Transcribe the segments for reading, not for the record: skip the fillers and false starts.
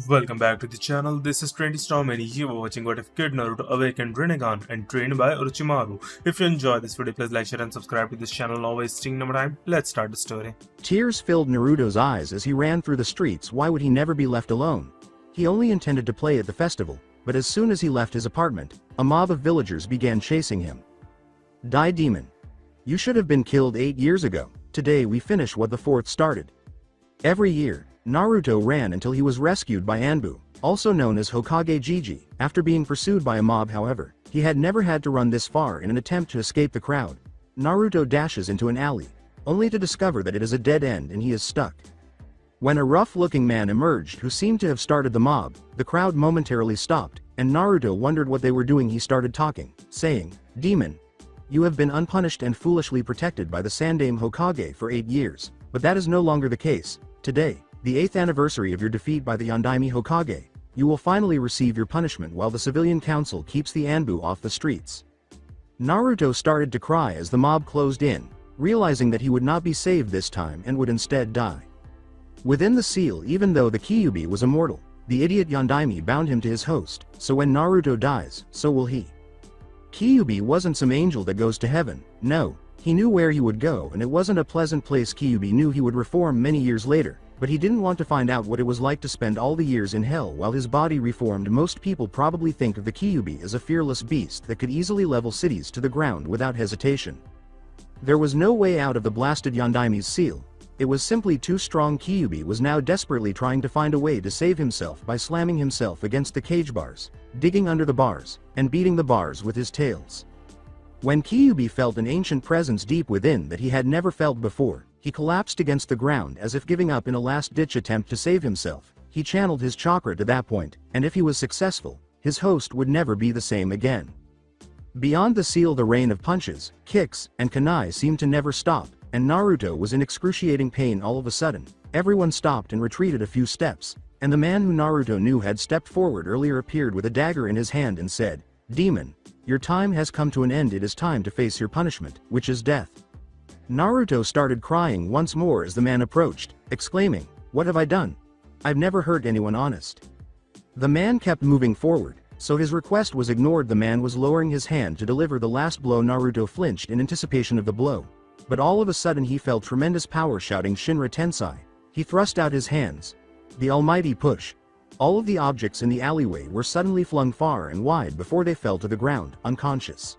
Welcome back to the channel. This is 20 Storm and you are watching What If Kid Naruto Awaken Rinnegan and trained by Orochimaru. If you enjoyed this video, please like, share and subscribe to this channel. Not wasting no more time. Let's start the story. Tears filled Naruto's eyes as he ran through the streets. Why would he never be left alone? He only intended to play at the festival, but as soon as he left his apartment, a mob of villagers began chasing him. Die demon. You should have been killed 8 years ago. Today we finish what the fourth started. Every year, Naruto ran until he was rescued by Anbu, also known as Hokage Gigi. After being pursued by a mob, however, he had never had to run this far in an attempt to escape the crowd. Naruto dashes into an alley, only to discover that it is a dead end and he is stuck. When a rough-looking man emerged who seemed to have started the mob, the crowd momentarily stopped, and Naruto wondered what they were doing. He started talking, saying, "Demon, you have been unpunished and foolishly protected by the Sandaime Hokage for 8 years, but that is no longer the case. Today, the 8th anniversary of your defeat by the Yondaime Hokage, you will finally receive your punishment while the civilian council keeps the Anbu off the streets." Naruto started to cry as the mob closed in, realizing that he would not be saved this time and would instead die. Within the seal, even though the Kyuubi was immortal, the idiot Yondaime bound him to his host, so when Naruto dies, so will he. Kyuubi wasn't some angel that goes to heaven, no, he knew where he would go and it wasn't a pleasant place. Kyuubi knew he would reform many years later, but he didn't want to find out what it was like to spend all the years in hell while his body reformed. Most people probably think of the Kyuubi as a fearless beast that could easily level cities to the ground without hesitation. There was no way out of the blasted Yondaime's seal. It was simply too strong. Kyuubi was now desperately trying to find a way to save himself by slamming himself against the cage bars, digging under the bars, and beating the bars with his tails. When Kyuubi felt an ancient presence deep within that he had never felt before, he collapsed against the ground as if giving up in a last-ditch attempt to save himself. He channeled his chakra to that point, and if he was successful, his host would never be the same again. Beyond the seal, the rain of punches, kicks, and kunai seemed to never stop, and Naruto was in excruciating pain. All of a sudden, everyone stopped and retreated a few steps, and the man who Naruto knew had stepped forward earlier appeared with a dagger in his hand and said, "Demon, your time has come to an end. It is time to face your punishment, which is death." Naruto started crying once more as the man approached, exclaiming, "What have I done? I've never hurt anyone, honest." The man kept moving forward, so his request was ignored. The man was lowering his hand to deliver the last blow. Naruto flinched in anticipation of the blow, but all of a sudden he felt tremendous power, shouting Shinra Tensai. He thrust out his hands. The almighty push. All of the objects in the alleyway were suddenly flung far and wide before they fell to the ground, unconscious.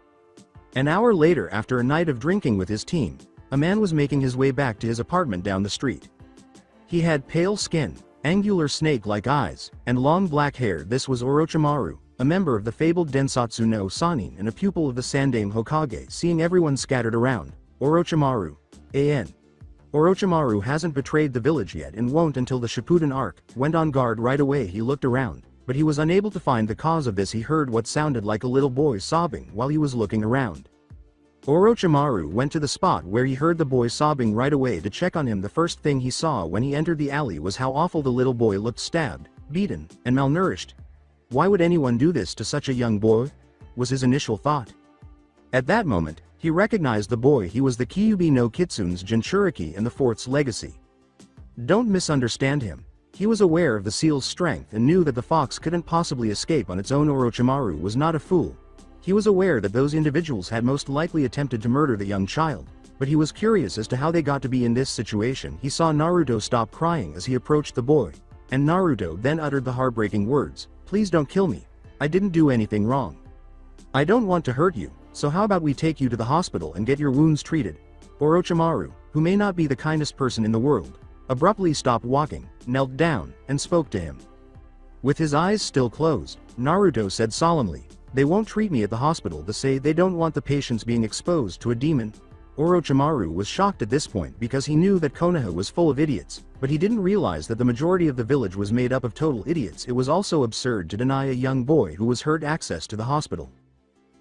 An hour later, after a night of drinking with his team, a man was making his way back to his apartment down the street. He had pale skin, angular snake-like eyes, and long black hair. This was Orochimaru, a member of the fabled Densatsu no Sanin and a pupil of the Sandaime Hokage. Seeing everyone scattered around, Orochimaru, an. Orochimaru hasn't betrayed the village yet and won't until the Shippuden arc. Went on guard right away. He looked around, but he was unable to find the cause of this. He heard what sounded like a little boy sobbing while he was looking around. Orochimaru went to the spot where he heard the boy sobbing right away to check on him. The first thing he saw when he entered the alley was how awful the little boy looked, stabbed, beaten, and malnourished. Why would anyone do this to such a young boy? Was his initial thought. At that moment, he recognized the boy. He was the Kyuubi no Kitsune's Jinchuriki and the Fourth's legacy. Don't misunderstand him. He was aware of the seal's strength and knew that the fox couldn't possibly escape on its own. Orochimaru was not a fool. He was aware that those individuals had most likely attempted to murder the young child, but he was curious as to how they got to be in this situation. He saw Naruto stop crying as he approached the boy, and Naruto then uttered the heartbreaking words, "Please don't kill me. I didn't do anything wrong. I don't want to hurt you, so how about we take you to the hospital and get your wounds treated?" Orochimaru, who may not be the kindest person in the world, abruptly stopped walking, knelt down, and spoke to him. With his eyes still closed, Naruto said solemnly, "They won't treat me at the hospital. They say they don't want the patients being exposed to a demon." Orochimaru was shocked at this point because he knew that Konoha was full of idiots, but he didn't realize that the majority of the village was made up of total idiots. It was also absurd to deny a young boy who was hurt access to the hospital.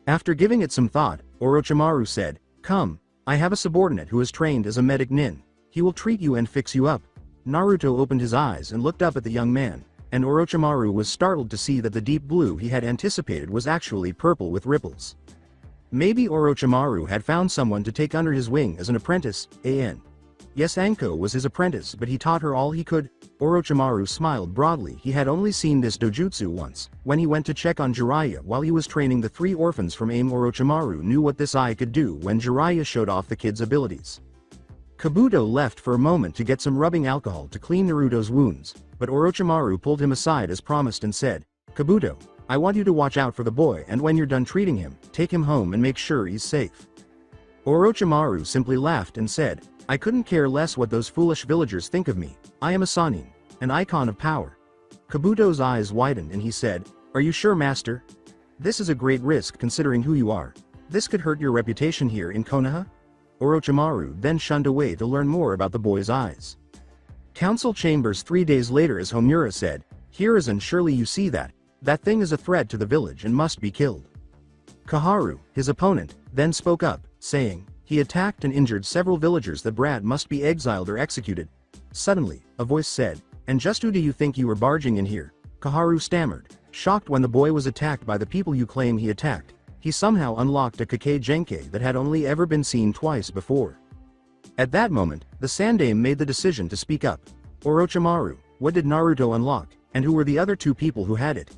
After giving it some thought, Orochimaru said, "Come, I have a subordinate who is trained as a medic nin. He will treat you and fix you up." Naruto opened his eyes and looked up at the young man, and Orochimaru was startled to see that the deep blue he had anticipated was actually purple with ripples. Maybe Orochimaru had found someone to take under his wing as an apprentice, an. Yes, Anko was his apprentice, but he taught her all he could. Orochimaru smiled broadly. He had only seen this dojutsu once, when he went to check on Jiraiya while he was training the 3 orphans from AIM. Orochimaru knew what this eye could do when Jiraiya showed off the kid's abilities. Kabuto left for a moment to get some rubbing alcohol to clean Naruto's wounds, but Orochimaru pulled him aside as promised and said, "Kabuto, I want you to watch out for the boy, and when you're done treating him, take him home and make sure he's safe." Orochimaru simply laughed and said, "I couldn't care less what those foolish villagers think of me. I am a Sannin, an icon of power." Kabuto's eyes widened and he said, "Are you sure, master? This is a great risk considering who you are. This could hurt your reputation here in Konoha?" Orochimaru then shunned away to learn more about the boy's eyes. Council chambers 3 days later, as Homura said, "Hiruzen, surely you see that. That thing is a threat to the village and must be killed." Kaharu, his opponent, then spoke up, saying, "He attacked and injured several villagers. The brat must be exiled or executed." Suddenly, a voice said, "And just who do you think you were barging in here?" Kaharu stammered, shocked when the boy was attacked by the people you claim he attacked. He somehow unlocked a Kake Genkai that had only ever been seen twice before. At that moment, the Sandaime made the decision to speak up. "Orochimaru, what did Naruto unlock, and who were the other 2 people who had it?"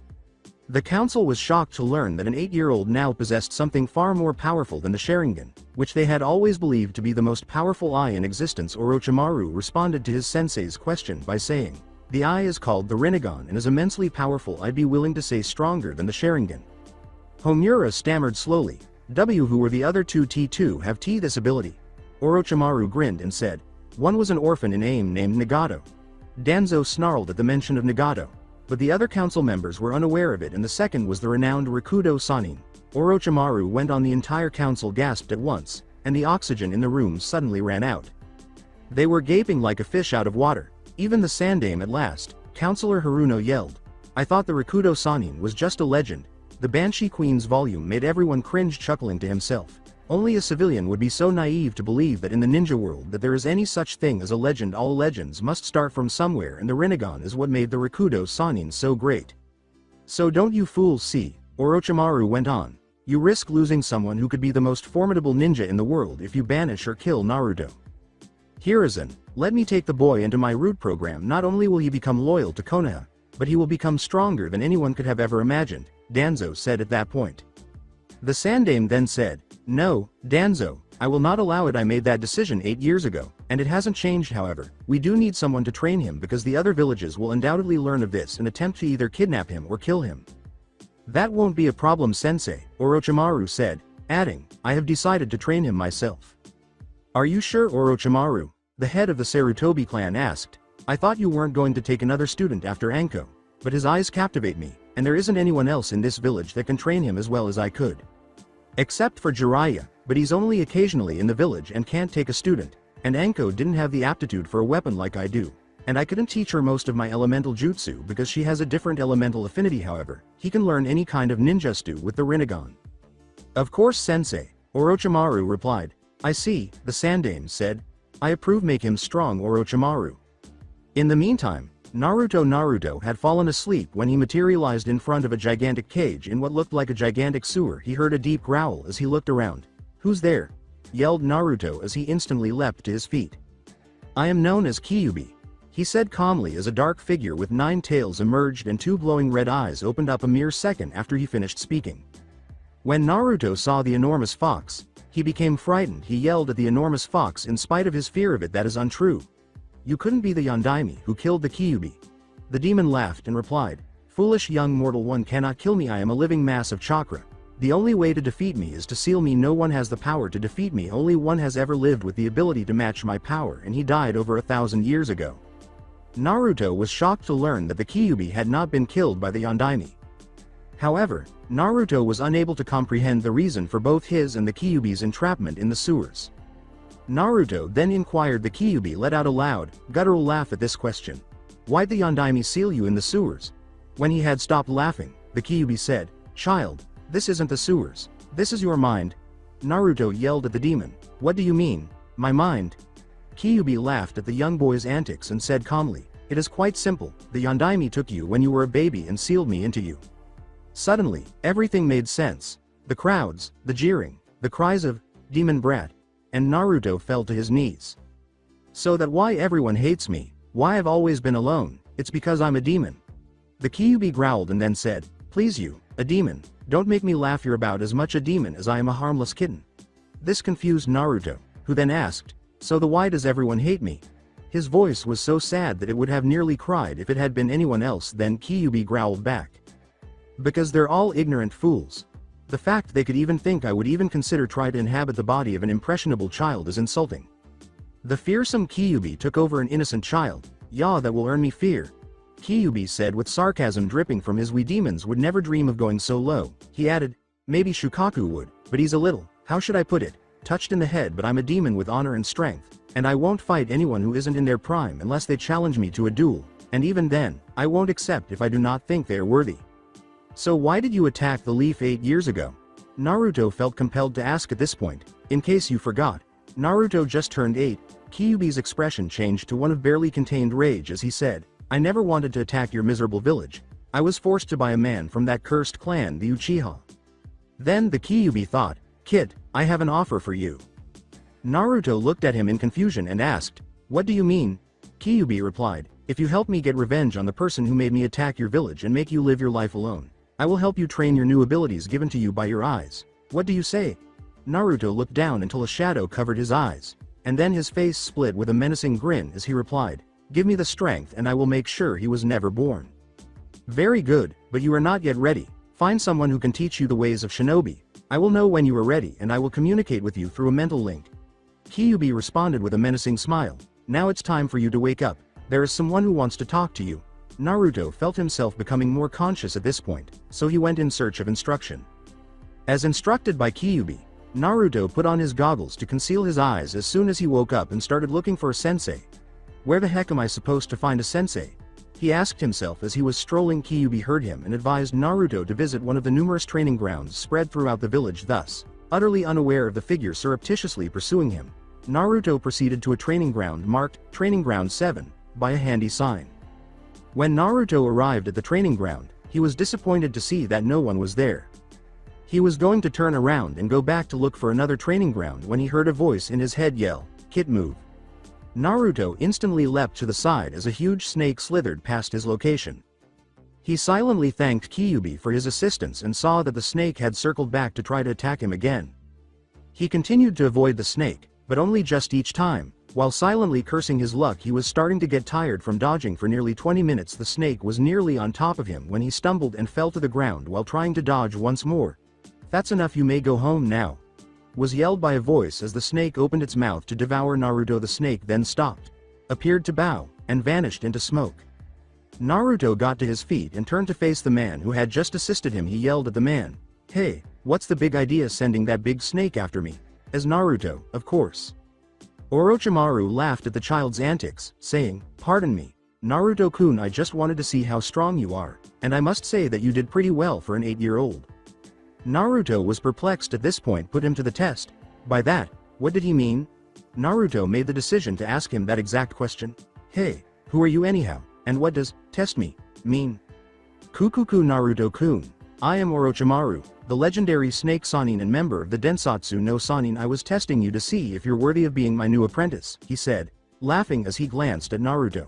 The council was shocked to learn that an 8-year-old now possessed something far more powerful than the Sharingan, which they had always believed to be the most powerful eye in existence. Orochimaru responded to his sensei's question by saying, "The eye is called the Rinnegan and is immensely powerful. I'd be willing to say stronger than the Sharingan." Homura stammered slowly, "Who were the other 2 T2 have this ability?" Orochimaru grinned and said, "One was an orphan in AIM named Nagato." Danzo snarled at the mention of Nagato, but the other council members were unaware of it, and the second was the renowned Rakudo Sannin. Orochimaru went on. The entire council gasped at once, and the oxygen in the room suddenly ran out. They were gaping like a fish out of water. Even the Sandaime at last. Councillor Haruno yelled, "I thought the Rakudo Sannin was just a legend." The Banshee Queen's volume made everyone cringe, chuckling to himself. Only a civilian would be so naive to believe that in the ninja world that there is any such thing as a legend. All legends must start from somewhere, and the Rinnegan is what made the Rakudo Sannin so great. "So don't you fools see," Orochimaru went on, "you risk losing someone who could be the most formidable ninja in the world if you banish or kill Naruto. Hiruzen, let me take the boy into my root program. Not only will he become loyal to Konoha, but he will become stronger than anyone could have ever imagined," Danzo said at that point. The Sandaime then said, "No, Danzo, I will not allow it. I made that decision 8 years ago, and it hasn't changed. However, we do need someone to train him because the other villages will undoubtedly learn of this and attempt to either kidnap him or kill him." "That won't be a problem, sensei," Orochimaru said, adding, "I have decided to train him myself." "Are you sure, Orochimaru?" the head of the Sarutobi clan asked. "I thought you weren't going to take another student after Anko, but his eyes captivate me, and there isn't anyone else in this village that can train him as well as I could. Except for Jiraiya, but he's only occasionally in the village and can't take a student, and Anko didn't have the aptitude for a weapon like I do, and I couldn't teach her most of my elemental jutsu because she has a different elemental affinity. However, he can learn any kind of ninjutsu with the Rinnegan." "Of course, sensei," Orochimaru replied. "I see," the Sandaime said. "I approve. Make him strong, Orochimaru." In the meantime, Naruto had fallen asleep when he materialized in front of a gigantic cage in what looked like a gigantic sewer. He heard a deep growl as he looked around. "Who's there?" yelled Naruto as he instantly leapt to his feet. "I am known as Kyuubi," he said calmly as a dark figure with 9 tails emerged and 2 glowing red eyes opened up a mere second after he finished speaking. When Naruto saw the enormous fox, he became frightened. He yelled at the enormous fox in spite of his fear of it. "That is untrue. You couldn't be the Yondaime who killed the Kyuubi." The demon laughed and replied, "Foolish young mortal, one cannot kill me. I am a living mass of chakra. The only way to defeat me is to seal me. No one has the power to defeat me. Only one has ever lived with the ability to match my power, and he died over 1,000 years ago." Naruto was shocked to learn that the Kyuubi had not been killed by the Yondaime. However, Naruto was unable to comprehend the reason for both his and the Kyuubi's entrapment in the sewers. Naruto then inquired. The Kyuubi let out a loud, guttural laugh at this question. "Why'd the Yondaime seal you in the sewers?" When he had stopped laughing, the Kyuubi said, "Child, this isn't the sewers. This is your mind." Naruto yelled at the demon, "What do you mean, my mind?" Kyuubi laughed at the young boy's antics and said calmly, "It is quite simple. The Yondaime took you when you were a baby and sealed me into you." Suddenly, everything made sense. The crowds, the jeering, the cries of, "Demon brat," and Naruto fell to his knees. So that why everyone hates me, why I've always been alone, it's because I'm a demon. The Kyuubi growled and then said, please you, a demon, don't make me laugh, you're about as much a demon as I am a harmless kitten. This confused Naruto, who then asked, so the why does everyone hate me? His voice was so sad that it would have nearly cried if it had been anyone else. Then Kyuubi growled back. Because they're all ignorant fools. The fact they could even think I would even consider try to inhabit the body of an impressionable child is insulting. The fearsome Kyuubi took over an innocent child. Yeah, that will earn me fear. Kyuubi said with sarcasm dripping from his. We demons would never dream of going so low. He added, maybe Shukaku would, but he's a little, how should I put it, touched in the head, but I'm a demon with honor and strength, and I won't fight anyone who isn't in their prime unless they challenge me to a duel, and even then, I won't accept if I do not think they are worthy. So why did you attack the leaf 8 years ago? Naruto felt compelled to ask at this point. In case you forgot, Naruto just turned 8. Kyuubi's expression changed to one of barely contained rage as he said, I never wanted to attack your miserable village. I was forced to by a man from that cursed clan, the Uchiha. Then the Kyuubi thought, kid, I have an offer for you. Naruto looked at him in confusion and asked, what do you mean? Kyuubi replied, if you help me get revenge on the person who made me attack your village and make you live your life alone, I will help you train your new abilities given to you by your eyes. What do you say? Naruto looked down until a shadow covered his eyes, and then his face split with a menacing grin as he replied, give me the strength and I will make sure he was never born. Very good, but you are not yet ready. Find someone who can teach you the ways of shinobi. I will know when you are ready and I will communicate with you through a mental link. Kyuubi responded with a menacing smile. Now it's time for you to wake up. There is someone who wants to talk to you. Naruto felt himself becoming more conscious at this point, so he went in search of instruction. As instructed by Kyuubi, Naruto put on his goggles to conceal his eyes as soon as he woke up and started looking for a sensei. Where the heck am I supposed to find a sensei? He asked himself as he was strolling. Kyuubi heard him and advised Naruto to visit one of the numerous training grounds spread throughout the village. Thus, utterly unaware of the figure surreptitiously pursuing him, Naruto proceeded to a training ground marked Training Ground 7 by a handy sign. When Naruto arrived at the training ground, he was disappointed to see that no one was there. He was going to turn around and go back to look for another training ground when he heard a voice in his head yell, "Kit, move." Naruto instantly leapt to the side as a huge snake slithered past his location. He silently thanked Kyuubi for his assistance and saw that the snake had circled back to try to attack him again. He continued to avoid the snake, but only just each time. While silently cursing his luck, he was starting to get tired from dodging for nearly 20 minutes. The snake was nearly on top of him when he stumbled and fell to the ground while trying to dodge once more. "That's enough, you may go home now," was yelled by a voice as the snake opened its mouth to devour Naruto. The snake then stopped, appeared to bow, and vanished into smoke. Naruto got to his feet and turned to face the man who had just assisted him. He yelled at the man, "Hey, what's the big idea sending that big snake after me?" As Naruto, of course. Orochimaru laughed at the child's antics, saying, "Pardon me, Naruto-kun, I just wanted to see how strong you are, and I must say that you did pretty well for an 8-year-old. Naruto was perplexed at this point. Put him to the test. By that, what did he mean? Naruto made the decision to ask him that exact question. "Hey, who are you anyhow, and what does test me mean?" "Kukuku Naruto-kun, I am Orochimaru, the legendary snake Sannin and member of the Densatsu no Sannin. I was testing you to see if you're worthy of being my new apprentice," he said, laughing as he glanced at Naruto.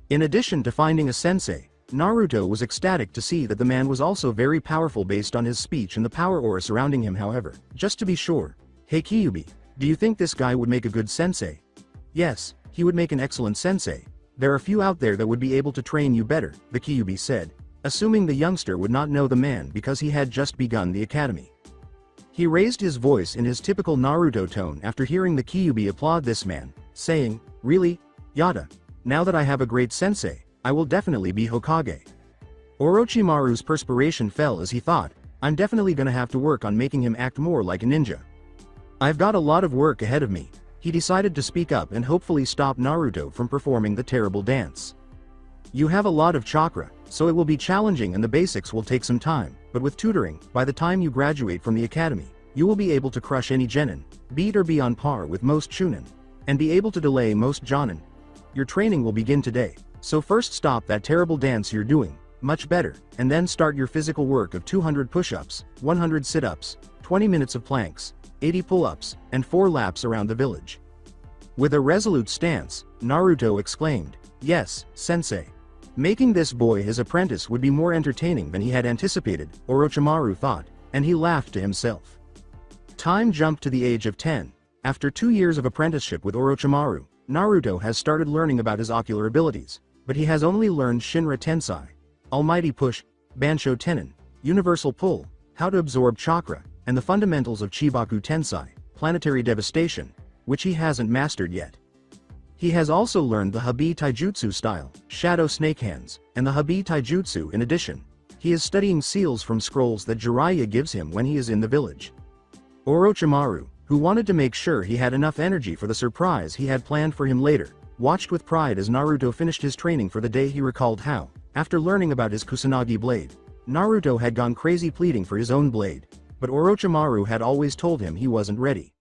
In addition to finding a sensei, Naruto was ecstatic to see that the man was also very powerful based on his speech and the power aura surrounding him. However, just to be sure, "Hey Kyuubi, do you think this guy would make a good sensei?" "Yes, he would make an excellent sensei. There are few out there that would be able to train you better," the Kyuubi said, assuming the youngster would not know the man because he had just begun the academy. He raised his voice in his typical Naruto tone after hearing the Kyuubi applaud this man, saying, "Really? Yada. Now that I have a great sensei, I will definitely be Hokage." Orochimaru's perspiration fell as he thought, "I'm definitely gonna have to work on making him act more like a ninja. I've got a lot of work ahead of me." He decided to speak up and hopefully stop Naruto from performing the terrible dance. "You have a lot of chakra, so it will be challenging and the basics will take some time, but with tutoring, by the time you graduate from the academy, you will be able to crush any genin, beat or be on par with most chunin, and be able to delay most jonin. Your training will begin today, so first stop that terrible dance you're doing, much better, and then start your physical work of 200 push-ups, 100 sit-ups, 20 minutes of planks, 80 pull-ups, and 4 laps around the village. With a resolute stance, Naruto exclaimed, "Yes, sensei." Making this boy his apprentice would be more entertaining than he had anticipated, Orochimaru thought, and he laughed to himself. Time jumped to the age of 10. After 2 years of apprenticeship with Orochimaru, Naruto has started learning about his ocular abilities, but he has only learned Shinra Tensei, Almighty Push, Bansho Tenin, Universal Pull, how to absorb chakra, and the fundamentals of Chibaku Tensei, Planetary Devastation, which he hasn't mastered yet. He has also learned the Habi Taijutsu style, Shadow Snake Hands, and the Habi Taijutsu in addition. He is studying seals from scrolls that Jiraiya gives him when he is in the village. Orochimaru, who wanted to make sure he had enough energy for the surprise he had planned for him later, watched with pride as Naruto finished his training for the day. He recalled how, after learning about his Kusanagi blade, Naruto had gone crazy pleading for his own blade, but Orochimaru had always told him he wasn't ready.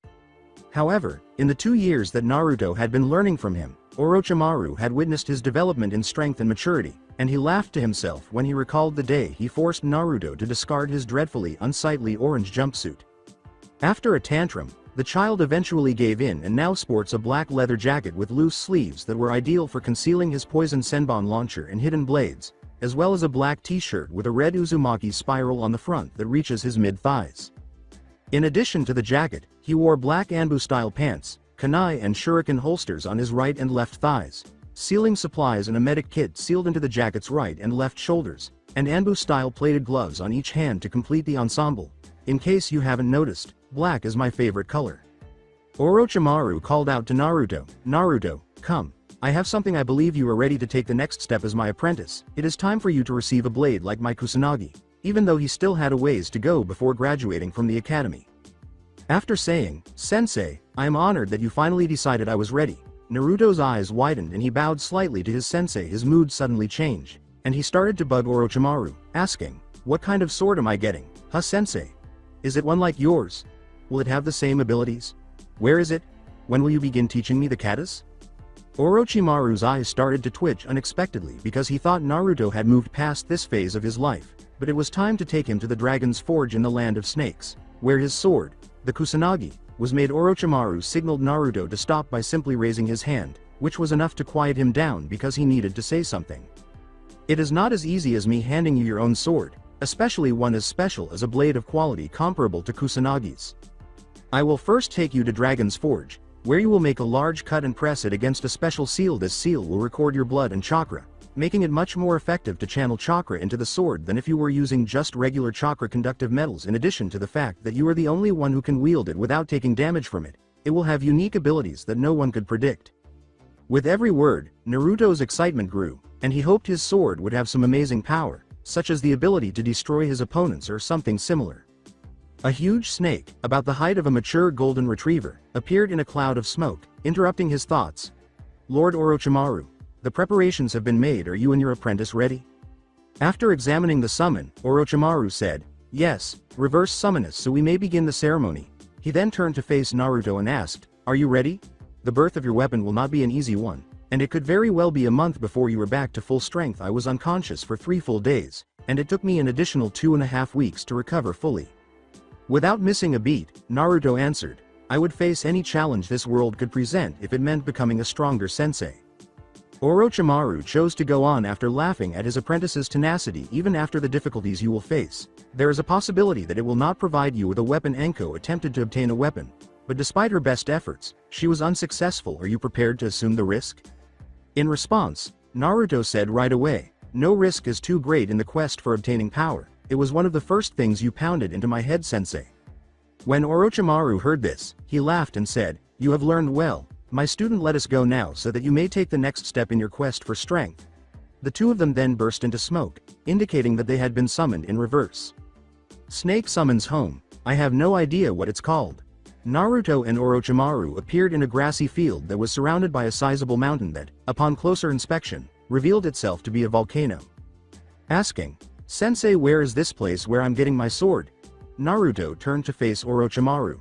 However, in the 2 years that Naruto had been learning from him, Orochimaru had witnessed his development in strength and maturity, and he laughed to himself when he recalled the day he forced Naruto to discard his dreadfully unsightly orange jumpsuit. After a tantrum, the child eventually gave in and now sports a black leather jacket with loose sleeves that were ideal for concealing his poison senbon launcher and hidden blades, as well as a black t-shirt with a red Uzumaki spiral on the front that reaches his mid-thighs. In addition to the jacket, he wore black Anbu-style pants, kunai and shuriken holsters on his right and left thighs, sealing supplies and a medic kit sealed into the jacket's right and left shoulders, and Anbu-style plated gloves on each hand to complete the ensemble. In case you haven't noticed, black is my favorite color. Orochimaru called out to Naruto, "Naruto, come. I have something. I believe you are ready to take the next step as my apprentice. It is time for you to receive a blade like my Kusanagi," even though he still had a ways to go before graduating from the academy. After saying, "Sensei, I am honored that you finally decided I was ready," Naruto's eyes widened and he bowed slightly to his sensei. His mood suddenly changed, and he started to bug Orochimaru, asking, "What kind of sword am I getting, huh, sensei? Is it one like yours? Will it have the same abilities? Where is it? When will you begin teaching me the katas?" Orochimaru's eyes started to twitch unexpectedly because he thought Naruto had moved past this phase of his life, but it was time to take him to the Dragon's Forge in the Land of Snakes, where his sword, the Kusanagi, was made. Orochimaru signaled Naruto to stop by simply raising his hand, which was enough to quiet him down because he needed to say something. "It is not as easy as me handing you your own sword, especially one as special as a blade of quality comparable to Kusanagi's. I will first take you to Dragon's Forge, where you will make a large cut and press it against a special seal. This seal will record your blood and chakra, making it much more effective to channel chakra into the sword than if you were using just regular chakra conductive metals. In addition to the fact that you are the only one who can wield it without taking damage from it, it will have unique abilities that no one could predict." With every word, Naruto's excitement grew, and he hoped his sword would have some amazing power, such as the ability to destroy his opponents or something similar. A huge snake, about the height of a mature golden retriever, appeared in a cloud of smoke, interrupting his thoughts. "Lord Orochimaru, the preparations have been made. Are you and your apprentice ready?" After examining the summon, Orochimaru said, "Yes, reverse summon us so we may begin the ceremony." He then turned to face Naruto and asked, "Are you ready? The birth of your weapon will not be an easy one, and it could very well be a month before you are back to full strength. I was unconscious for 3 full days, and it took me an additional 2.5 weeks to recover fully." Without missing a beat, Naruto answered, "I would face any challenge this world could present if it meant becoming a stronger sensei." Orochimaru chose to go on after laughing at his apprentice's tenacity. "Even after the difficulties you will face, there is a possibility that it will not provide you with a weapon." Enko attempted to obtain a weapon, but despite her best efforts, she was unsuccessful. "Are you prepared to assume the risk?" In response, Naruto said right away, "No risk is too great in the quest for obtaining power. It was one of the first things you pounded into my head, sensei." When Orochimaru heard this, he laughed and said, "You have learned well. My student, let us go now so that you may take the next step in your quest for strength." The two of them then burst into smoke, indicating that they had been summoned in reverse. Snake summons home. I have no idea what it's called. Naruto and Orochimaru appeared in a grassy field that was surrounded by a sizable mountain that, upon closer inspection, revealed itself to be a volcano. Asking, "Sensei, where is this place where I'm getting my sword?" Naruto turned to face Orochimaru.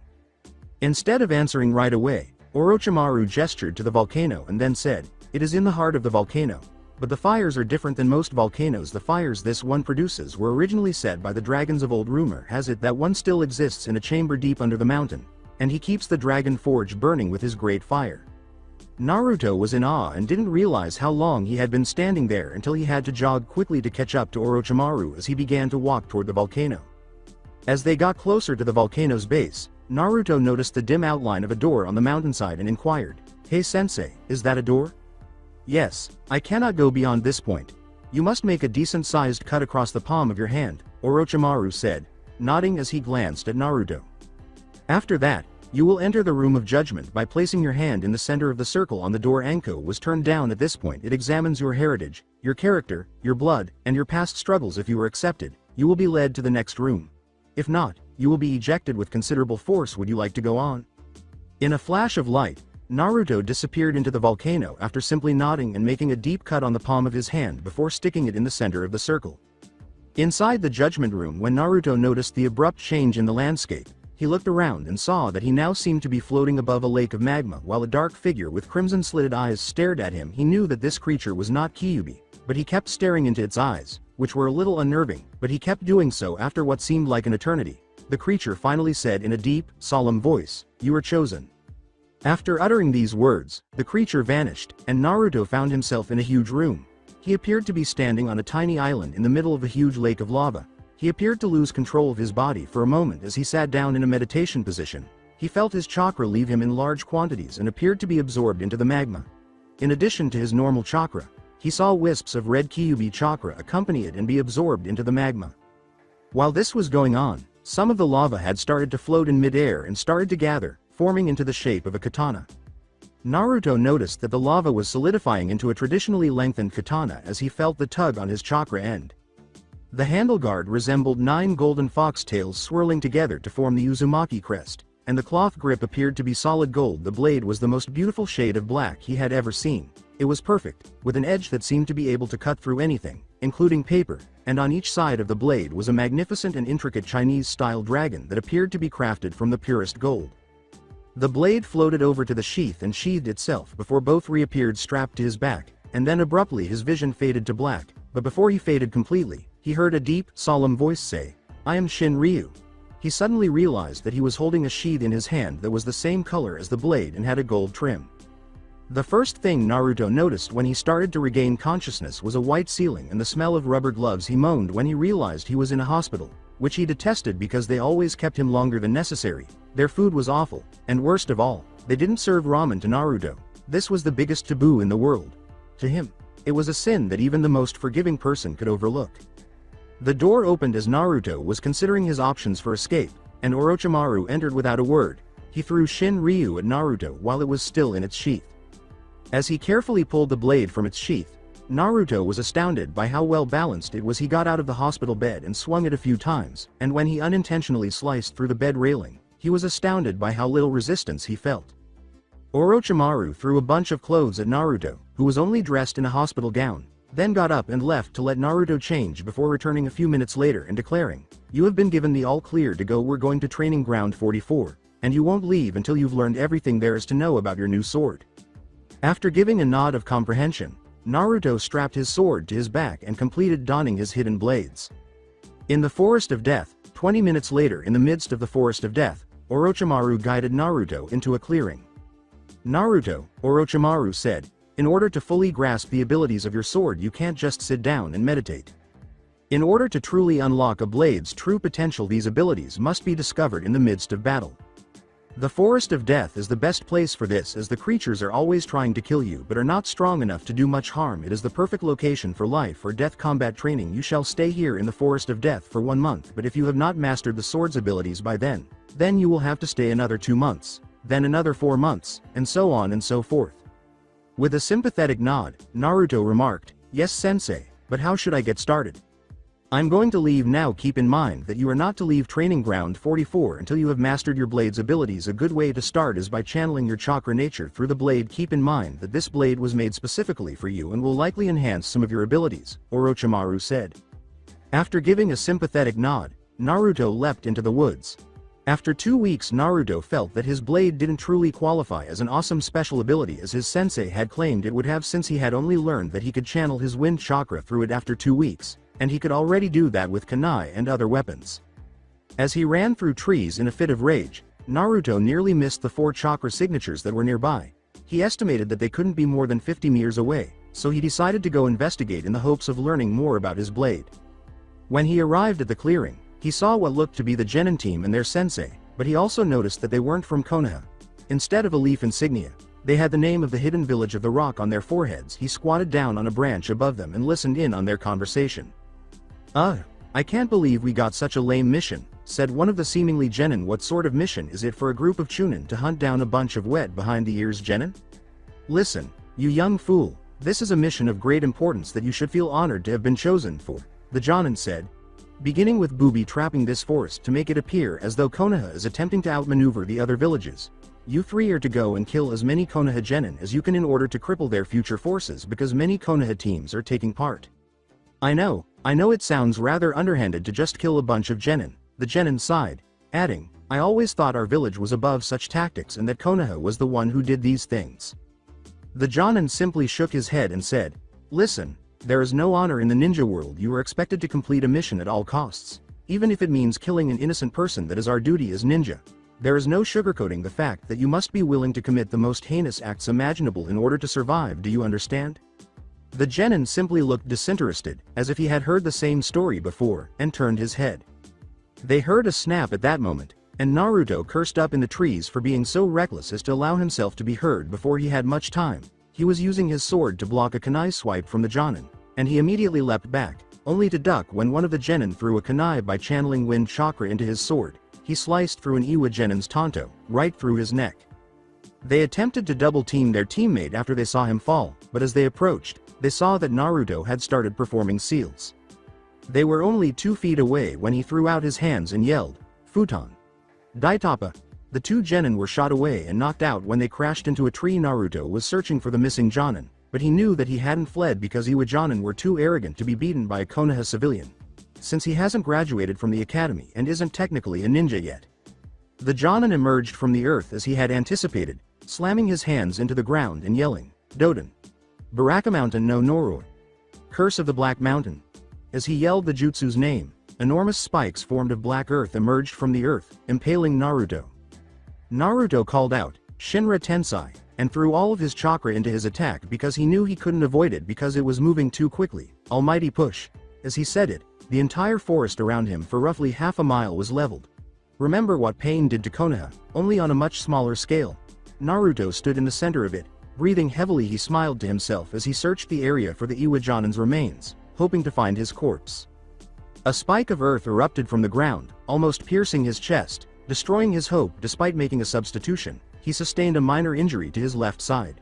Instead of answering right away, Orochimaru gestured to the volcano and then said, "It is in the heart of the volcano. But the fires are different than most volcanoes. The fires this one produces were originally set by the dragons of old. Rumor has it that one still exists in a chamber deep under the mountain, and he keeps the dragon forge burning with his great fire. Naruto was in awe and didn't realize how long he had been standing there until he had to jog quickly to catch up to Orochimaru as he began to walk toward the volcano. As they got closer to the volcano's base, Naruto noticed the dim outline of a door on the mountainside and inquired, "Hey sensei, is that a door?" "Yes, I cannot go beyond this point. You must make a decent-sized cut across the palm of your hand," Orochimaru said, nodding as he glanced at Naruto. "After that, you will enter the room of judgment by placing your hand in the center of the circle on the door. Anko was turned down at this point. It examines your heritage, your character, your blood, and your past struggles. If you are accepted, you will be led to the next room. If not, you will be ejected with considerable force. Would you like to go on?" In a flash of light, Naruto disappeared into the volcano after simply nodding and making a deep cut on the palm of his hand before sticking it in the center of the circle. Inside the judgment room, when Naruto noticed the abrupt change in the landscape, he looked around and saw that he now seemed to be floating above a lake of magma while a dark figure with crimson-slitted eyes stared at him. He knew that this creature was not Kyuubi, but he kept staring into its eyes, which were a little unnerving, but he kept doing so after what seemed like an eternity. The creature finally said in a deep, solemn voice, "You are chosen." After uttering these words, the creature vanished, and Naruto found himself in a huge room. He appeared to be standing on a tiny island in the middle of a huge lake of lava. He appeared to lose control of his body for a moment as he sat down in a meditation position. He felt his chakra leave him in large quantities and appeared to be absorbed into the magma. In addition to his normal chakra, he saw wisps of red Kyuubi chakra accompany it and be absorbed into the magma. While this was going on, some of the lava had started to float in midair and started to gather, forming into the shape of a katana. Naruto noticed that the lava was solidifying into a traditionally lengthened katana as he felt the tug on his chakra end. The handleguard resembled 9 golden foxtails swirling together to form the Uzumaki crest, and the cloth grip appeared to be solid gold. The blade was the most beautiful shade of black he had ever seen. It was perfect, with an edge that seemed to be able to cut through anything, including paper, and on each side of the blade was a magnificent and intricate Chinese-style dragon that appeared to be crafted from the purest gold. The blade floated over to the sheath and sheathed itself before both reappeared strapped to his back, and then abruptly his vision faded to black, but before he faded completely, he heard a deep, solemn voice say, "I am Shin Ryu." He suddenly realized that he was holding a sheath in his hand that was the same color as the blade and had a gold trim. The first thing Naruto noticed when he started to regain consciousness was a white ceiling and the smell of rubber gloves. He moaned when he realized he was in a hospital, which he detested because they always kept him longer than necessary. Their food was awful, and worst of all, they didn't serve ramen to Naruto. This was the biggest taboo in the world. To him, it was a sin that even the most forgiving person could overlook. The door opened as Naruto was considering his options for escape, and Orochimaru entered without a word. He threw Shin Ryu at Naruto while it was still in its sheath. As he carefully pulled the blade from its sheath, Naruto was astounded by how well balanced it was. He got out of the hospital bed and swung it a few times, and when he unintentionally sliced through the bed railing, he was astounded by how little resistance he felt. Orochimaru threw a bunch of clothes at Naruto, who was only dressed in a hospital gown, then got up and left to let Naruto change before returning a few minutes later and declaring, "You have been given the all clear to go. We're going to training ground 44, and you won't leave until you've learned everything there is to know about your new sword." After giving a nod of comprehension, Naruto strapped his sword to his back and completed donning his hidden blades. In the Forest of Death, 20 minutes later, in the midst of the Forest of Death, Orochimaru guided Naruto into a clearing. "Naruto," Orochimaru said, "in order to fully grasp the abilities of your sword, you can't just sit down and meditate. In order to truly unlock a blade's true potential, these abilities must be discovered in the midst of battle. The Forest of Death is the best place for this, as the creatures are always trying to kill you but are not strong enough to do much harm. It is the perfect location for life or death combat training. You shall stay here in the Forest of Death for 1 month, but if you have not mastered the sword's abilities by then you will have to stay another 2 months, then another 4 months, and so on and so forth." With a sympathetic nod, Naruto remarked, "Yes sensei, but how should I get started? I'm going to leave now. Keep in mind that you are not to leave training ground 44 until you have mastered your blade's abilities. A good way to start is by channeling your chakra nature through the blade. Keep in mind that this blade was made specifically for you and will likely enhance some of your abilities," Orochimaru said. After giving a sympathetic nod, Naruto leapt into the woods. After 2 weeks, Naruto felt that his blade didn't truly qualify as an awesome special ability as his sensei had claimed it would have, since he had only learned that he could channel his wind chakra through it after 2 weeks, and he could already do that with kunai and other weapons. As he ran through trees in a fit of rage, Naruto nearly missed the 4 chakra signatures that were nearby. He estimated that they couldn't be more than 50 meters away, so he decided to go investigate in the hopes of learning more about his blade. When he arrived at the clearing, he saw what looked to be the genin team and their sensei, but he also noticed that they weren't from Konoha. Instead of a leaf insignia, they had the name of the hidden village of the rock on their foreheads. He squatted down on a branch above them and listened in on their conversation. I can't believe we got such a lame mission," said one of the seemingly genin. "What sort of mission is it for a group of Chunin to hunt down a bunch of wet behind the ears genin? Listen, you young fool, this is a mission of great importance that you should feel honored to have been chosen for," the Jonin said, beginning with booby trapping this forest to make it appear as though Konoha is attempting to outmaneuver the other villages. "You three are to go and kill as many Konoha genin as you can in order to cripple their future forces because many Konoha teams are taking part." I know it sounds rather underhanded to just kill a bunch of genin," the genin sighed, adding, "I always thought our village was above such tactics and that Konoha was the one who did these things." The Jonin simply shook his head and said, "Listen, there is no honor in the ninja world. You are expected to complete a mission at all costs, even if it means killing an innocent person. That is our duty as ninja. There is no sugarcoating the fact that you must be willing to commit the most heinous acts imaginable in order to survive. Do you understand?" The genin simply looked disinterested, as if he had heard the same story before, and turned his head. They heard a snap at that moment, and Naruto cursed up in the trees for being so reckless as to allow himself to be heard before he had much time. He was using his sword to block a kunai swipe from the Jonin, and he immediately leapt back, only to duck when one of the genin threw a kunai. By channeling wind chakra into his sword, he sliced through an Iwa genin's tanto, right through his neck. They attempted to double-team their teammate after they saw him fall, but as they approached, they saw that Naruto had started performing seals. They were only 2 feet away when he threw out his hands and yelled, "Futon! Daitapa!" The 2 genin were shot away and knocked out when they crashed into a tree. Naruto was searching for the missing Jonin, but he knew that he hadn't fled because Iwa Jonin were too arrogant to be beaten by a Konoha civilian, since he hasn't graduated from the academy and isn't technically a ninja yet. The Jonin emerged from the earth as he had anticipated, slamming his hands into the ground and yelling, "Doden! Baraka Mountain no Noroi! Curse of the Black Mountain!" As he yelled the jutsu's name, enormous spikes formed of black earth emerged from the earth, impaling Naruto. Naruto called out, "Shinra Tensai," and threw all of his chakra into his attack because he knew he couldn't avoid it because it was moving too quickly. Almighty push. As he said it, the entire forest around him for roughly half a mile was leveled. Remember what pain did to Konoha, only on a much smaller scale. Naruto stood in the center of it. Breathing heavily, he smiled to himself as he searched the area for the Iwa Jonin's remains, hoping to find his corpse. A spike of earth erupted from the ground, almost piercing his chest, destroying his hope. Despite making a substitution, he sustained a minor injury to his left side.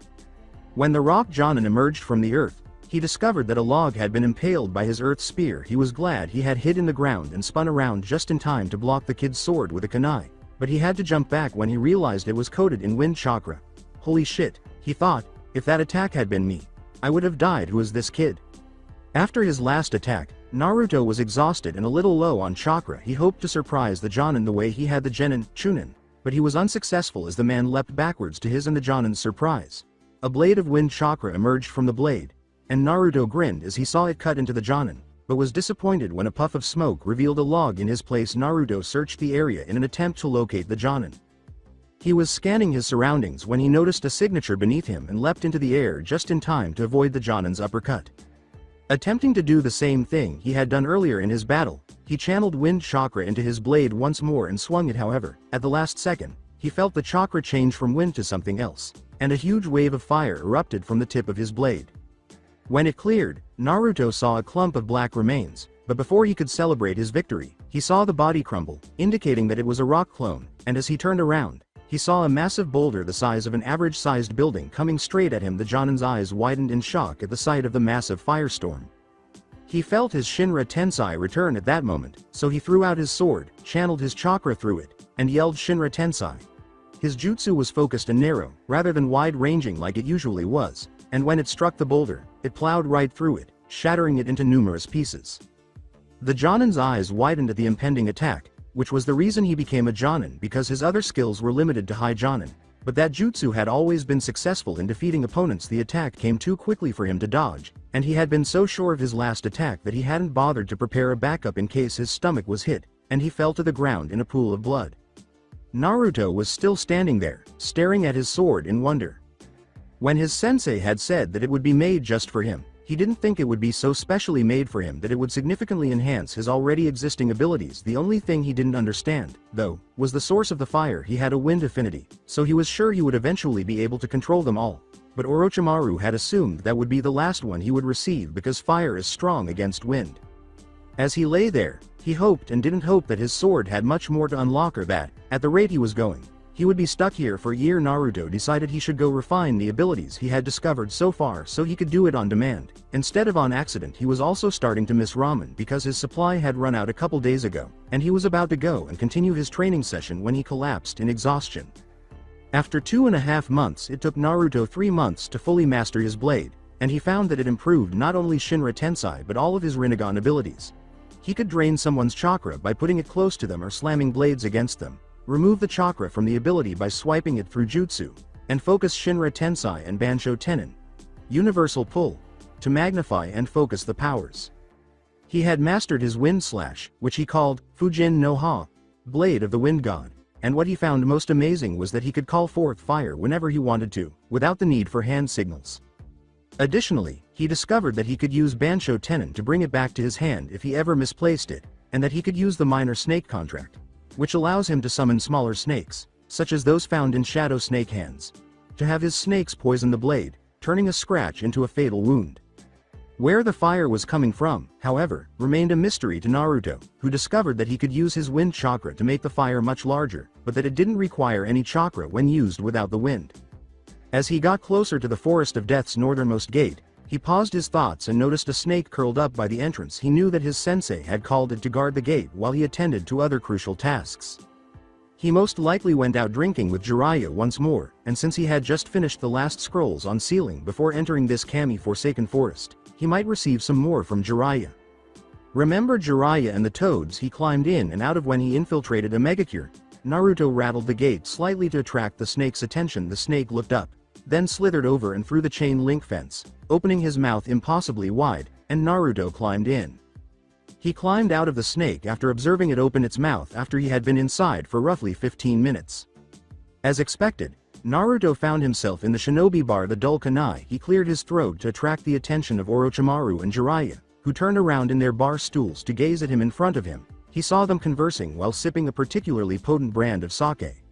When the rock Jonin emerged from the earth, he discovered that a log had been impaled by his earth spear. He was glad he had hid in the ground and spun around just in time to block the kid's sword with a kunai, but he had to jump back when he realized it was coated in wind chakra. Holy shit, he thought, if that attack had been me, I would have died. Who is this kid? After his last attack, Naruto was exhausted and a little low on chakra. He hoped to surprise the Jonin the way he had the genin, Chunin, but he was unsuccessful as the man leapt backwards to his and the Jonin's surprise. A blade of wind chakra emerged from the blade, and Naruto grinned as he saw it cut into the Jonin, but was disappointed when a puff of smoke revealed a log in his place. Naruto searched the area in an attempt to locate the Jonin. He was scanning his surroundings when he noticed a signature beneath him and leapt into the air just in time to avoid the Jonin's uppercut. Attempting to do the same thing he had done earlier in his battle, he channeled wind chakra into his blade once more and swung it. However, at the last second, he felt the chakra change from wind to something else, and a huge wave of fire erupted from the tip of his blade. When it cleared, Naruto saw a clump of black remains, but before he could celebrate his victory, he saw the body crumble, indicating that it was a rock clone, and as he turned around, he saw a massive boulder the size of an average-sized building coming straight at him. The Jonin's eyes widened in shock at the sight of the massive firestorm. He felt his Shinra Tensai return at that moment, so he threw out his sword, channeled his chakra through it, and yelled Shinra Tensai. His jutsu was focused and narrow, rather than wide-ranging like it usually was, and when it struck the boulder, it plowed right through it, shattering it into numerous pieces. The Jonin's eyes widened at the impending attack, which was the reason he became a Jonin, because his other skills were limited to high Jonin, but that jutsu had always been successful in defeating opponents. The attack came too quickly for him to dodge, and he had been so sure of his last attack that he hadn't bothered to prepare a backup in case his stomach was hit, and he fell to the ground in a pool of blood. Naruto was still standing there, staring at his sword in wonder. When his sensei had said that it would be made just for him, he didn't think it would be so specially made for him that it would significantly enhance his already existing abilities. The only thing he didn't understand, though, was the source of the fire. He had a wind affinity, so he was sure he would eventually be able to control them all. But Orochimaru had assumed that would be the last one he would receive because fire is strong against wind. As he lay there, he hoped and didn't hope that his sword had much more to unlock, or that, at the rate he was going, he would be stuck here for a year. Naruto decided he should go refine the abilities he had discovered so far so he could do it on demand, instead of on accident. He was also starting to miss ramen because his supply had run out a couple days ago, and he was about to go and continue his training session when he collapsed in exhaustion. After 2.5 months, it took Naruto 3 months to fully master his blade, and he found that it improved not only Shinra Tensei but all of his Rinnegan abilities. He could drain someone's chakra by putting it close to them or slamming blades against them, remove the chakra from the ability by swiping it through jutsu, and focus Shinra Tensei and Bansho Tenin, Universal Pull, to magnify and focus the powers. He had mastered his Wind Slash, which he called Fujin no Ha, Blade of the Wind God, and what he found most amazing was that he could call forth fire whenever he wanted to, without the need for hand signals. Additionally, he discovered that he could use Bansho Tenin to bring it back to his hand if he ever misplaced it, and that he could use the Minor Snake Contract, which allows him to summon smaller snakes, such as those found in Shadow Snake hands, to have his snakes poison the blade, turning a scratch into a fatal wound. Where the fire was coming from, however, remained a mystery to Naruto, who discovered that he could use his wind chakra to make the fire much larger, but that it didn't require any chakra when used without the wind. As he got closer to the Forest of Death's northernmost gate, he paused his thoughts and noticed a snake curled up by the entrance. He knew that his sensei had called it to guard the gate while he attended to other crucial tasks. He most likely went out drinking with Jiraiya once more, and since he had just finished the last scrolls on sealing before entering this Kami-forsaken forest, he might receive some more from Jiraiya. Remember Jiraiya and the toads he climbed in and out of when he infiltrated a Megacure? Naruto rattled the gate slightly to attract the snake's attention. The snake looked up, then slithered over and through the chain link fence, opening his mouth impossibly wide, and Naruto climbed in. He climbed out of the snake after observing it open its mouth after he had been inside for roughly 15 minutes. As expected, Naruto found himself in the shinobi bar, the Dull Kanai. He cleared his throat to attract the attention of Orochimaru and Jiraiya, who turned around in their bar stools to gaze at him. In front of him, he saw them conversing while sipping a particularly potent brand of sake.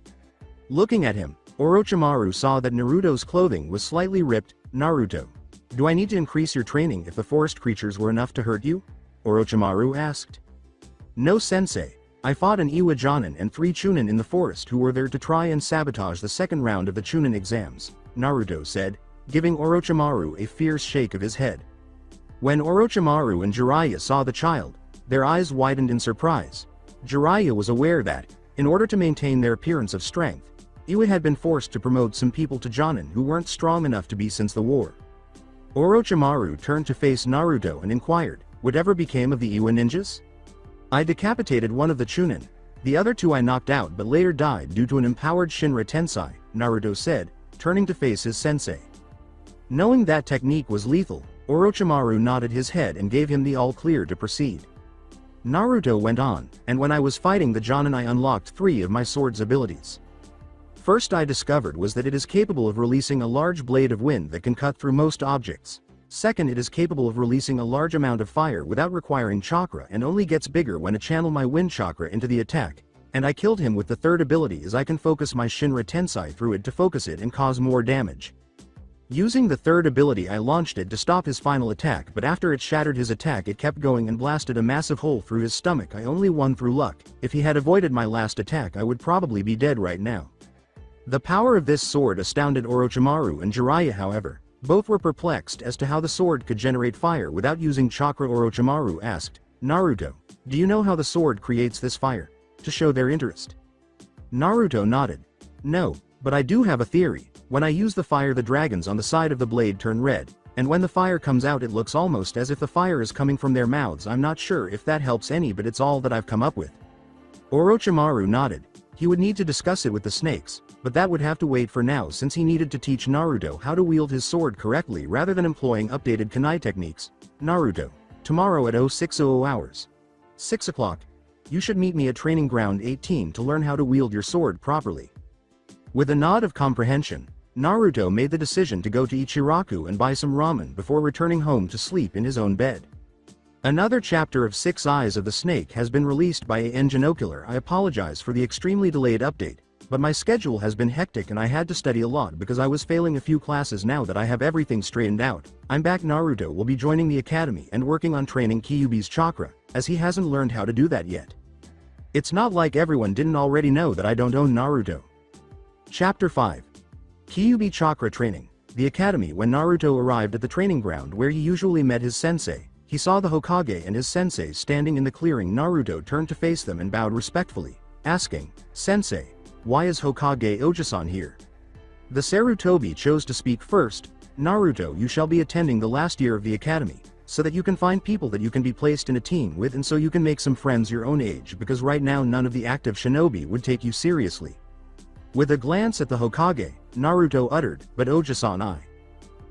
Looking at him, Orochimaru saw that Naruto's clothing was slightly ripped. Naruto, do I need to increase your training if the forest creatures were enough to hurt you? Orochimaru asked. No sensei, I fought an Iwa Jonin and 3 Chunin in the forest who were there to try and sabotage the second round of the Chunin exams, Naruto said, giving Orochimaru a fierce shake of his head. When Orochimaru and Jiraiya saw the child, their eyes widened in surprise. Jiraiya was aware that, in order to maintain their appearance of strength, Iwa had been forced to promote some people to Jonin who weren't strong enough to be since the war. Orochimaru turned to face Naruto and inquired, whatever became of the Iwa ninjas? I decapitated one of the Chunin. The other 2 I knocked out but later died due to an empowered Shinra Tensei, Naruto said, turning to face his sensei. Knowing that technique was lethal, Orochimaru nodded his head and gave him the all-clear to proceed. Naruto went on, and when I was fighting the Jonin I unlocked 3 of my sword's abilities. First I discovered was that it is capable of releasing a large blade of wind that can cut through most objects. Second, it is capable of releasing a large amount of fire without requiring chakra and only gets bigger when I channel my wind chakra into the attack, and I killed him with the third ability as I can focus my Shinra Tensei through it to focus it and cause more damage. Using the third ability I launched it to stop his final attack, but after it shattered his attack it kept going and blasted a massive hole through his stomach. I only won through luck. If he had avoided my last attack I would probably be dead right now. The power of this sword astounded Orochimaru and Jiraiya. However, both were perplexed as to how the sword could generate fire without using chakra. Orochimaru asked, Naruto, do you know how the sword creates this fire? To show their interest. Naruto nodded. No, but I do have a theory. When I use the fire the dragons on the side of the blade turn red, and when the fire comes out it looks almost as if the fire is coming from their mouths. I'm not sure if that helps any, but it's all that I've come up with. Orochimaru nodded. He would need to discuss it with the snakes, but that would have to wait for now since he needed to teach Naruto how to wield his sword correctly rather than employing updated kunai techniques. Naruto, tomorrow at 0600 hours. 6 o'clock. You should meet me at Training Ground 18 to learn how to wield your sword properly. With a nod of comprehension, Naruto made the decision to go to Ichiraku and buy some ramen before returning home to sleep in his own bed. Another chapter of Six Eyes of the Snake has been released by Enginocular. I apologize for the extremely delayed update, but my schedule has been hectic and I had to study a lot because I was failing a few classes. Now that I have everything straightened out, I'm back. Naruto will be joining the academy and working on training Kyuubi's chakra, as he hasn't learned how to do that yet. It's not like everyone didn't already know that I don't own Naruto. Chapter 5. Kyuubi Chakra Training. The academy. When Naruto arrived at the training ground where he usually met his sensei, he saw the Hokage and his sensei standing in the clearing. Naruto turned to face them and bowed respectfully, asking, "Sensei, why is Hokage Ojisan here?" The Sarutobi chose to speak first. "Naruto, you shall be attending the last year of the academy, so that you can find people that you can be placed in a team with and so you can make some friends your own age, because right now none of the active shinobi would take you seriously." With a glance at the Hokage, Naruto uttered, "But Ojisan, I."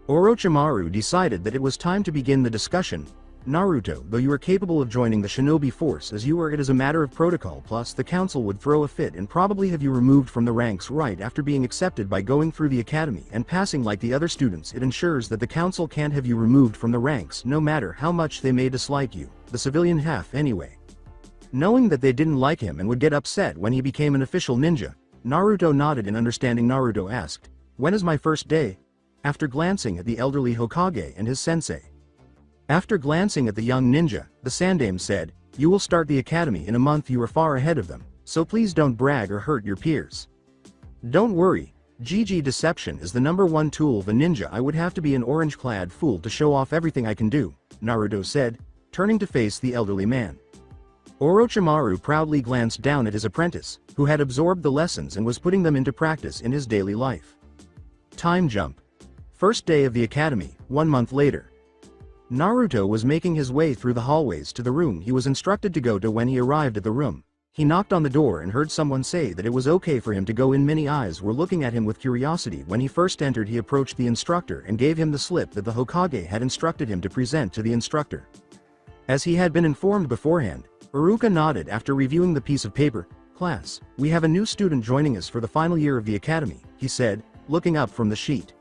Orochimaru decided that it was time to begin the discussion. "Naruto, though you are capable of joining the shinobi force as you are, it is a matter of protocol, plus the council would throw a fit and probably have you removed from the ranks right after being accepted by going through the academy and passing like the other students. It ensures that the council can't have you removed from the ranks no matter how much they may dislike you, the civilian half anyway." Knowing that they didn't like him and would get upset when he became an official ninja, Naruto nodded in understanding. Naruto asked, "When is my first day?" after glancing at the elderly Hokage and his sensei. After glancing at the young ninja, the Sandaime said, "You will start the academy in a month. You are far ahead of them, so please don't brag or hurt your peers." "Don't worry, GG deception is the #1 tool of a ninja. I would have to be an orange-clad fool to show off everything I can do," Naruto said, turning to face the elderly man. Orochimaru proudly glanced down at his apprentice, who had absorbed the lessons and was putting them into practice in his daily life. Time jump. First day of the academy, 1 month later. Naruto was making his way through the hallways to the room he was instructed to go to. When he arrived at the room, he knocked on the door and heard someone say that it was okay for him to go in. Many eyes were looking at him with curiosity. When he first entered, he approached the instructor and gave him the slip that the Hokage had instructed him to present to the instructor. As he had been informed beforehand, Iruka nodded after reviewing the piece of paper. "Class, we have a new student joining us for the final year of the academy," he said, looking up from the sheet.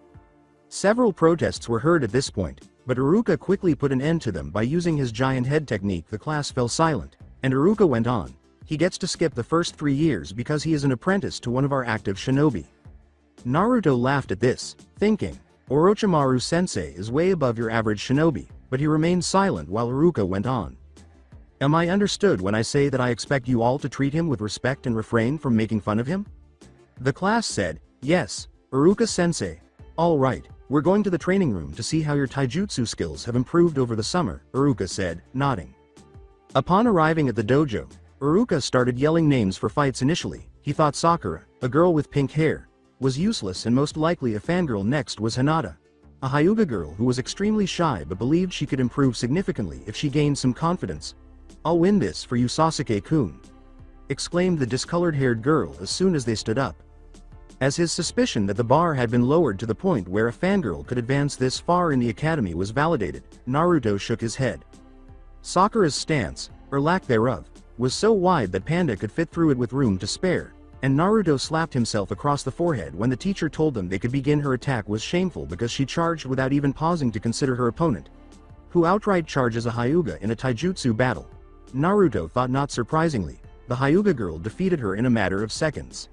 Several protests were heard at this point, but Iruka quickly put an end to them by using his giant head technique. The class fell silent, and Iruka went on, "He gets to skip the first 3 years because he is an apprentice to one of our active shinobi." Naruto laughed at this, thinking, "Orochimaru sensei is way above your average shinobi," but he remained silent while Iruka went on. "Am I understood when I say that I expect you all to treat him with respect and refrain from making fun of him?" The class said, "Yes, Iruka sensei. All right, we're going to the training room to see how your taijutsu skills have improved over the summer," Iruka said, nodding. Upon arriving at the dojo, Iruka started yelling names for fights. Initially, he thought Sakura, a girl with pink hair, was useless and most likely a fangirl. Next was Hinata, a Hyuga girl who was extremely shy but believed she could improve significantly if she gained some confidence. "I'll win this for you, Sasuke-kun," exclaimed the discolored-haired girl as soon as they stood up. As his suspicion that the bar had been lowered to the point where a fangirl could advance this far in the academy was validated, Naruto shook his head. Sakura's stance, or lack thereof, was so wide that Panda could fit through it with room to spare, and Naruto slapped himself across the forehead when the teacher told them they could begin. Her attack was shameful because she charged without even pausing to consider her opponent, who outright charges a Hyuga in a taijutsu battle. Naruto thought not surprisingly, the Hyuga girl defeated her in a matter of seconds.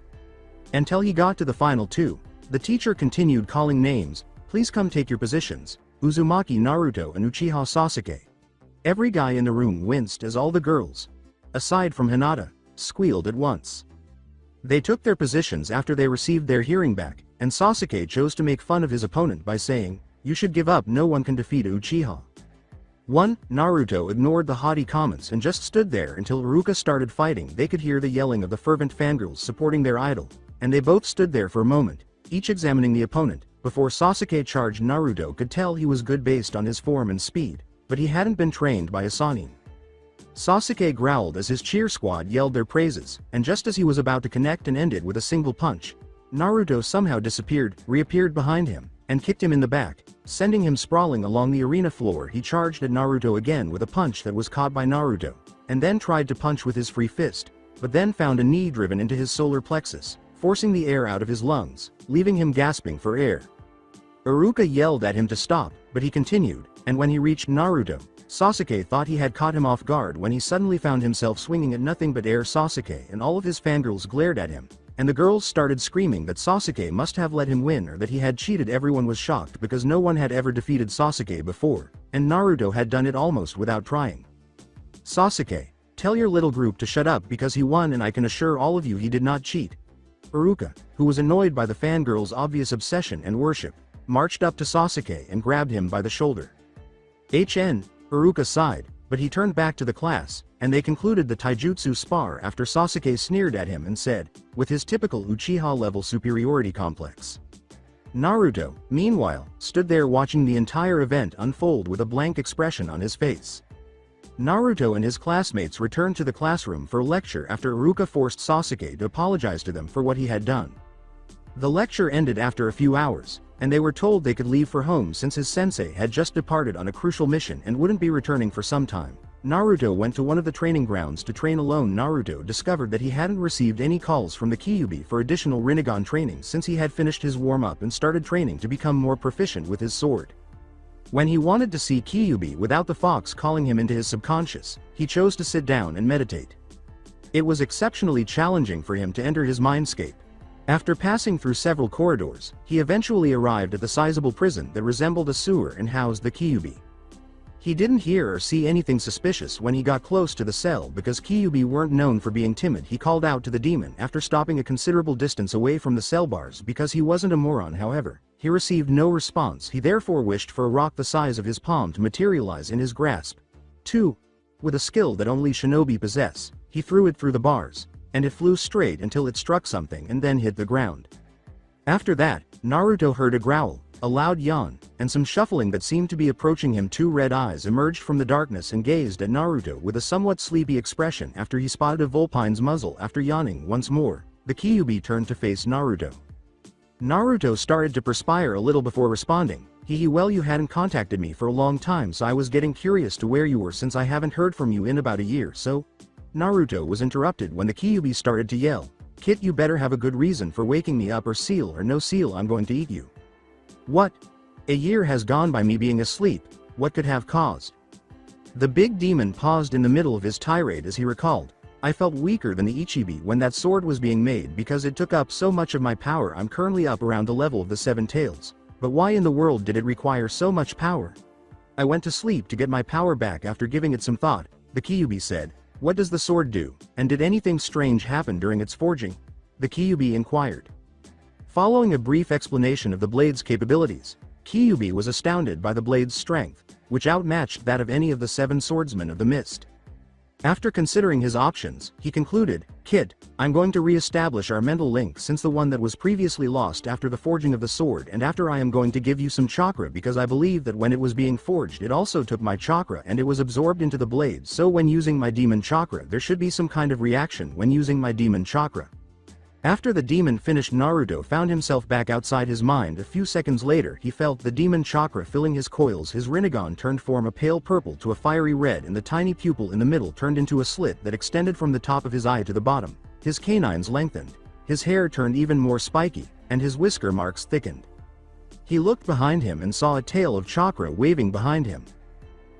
Until he got to the final two, the teacher continued calling names. "Please come take your positions, Uzumaki Naruto and Uchiha Sasuke." Every guy in the room winced as all the girls, aside from Hinata, squealed at once. They took their positions after they received their hearing back, and Sasuke chose to make fun of his opponent by saying, "You should give up, no one can defeat Uchiha." Naruto ignored the haughty comments and just stood there until Iruka started fighting. They could hear the yelling of the fervent fangirls supporting their idol, and they both stood there for a moment, each examining the opponent, before Sasuke charged. Naruto could tell he was good based on his form and speed, but he hadn't been trained by a Sannin. Sasuke growled as his cheer squad yelled their praises, and just as he was about to connect and end it with a single punch, Naruto somehow reappeared behind him, and kicked him in the back, sending him sprawling along the arena floor. He charged at Naruto again with a punch that was caught by Naruto, and then tried to punch with his free fist, but then found a knee driven into his solar plexus, forcing the air out of his lungs, leaving him gasping for air. Iruka yelled at him to stop, but he continued, and when he reached Naruto, Sasuke thought he had caught him off guard when he suddenly found himself swinging at nothing but air. Sasuke and all of his fangirls glared at him, and the girls started screaming that Sasuke must have let him win or that he had cheated. Everyone was shocked because no one had ever defeated Sasuke before, and Naruto had done it almost without trying. Sasuke, tell your little group to shut up because he won, and I can assure all of you he did not cheat. Iruka, who was annoyed by the fangirls' obvious obsession and worship, marched up to Sasuke and grabbed him by the shoulder. Iruka sighed, but he turned back to the class, and they concluded the taijutsu spar after Sasuke sneered at him and said, with his typical Uchiha-level superiority complex. Naruto, meanwhile, stood there watching the entire event unfold with a blank expression on his face. Naruto and his classmates returned to the classroom for lecture after Iruka forced Sasuke to apologize to them for what he had done. The lecture ended after a few hours, and they were told they could leave for home since his sensei had just departed on a crucial mission and wouldn't be returning for some time. Naruto went to one of the training grounds to train alone. Naruto discovered that he hadn't received any calls from the Kyuubi for additional Rinnegan training since he had finished his warm-up and started training to become more proficient with his sword. When he wanted to see Kyuubi without the fox calling him into his subconscious, he chose to sit down and meditate. It was exceptionally challenging for him to enter his mindscape. After passing through several corridors, he eventually arrived at the sizable prison that resembled a sewer and housed the Kyuubi. He didn't hear or see anything suspicious when he got close to the cell because Kyuubi weren't known for being timid. He called out to the demon after stopping a considerable distance away from the cell bars because he wasn't a moron. However, he received no response. He therefore wished for a rock the size of his palm to materialize in his grasp. 2. With a skill that only shinobi possess, he threw it through the bars, and it flew straight until it struck something and then hit the ground. After that, Naruto heard a growl, a loud yawn, and some shuffling that seemed to be approaching him. Two red eyes emerged from the darkness and gazed at Naruto with a somewhat sleepy expression after he spotted a Vulpine's muzzle. After yawning once more, the Kyuubi turned to face Naruto. Naruto started to perspire a little before responding. Well, you hadn't contacted me for a long time, so I was getting curious to where you were since I haven't heard from you in about a year, so... Naruto was interrupted when the Kyuubi started to yell, Kit, you better have a good reason for waking me up, or seal or no seal, I'm going to eat you. What? A year has gone by me being asleep, what could have caused? The big demon paused in the middle of his tirade as he recalled, I felt weaker than the Ichibi when that sword was being made because it took up so much of my power. I'm currently up around the level of the Seven Tails, but why in the world did it require so much power? I went to sleep to get my power back after giving it some thought, the Kyuubi said. What does the sword do, and did anything strange happen during its forging? The Kyuubi inquired. Following a brief explanation of the blade's capabilities, Kyuubi was astounded by the blade's strength, which outmatched that of any of the 7 swordsmen of the mist. After considering his options, he concluded, Kid, I'm going to re-establish our mental link since the one that was previously lost after the forging of the sword, and after I am going to give you some chakra because I believe that when it was being forged it also took my chakra and it was absorbed into the blade, so when using my demon chakra there should be some kind of reaction when using my demon chakra. After the demon finished, Naruto found himself back outside his mind. A few seconds later he felt the demon chakra filling his coils. His Rinnegan turned from a pale purple to a fiery red, and the tiny pupil in the middle turned into a slit that extended from the top of his eye to the bottom. His canines lengthened, his hair turned even more spiky, and his whisker marks thickened. He looked behind him and saw a tail of chakra waving behind him.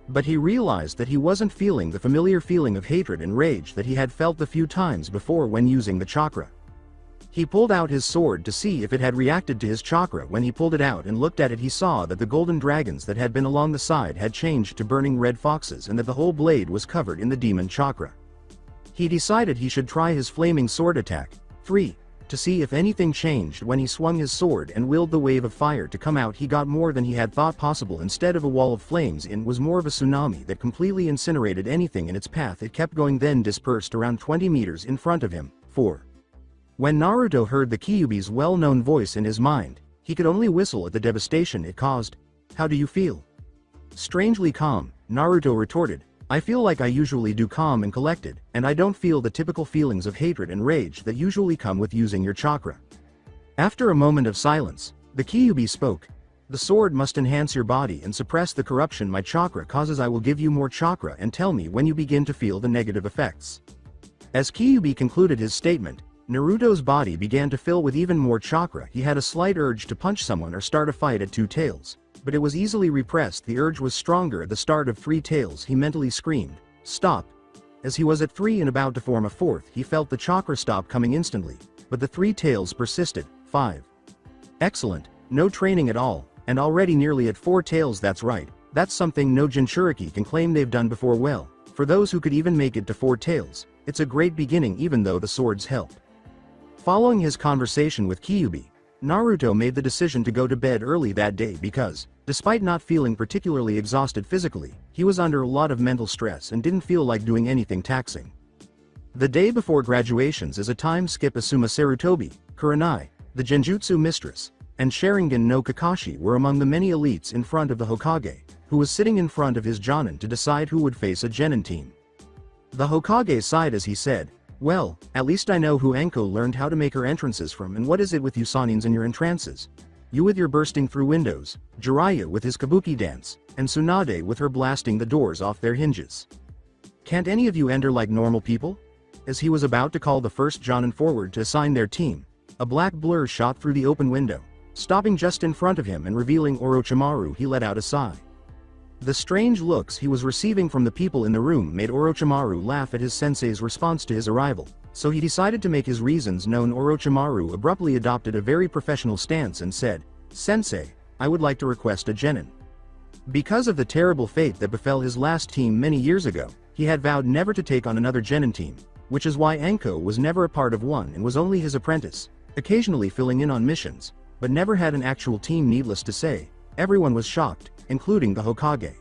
But he realized that he wasn't feeling the familiar feeling of hatred and rage that he had felt the few times before when using the chakra. He pulled out his sword to see if it had reacted to his chakra. When he pulled it out and looked at it, he saw that the golden dragons that had been along the side had changed to burning red foxes and that the whole blade was covered in the demon chakra. He decided he should try his flaming sword attack, 3, to see if anything changed. When he swung his sword and willed the wave of fire to come out, he got more than he had thought possible. Instead of a wall of flames, it was more of a tsunami that completely incinerated anything in its path. It kept going, then dispersed around 20 meters in front of him. 4. When Naruto heard the Kyuubi's well-known voice in his mind, he could only whistle at the devastation it caused. How do you feel? Strangely calm, Naruto retorted. I feel like I usually do, calm and collected, and I don't feel the typical feelings of hatred and rage that usually come with using your chakra. After a moment of silence, the Kyuubi spoke. The sword must enhance your body and suppress the corruption my chakra causes. I will give you more chakra and tell me when you begin to feel the negative effects. As Kyuubi concluded his statement, Naruto's body began to fill with even more chakra. He had a slight urge to punch someone or start a fight at Two Tails, but it was easily repressed. The urge was stronger at the start of Three Tails. He mentally screamed, "Stop!" As he was at 3 and about to form a fourth, he felt the chakra stop coming instantly, but the Three Tails persisted. 5. Excellent, no training at all, and already nearly at 4 tails. That's right, that's something no Jinchuriki can claim they've done before. Well, for those who could even make it to 4 tails, it's a great beginning even though the swords help. Following his conversation with Kyuubi, Naruto made the decision to go to bed early that day because, despite not feeling particularly exhausted physically, he was under a lot of mental stress and didn't feel like doing anything taxing. The day before graduations is a time skip. Asuma Sarutobi, Kurenai, the Genjutsu mistress, and Sharingan no Kakashi were among the many elites in front of the Hokage, who was sitting in front of his Jonin to decide who would face a Genin team. The Hokage sighed as he said, "Well, at least I know who Enko learned how to make her entrances from. And what is it with you Sanins and your entrances? You with your bursting through windows, Jiraiya with his kabuki dance, and Tsunade with her blasting the doors off their hinges. Can't any of you enter like normal people?" As he was about to call the first Jonin forward to assign their team, a black blur shot through the open window, stopping just in front of him and revealing Orochimaru. He let out a sigh. The strange looks he was receiving from the people in the room made Orochimaru laugh at his sensei's response to his arrival, so he decided to make his reasons known. Orochimaru abruptly adopted a very professional stance and said, "Sensei, I would like to request a Genin." Because of the terrible fate that befell his last team many years ago, he had vowed never to take on another Genin team, which is why Enko was never a part of one and was only his apprentice, occasionally filling in on missions, but never had an actual team. Needless to say, everyone was shocked, including the Hokage.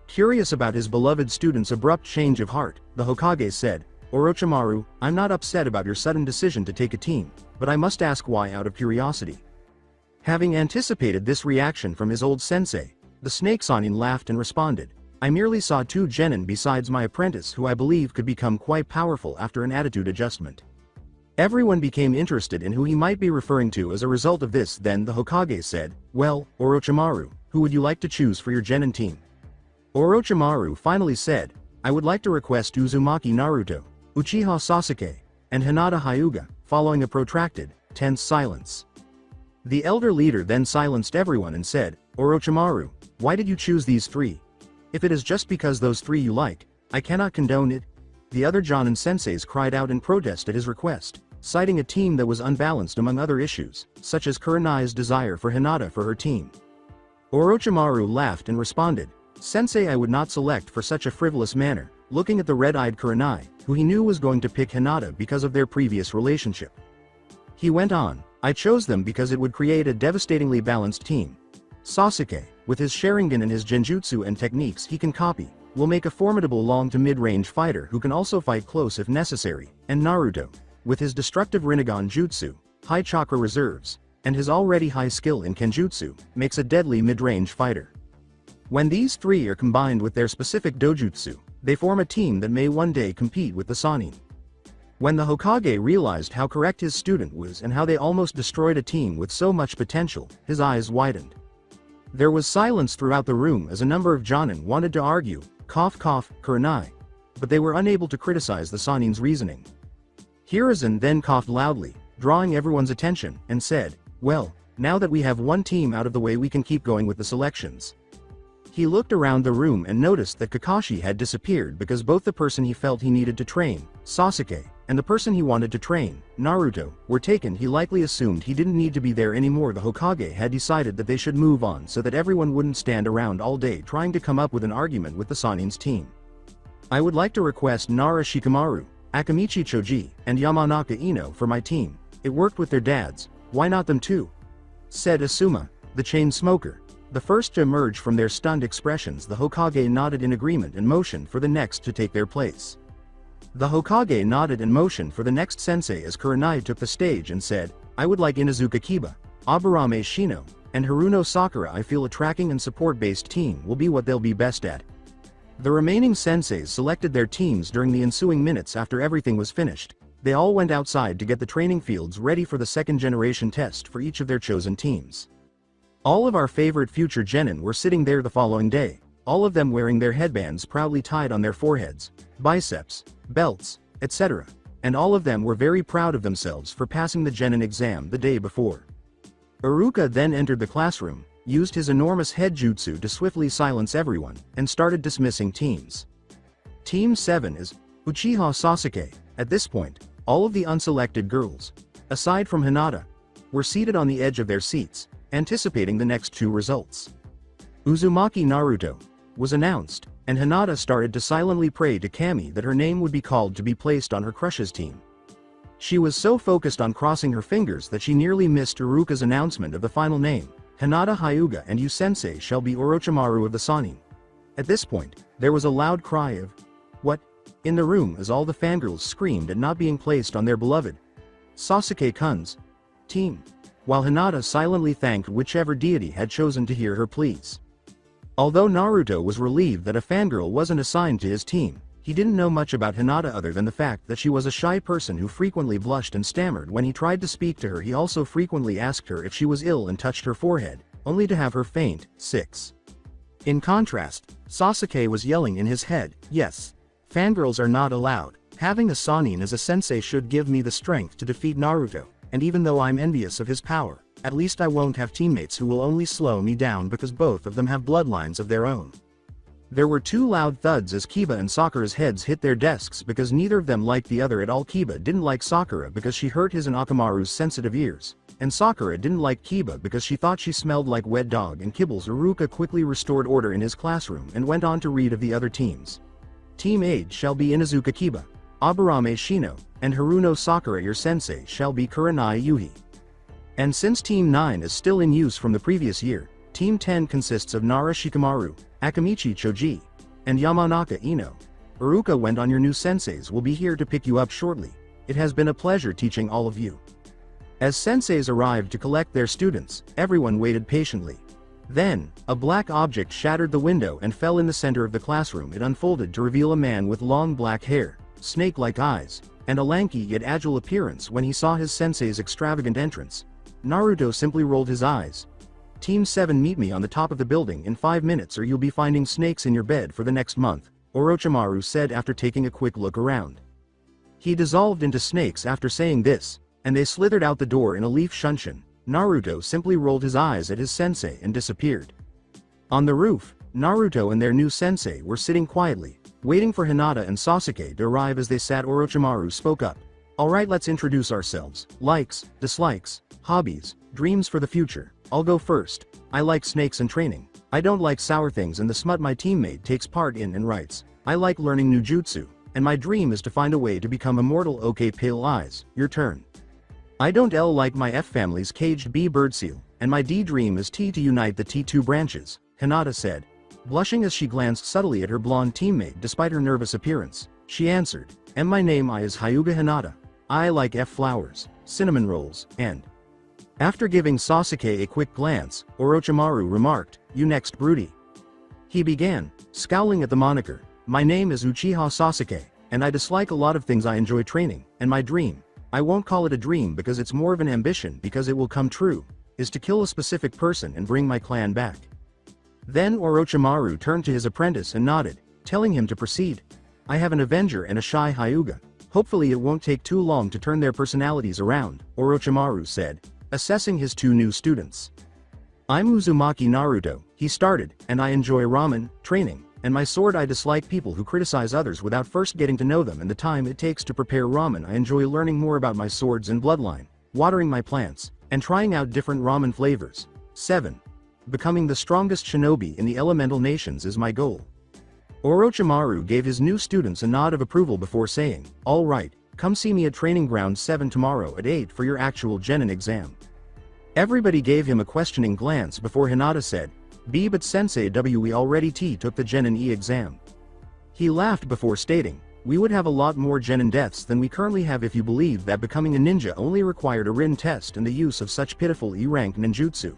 Curious about his beloved student's abrupt change of heart, the Hokage said, "Orochimaru, I'm not upset about your sudden decision to take a team, but I must ask why out of curiosity." Having anticipated this reaction from his old sensei, the Snake Sanin laughed and responded, "I merely saw 2 Genin besides my apprentice who I believe could become quite powerful after an attitude adjustment." Everyone became interested in who he might be referring to as a result of this. Then the Hokage said, "Well, Orochimaru, who would you like to choose for your Genin team?" Orochimaru finally said, "I would like to request Uzumaki Naruto, Uchiha Sasuke, and Hinata Hyuga," following a protracted, tense silence. The elder leader then silenced everyone and said, "Orochimaru, why did you choose these 3? If it is just because those 3 you like, I cannot condone it." The other Jonin senseis cried out in protest at his request, citing a team that was unbalanced among other issues, such as Kurenai's desire for Hinata for her team. Orochimaru laughed and responded, "Sensei, I would not select for such a frivolous manner," looking at the red-eyed Kurenai, who he knew was going to pick Hinata because of their previous relationship. He went on, "I chose them because it would create a devastatingly balanced team. Sasuke, with his Sharingan and his Genjutsu and techniques he can copy, will make a formidable long to mid-range fighter who can also fight close if necessary, and Naruto, with his destructive Rinnegan jutsu, high chakra reserves, and his already high skill in Kenjutsu, makes a deadly mid-range fighter. When these 3 are combined with their specific dojutsu, they form a team that may one day compete with the Sannin." When the Hokage realized how correct his student was and how they almost destroyed a team with so much potential, his eyes widened. There was silence throughout the room as a number of Jonin wanted to argue, Kurenai, but they were unable to criticize the Sannin's reasoning. Hiruzen then coughed loudly, drawing everyone's attention, and said, "Well, now that we have one team out of the way, we can keep going with the selections." He looked around the room and noticed that Kakashi had disappeared because both the person he felt he needed to train, Sasuke, and the person he wanted to train, Naruto, were taken. He likely assumed he didn't need to be there anymore. The Hokage had decided that they should move on so that everyone wouldn't stand around all day trying to come up with an argument with the Sannin's team. "I would like to request Nara Shikamaru, Akamichi Choji, and Yamanaka Ino for my team. It worked with their dads, why not them too?" said Asuma, the chain smoker. The first to emerge from their stunned expressions. The Hokage nodded in agreement and motioned for the next to take their place. The Hokage nodded and motioned for the next sensei as Kurenai took the stage and said, "I would like Inuzuka Kiba, Aburame Shino, and Haruno Sakura. I feel a tracking and support-based team will be what they'll be best at." The remaining senseis selected their teams during the ensuing minutes. After everything was finished, they all went outside to get the training fields ready for the second-generation test for each of their chosen teams. All of our favorite future Genin were sitting there the following day, all of them wearing their headbands proudly tied on their foreheads, biceps, belts, etc. and all of them were very proud of themselves for passing the genin exam the day before. Iruka then entered the classroom, used his enormous head jutsu to swiftly silence everyone, and started dismissing teams. Team 7 is Uchiha Sasuke. At this point, all of the unselected girls, aside from Hinata, were seated on the edge of their seats, anticipating the next two results. Uzumaki Naruto was announced, and Hinata started to silently pray to Kami that her name would be called to be placed on her crush's team. She was so focused on crossing her fingers that she nearly missed Iruka's announcement of the final name. Hinata Hyuga and you sensei shall be Orochimaru of the Sannin. At this point, there was a loud cry of, "What?" in the room as all the fangirls screamed at not being placed on their beloved Sasuke-kun's team, while Hinata silently thanked whichever deity had chosen to hear her pleas. Although Naruto was relieved that a fangirl wasn't assigned to his team, he didn't know much about Hinata other than the fact that she was a shy person who frequently blushed and stammered when he tried to speak to her. He also frequently asked her if she was ill and touched her forehead, only to have her faint. 6. In contrast, Sasuke was yelling in his head, "Yes, fangirls are not allowed. Having a Sannin as a sensei should give me the strength to defeat Naruto, and even though I'm envious of his power, at least I won't have teammates who will only slow me down because both of them have bloodlines of their own." There were two loud thuds as Kiba and Sakura's heads hit their desks because neither of them liked the other at all. Kiba didn't like Sakura because she hurt his and Akamaru's sensitive ears, and Sakura didn't like Kiba because she thought she smelled like wet dog and kibbles. Iruka quickly restored order in his classroom and went on to read of the other teams. Team 8 shall be Inuzuka Kiba, Aburame Shino, and Haruno Sakura. Your sensei shall be Kurenai Yuhi. And since Team 9 is still in use from the previous year, Team 10 consists of Nara Shikamaru, Akamichi Choji, and Yamanaka Ino. Iruka went on. Your new senseis will be here to pick you up shortly. It has been a pleasure teaching all of you. As senseis arrived to collect their students, everyone waited patiently. Then, a black object shattered the window and fell in the center of the classroom. It unfolded to reveal a man with long black hair, snake-like eyes, and a lanky yet agile appearance. When he saw his sensei's extravagant entrance, Naruto simply rolled his eyes. Team 7, meet me on the top of the building in 5 minutes or you'll be finding snakes in your bed for the next month, Orochimaru said after taking a quick look around. He dissolved into snakes after saying this, and they slithered out the door in a leaf shunshin. Naruto simply rolled his eyes at his sensei and disappeared. On the roof, Naruto and their new sensei were sitting quietly, waiting for Hinata and Sasuke to arrive. As they sat, Orochimaru spoke up. "Alright, let's introduce ourselves. Likes, dislikes, hobbies, dreams for the future. I'll go first. I like snakes and training. I don't like sour things and the smut my teammate takes part in and writes. I like learning new jutsu, and my dream is to find a way to become immortal. Okay, pale eyes, your turn. I don't like my F family's caged bee bird seal, and my D dream is T to unite the T2 branches, Hinata said. Blushing as she glanced subtly at her blonde teammate despite her nervous appearance, she answered, and my name is Hyuga Hinata. I like F flowers, cinnamon rolls, and... After giving Sasuke a quick glance, Orochimaru remarked, you next, Broody. He began, scowling at the moniker. My name is Uchiha Sasuke, and I dislike a lot of things. I enjoy training, and my dream, I won't call it a dream because it's more of an ambition because it will come true, is to kill a specific person and bring my clan back. Then Orochimaru turned to his apprentice and nodded, telling him to proceed. I have an Avenger and a shy Hyuga. Hopefully it won't take too long to turn their personalities around, Orochimaru said, assessing his two new students. I'm Uzumaki Naruto, he started, and I enjoy ramen, training, and my sword. I dislike people who criticize others without first getting to know them and the time it takes to prepare ramen. I enjoy learning more about my swords and bloodline, watering my plants, and trying out different ramen flavors. 7. Becoming the strongest shinobi in the elemental nations is my goal. Orochimaru gave his new students a nod of approval before saying, all right, come see me at Training Ground 7 tomorrow at 8 for your actual genin exam. Everybody gave him a questioning glance before Hinata said, B but Sensei we already took the Genin E exam. He laughed before stating, we would have a lot more Genin deaths than we currently have if you believe that becoming a ninja only required a Rin test and the use of such pitiful E-rank ninjutsu.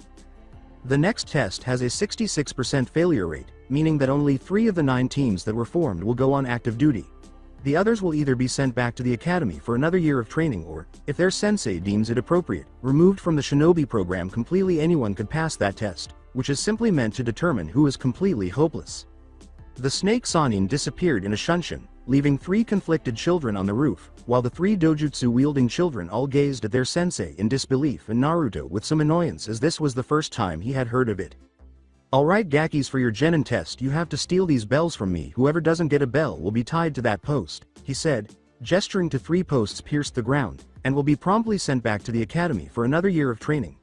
The next test has a 66% failure rate, meaning that only 3 of the 9 teams that were formed will go on active duty. The others will either be sent back to the academy for another year of training or, if their sensei deems it appropriate, removed from the shinobi program completely. Anyone could pass that test, which is simply meant to determine who is completely hopeless. The snake Sannin disappeared in a shunshin, leaving 3 conflicted children on the roof, while the 3 dojutsu-wielding children all gazed at their sensei in disbelief and Naruto with some annoyance as this was the first time he had heard of it. "Alright Gakis, for your genin test you have to steal these bells from me. Whoever doesn't get a bell will be tied to that post," he said, gesturing to 3 posts pierced the ground, and will be promptly sent back to the academy for another year of training.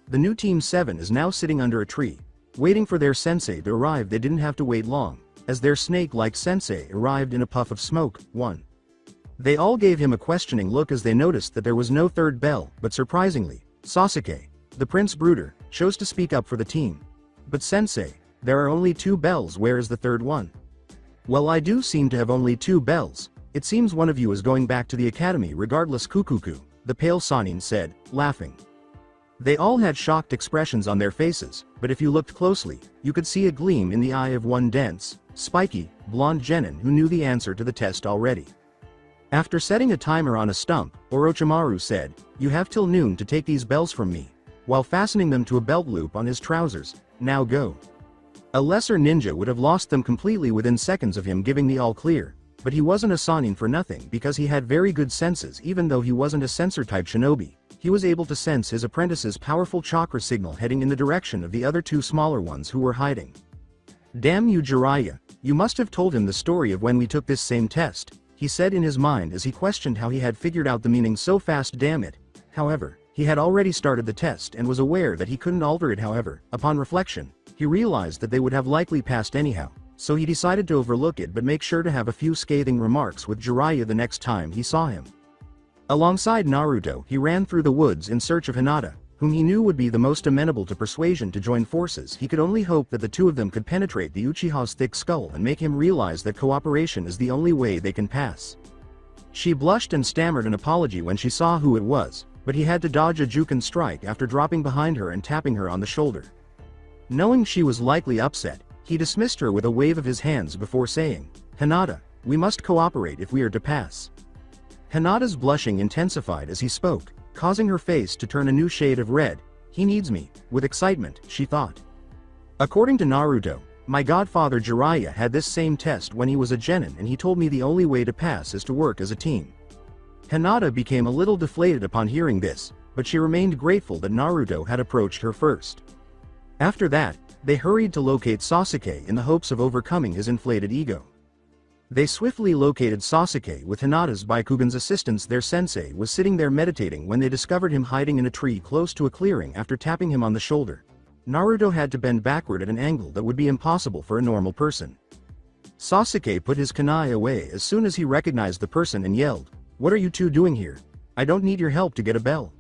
The new Team 7 is now sitting under a tree, waiting for their sensei to arrive. They didn't have to wait long, as their snake-like sensei arrived in a puff of smoke. 1. They all gave him a questioning look as they noticed that there was no third bell, but surprisingly, Sasuke, the prince brooder, chose to speak up for the team. "But sensei, there are only 2 bells, where is the third one?" "Well, I do seem to have only 2 bells. It seems one of you is going back to the academy regardless, Kukuku," the pale Sannin said, laughing. They all had shocked expressions on their faces, but if you looked closely, you could see a gleam in the eye of one dense, spiky, blonde genin who knew the answer to the test already. After setting a timer on a stump, Orochimaru said, "You have till noon to take these bells from me," while fastening them to a belt loop on his trousers. "Now go." A lesser ninja would have lost them completely within seconds of him giving the all clear, but he wasn't a Sannin for nothing because he had very good senses. Even though he wasn't a sensor-type shinobi, he was able to sense his apprentice's powerful chakra signal heading in the direction of the other 2 smaller ones who were hiding. "Damn you Jiraiya, you must have told him the story of when we took this same test," he said in his mind as he questioned how he had figured out the meaning so fast. Damn it. However, he had already started the test and was aware that he couldn't alter it. However, upon reflection, he realized that they would have likely passed anyhow, so he decided to overlook it but make sure to have a few scathing remarks with Jiraiya the next time he saw him. Alongside Naruto, he ran through the woods in search of Hinata, whom he knew would be the most amenable to persuasion to join forces. He could only hope that the 2 of them could penetrate the Uchiha's thick skull and make him realize that cooperation is the only way they can pass. She blushed and stammered an apology when she saw who it was, but he had to dodge a Juken strike after dropping behind her and tapping her on the shoulder. Knowing she was likely upset, he dismissed her with a wave of his hands before saying, "Hinata, we must cooperate if we are to pass." Hinata's blushing intensified as he spoke, causing her face to turn a new shade of red. "He needs me," with excitement, she thought. According to Naruto, my godfather Jiraiya had this same test when he was a genin and he told me the only way to pass is to work as a team. Hinata became a little deflated upon hearing this, but she remained grateful that Naruto had approached her first. After that, they hurried to locate Sasuke in the hopes of overcoming his inflated ego. They swiftly located Sasuke with Hinata's Byakugan's assistance. Their sensei was sitting there meditating when they discovered him hiding in a tree close to a clearing. After tapping him on the shoulder, Naruto had to bend backward at an angle that would be impossible for a normal person. Sasuke put his kunai away as soon as he recognized the person and yelled, "What are you 2 doing here? I don't need your help to get a bell."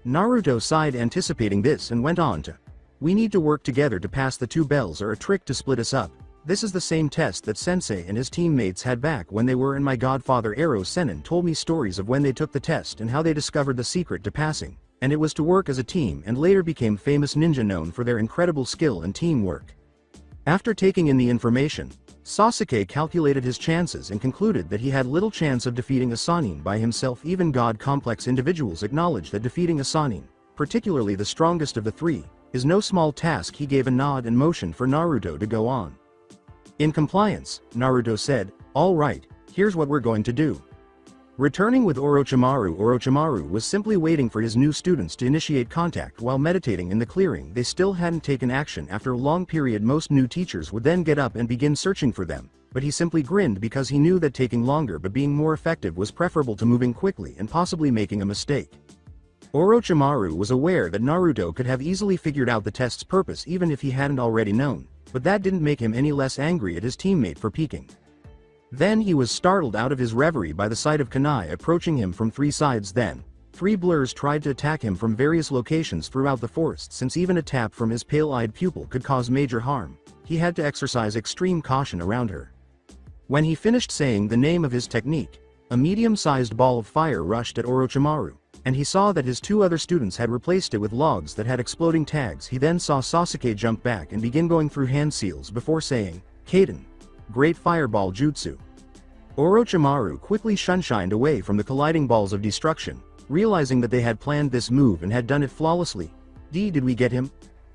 Naruto sighed anticipating this and went on to, "We need to work together to pass. The 2 bells are a trick to split us up. This is the same test that Sensei and his teammates had back when they were in my godfather Ero Sennin told me stories of when they took the test and how they discovered the secret to passing, and it was to work as a team and later became famous ninja known for their incredible skill and teamwork." After taking in the information, Sasuke calculated his chances and concluded that he had little chance of defeating a Sannin by himself. Even god-complex individuals acknowledge that defeating a Sannin, particularly the strongest of the 3, is no small task. He gave a nod and motion for Naruto to go on. In compliance, Naruto said, "All right, here's what we're going to do." Returning with Orochimaru was simply waiting for his new students to initiate contact while meditating in the clearing. They still hadn't taken action. After a long period, most new teachers would then get up and begin searching for them, but he simply grinned because he knew that taking longer but being more effective was preferable to moving quickly and possibly making a mistake. Orochimaru was aware that Naruto could have easily figured out the test's purpose even if he hadn't already known, but that didn't make him any less angry at his teammate for peeking. Then he was startled out of his reverie by the sight of kunai approaching him from 3 sides. Then, 3 blurs tried to attack him from various locations throughout the forest. Since even a tap from his pale-eyed pupil could cause major harm, he had to exercise extreme caution around her. When he finished saying the name of his technique, a medium-sized ball of fire rushed at Orochimaru, and he saw that his 2 other students had replaced it with logs that had exploding tags. He then saw Sasuke jump back and begin going through hand seals before saying, "Kaden. Great fireball jutsu." Orochimaru quickly shunshined away from the colliding balls of destruction, realizing that they had planned this move and had done it flawlessly. Did we get him?"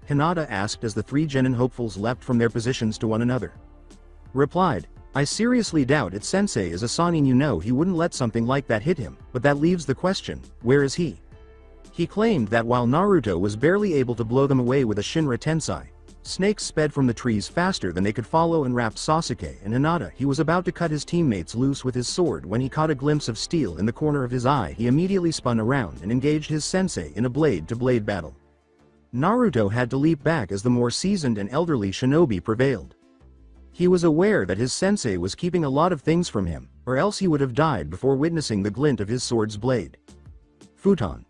Hinata asked as the 3 genin hopefuls leapt from their positions to one another. Replied, I seriously doubt it. Sensei is a Sanin. You know he wouldn't let something like that hit him, but that leaves the question, where is he? He claimed that while Naruto was barely able to blow them away with a Shinra Tensei, snakes sped from the trees faster than they could follow and wrapped Sasuke and Hinata. He was about to cut his teammates loose with his sword when he caught a glimpse of steel in the corner of his eye. He immediately spun around and engaged his sensei in a blade-to-blade battle. Naruto had to leap back as the more seasoned and elderly shinobi prevailed. He was aware that his sensei was keeping a lot of things from him, or else he would have died before witnessing the glint of his sword's blade. Futon.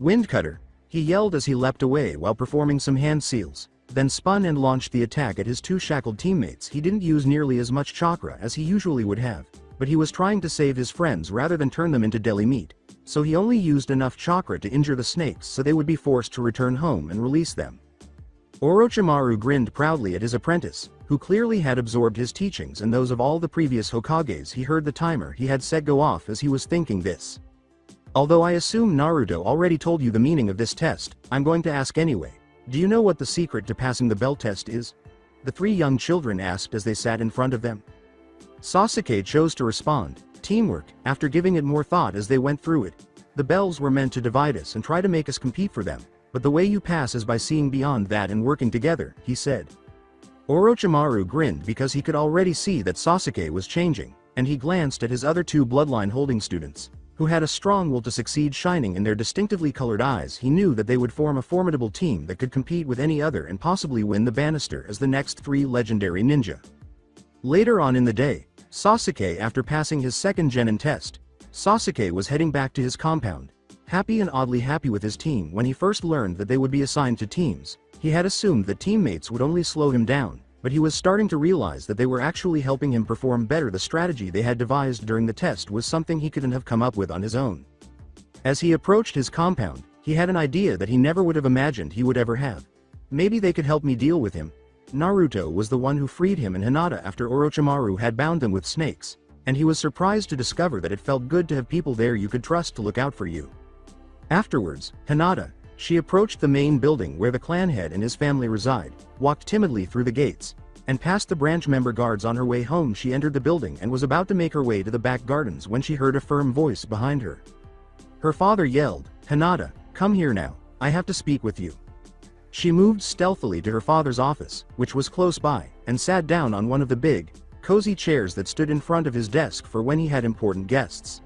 Windcutter, he yelled as he leapt away while performing some hand seals, then spun and launched the attack at his two shackled teammates. He didn't use nearly as much chakra as he usually would have, but he was trying to save his friends rather than turn them into deli meat, so he only used enough chakra to injure the snakes so they would be forced to return home and release them. Orochimaru grinned proudly at his apprentice, who clearly had absorbed his teachings and those of all the previous Hokages. He heard the timer he had set go off as he was thinking this. Although I assume Naruto already told you the meaning of this test, I'm going to ask anyway. Do you know what the secret to passing the bell test is? The three young children asked as they sat in front of them. Sasuke chose to respond, teamwork, after giving it more thought as they went through it. The bells were meant to divide us and try to make us compete for them, but the way you pass is by seeing beyond that and working together, he said. Orochimaru grinned because he could already see that Sasuke was changing, and he glanced at his other two bloodline holding students, who had a strong will to succeed shining in their distinctively colored eyes. He knew that they would form a formidable team that could compete with any other and possibly win the banister as the next three legendary ninja. Later on in the day, Sasuke, after passing his second genin test, Sasuke was heading back to his compound, happy and oddly happy with his team. When he first learned that they would be assigned to teams, he had assumed that teammates would only slow him down, but he was starting to realize that they were actually helping him perform better. The strategy they had devised during the test was something he couldn't have come up with on his own. As he approached his compound, he had an idea that he never would have imagined he would ever have. Maybe they could help me deal with him. Naruto was the one who freed him and Hinata after Orochimaru had bound them with snakes, and he was surprised to discover that it felt good to have people there you could trust to look out for you. Afterwards, Hinata, she approached the main building where the clan head and his family reside, walked timidly through the gates, and past the branch member guards. On her way home she entered the building and was about to make her way to the back gardens when she heard a firm voice behind her. Her father yelled, "Hinata, come here now, I have to speak with you." She moved stealthily to her father's office, which was close by, and sat down on one of the big, cozy chairs that stood in front of his desk for when he had important guests.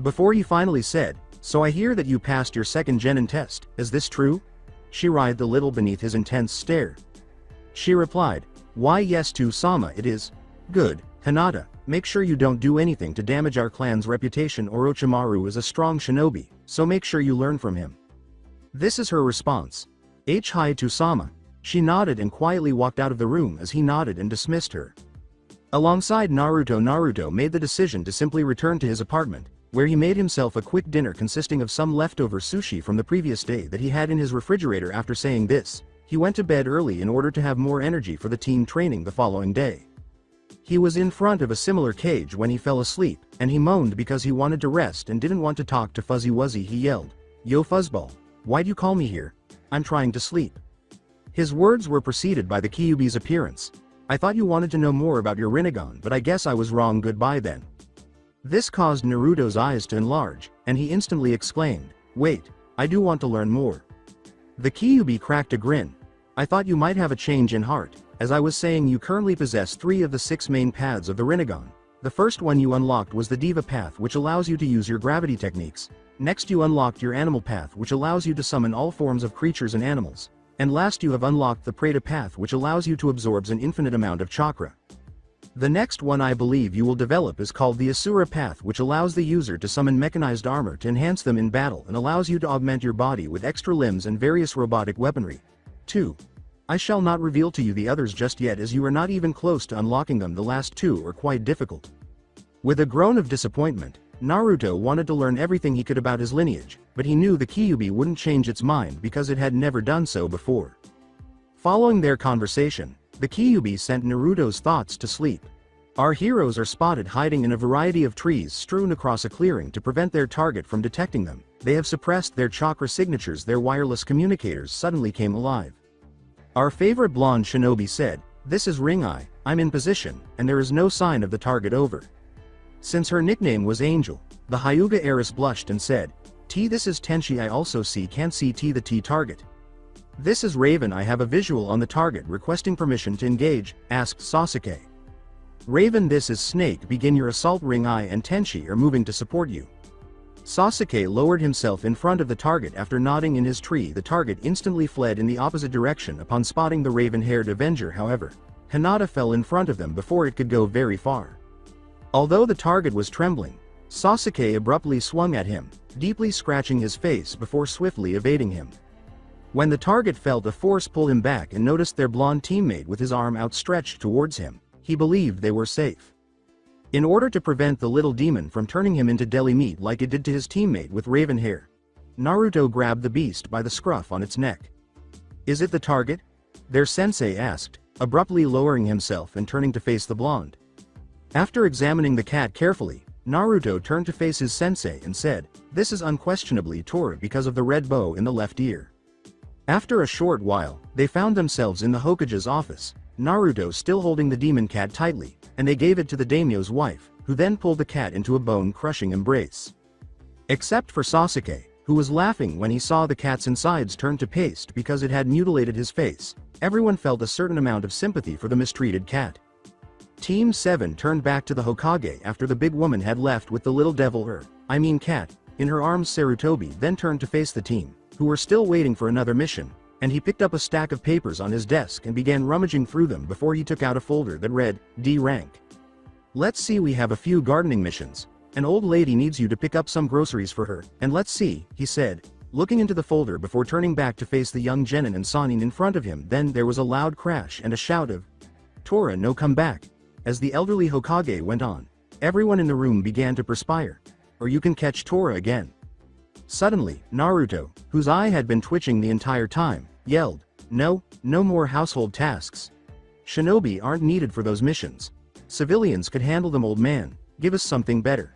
Before he finally said, "So I hear that you passed your second genin test, is this true?" She writhed a little beneath his intense stare. She replied, "Why yes to Sama, it is. Good, Hinata, make sure you don't do anything to damage our clan's reputation. Orochimaru is a strong shinobi, so make sure you learn from him." This is her response. Hi to Sama. She nodded and quietly walked out of the room as he nodded and dismissed her. Alongside Naruto made the decision to simply return to his apartment, where he made himself a quick dinner consisting of some leftover sushi from the previous day that he had in his refrigerator. After saying this, he went to bed early in order to have more energy for the team training the following day. He was in front of a similar cage when he fell asleep, and he moaned because he wanted to rest and didn't want to talk to Fuzzy Wuzzy. He yelled, "Yo Fuzzball, why'd you call me here? I'm trying to sleep." His words were preceded by the Kyuubi's appearance. "I thought you wanted to know more about your Rinnegan, but I guess I was wrong. Goodbye then." This caused Naruto's eyes to enlarge, and he instantly exclaimed, "Wait, I do want to learn more." The Kyuubi cracked a grin. "I thought you might have a change in heart. As I was saying, you currently possess 3 of the 6 main paths of the Rinnegan. The first one you unlocked was the Diva path, which allows you to use your gravity techniques. Next you unlocked your Animal path, which allows you to summon all forms of creatures and animals. And last you have unlocked the Preta path, which allows you to absorb an infinite amount of chakra. The next one I believe you will develop is called the Asura path, which allows the user to summon mechanized armor to enhance them in battle and allows you to augment your body with extra limbs and various robotic weaponry. 2. I shall not reveal to you the others just yet, as you are not even close to unlocking them. The last 2 are quite difficult." With a groan of disappointment, Naruto wanted to learn everything he could about his lineage, but he knew the Kyuubi wouldn't change its mind because it had never done so before. Following their conversation, the Kyuubi sent Naruto's thoughts to sleep. Our heroes are spotted hiding in a variety of trees strewn across a clearing to prevent their target from detecting them. They have suppressed their chakra signatures. Their wireless communicators suddenly came alive. Our favorite blonde shinobi said, "This is Ring Eye, I'm in position, and there is no sign of the target over. Since her nickname was Angel, the Hyuga heiress blushed and said, T, this is Tenchi. I also can't see T, the T target. This is Raven. I have a visual on the target requesting permission to engage, asked Sasuke. Raven, this is Snake. Begin your assault. Ring I and Tenchi are moving to support you. Sasuke lowered himself in front of the target. After nodding in his tree, the target instantly fled in the opposite direction upon spotting the raven-haired Avenger. However, Hinata fell in front of them before it could go very far. Although the target was trembling, Sasuke abruptly swung at him, deeply scratching his face before swiftly evading him. When the target felt a force pull him back and noticed their blonde teammate with his arm outstretched towards him, he believed they were safe. In order to prevent the little demon from turning him into deli meat like it did to his teammate with raven hair, Naruto grabbed the beast by the scruff on its neck. Is it the target? Their sensei asked, abruptly lowering himself and turning to face the blonde. After examining the cat carefully, Naruto turned to face his sensei and said, This is unquestionably Tora because of the red bow in the left ear. After a short while, they found themselves in the Hokage's office, Naruto still holding the demon cat tightly, and they gave it to the daimyo's wife, who then pulled the cat into a bone-crushing embrace. Except for Sasuke, who was laughing when he saw the cat's insides turn to paste because it had mutilated his face, everyone felt a certain amount of sympathy for the mistreated cat. Team 7 turned back to the Hokage after the big woman had left with the little cat, in her arms. Sarutobi then turned to face the team, who were still waiting for another mission, and he picked up a stack of papers on his desk and began rummaging through them before he took out a folder that read, D rank. Let's see, we have a few gardening missions. An old lady needs you to pick up some groceries for her, and let's see, he said, looking into the folder before turning back to face the young Genin and Sanin in front of him. Then there was a loud crash and a shout of, Tora, no, come back. As the elderly Hokage went on, everyone in the room began to perspire. Or you can catch Tora again. Suddenly, Naruto, whose eye had been twitching the entire time, yelled, No more household tasks. Shinobi aren't needed for those missions. Civilians could handle them, old man, give us something better.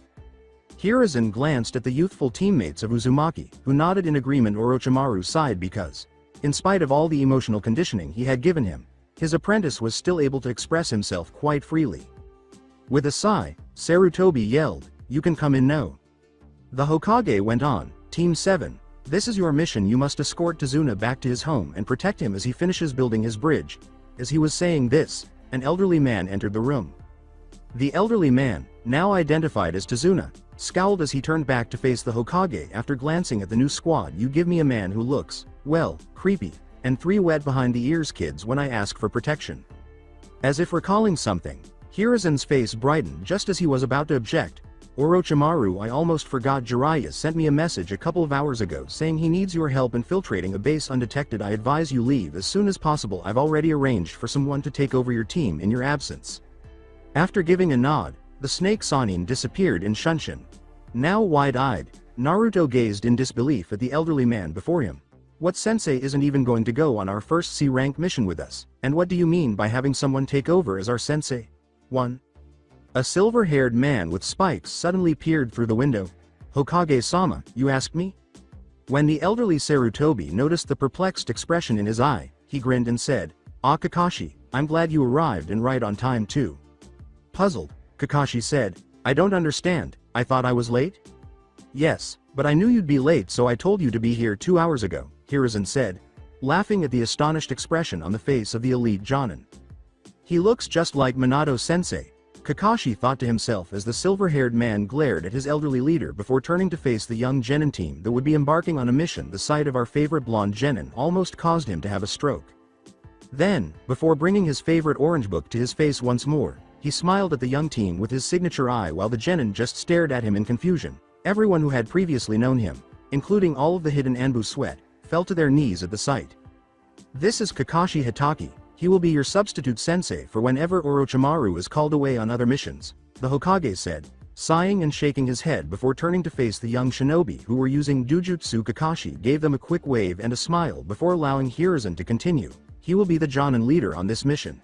Hiruzen glanced at the youthful teammates of Uzumaki, who nodded in agreement. Orochimaru sighed because, in spite of all the emotional conditioning he had given him, his apprentice was still able to express himself quite freely. With a sigh, Sarutobi yelled, You can come in. No. The Hokage went on, Team 7, this is your mission. You must escort Tazuna back to his home and protect him as he finishes building his bridge. As he was saying this, an elderly man entered the room. The elderly man, now identified as Tazuna, scowled as he turned back to face the Hokage after glancing at the new squad. You give me a man who looks, well, creepy, and 3 wet behind the ears kids when I ask for protection. As if recalling something, Hiruzen's face brightened just as he was about to object. Orochimaru, I almost forgot. Jiraiya sent me a message a couple of hours ago saying he needs your help infiltrating a base undetected. I advise you leave as soon as possible. I've already arranged for someone to take over your team in your absence. After giving a nod, the snake Sanin disappeared in Shunshin. Now wide-eyed, Naruto gazed in disbelief at the elderly man before him. What sensei isn't even going to go on our first C-rank mission with us? And what do you mean by having someone take over as our sensei? 1. A silver-haired man with spikes suddenly peered through the window. Hokage-sama, you asked me? When the elderly Sarutobi noticed the perplexed expression in his eye, he grinned and said, Ah, Kakashi, I'm glad you arrived and right on time too. Puzzled, Kakashi said, I don't understand, I thought I was late? Yes, but I knew you'd be late, so I told you to be here 2 hours ago, Hiruzen said, laughing at the astonished expression on the face of the elite Jonin. He looks just like Minato-sensei, Kakashi thought to himself as the silver-haired man glared at his elderly leader before turning to face the young Genin team that would be embarking on a mission. The sight of our favorite blonde Genin almost caused him to have a stroke. Then, before bringing his favorite orange book to his face once more, he smiled at the young team with his signature eye while the Genin just stared at him in confusion. Everyone who had previously known him, including all of the hidden Anbu sweat, fell to their knees at the sight. This is Kakashi Hitaki. He will be your substitute sensei for whenever Orochimaru is called away on other missions, the Hokage said, sighing and shaking his head before turning to face the young shinobi who were using Jujutsu. Kakashi gave them a quick wave and a smile before allowing Hiruzen to continue. He will be the Jonin leader on this mission.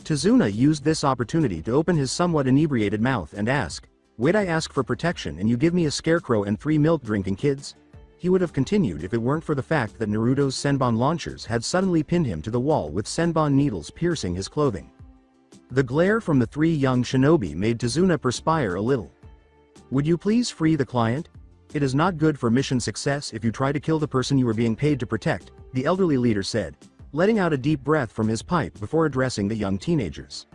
Tazuna used this opportunity to open his somewhat inebriated mouth and ask, Wait, I ask for protection and you give me a scarecrow and 3 milk-drinking kids? He would have continued if it weren't for the fact that Naruto's Senbon launchers had suddenly pinned him to the wall with Senbon needles piercing his clothing. The glare from the three young shinobi made Tazuna perspire a little. Would you please free the client? It is not good for mission success if you try to kill the person you are being paid to protect, the elderly leader said, letting out a deep breath from his pipe before addressing the young teenagers.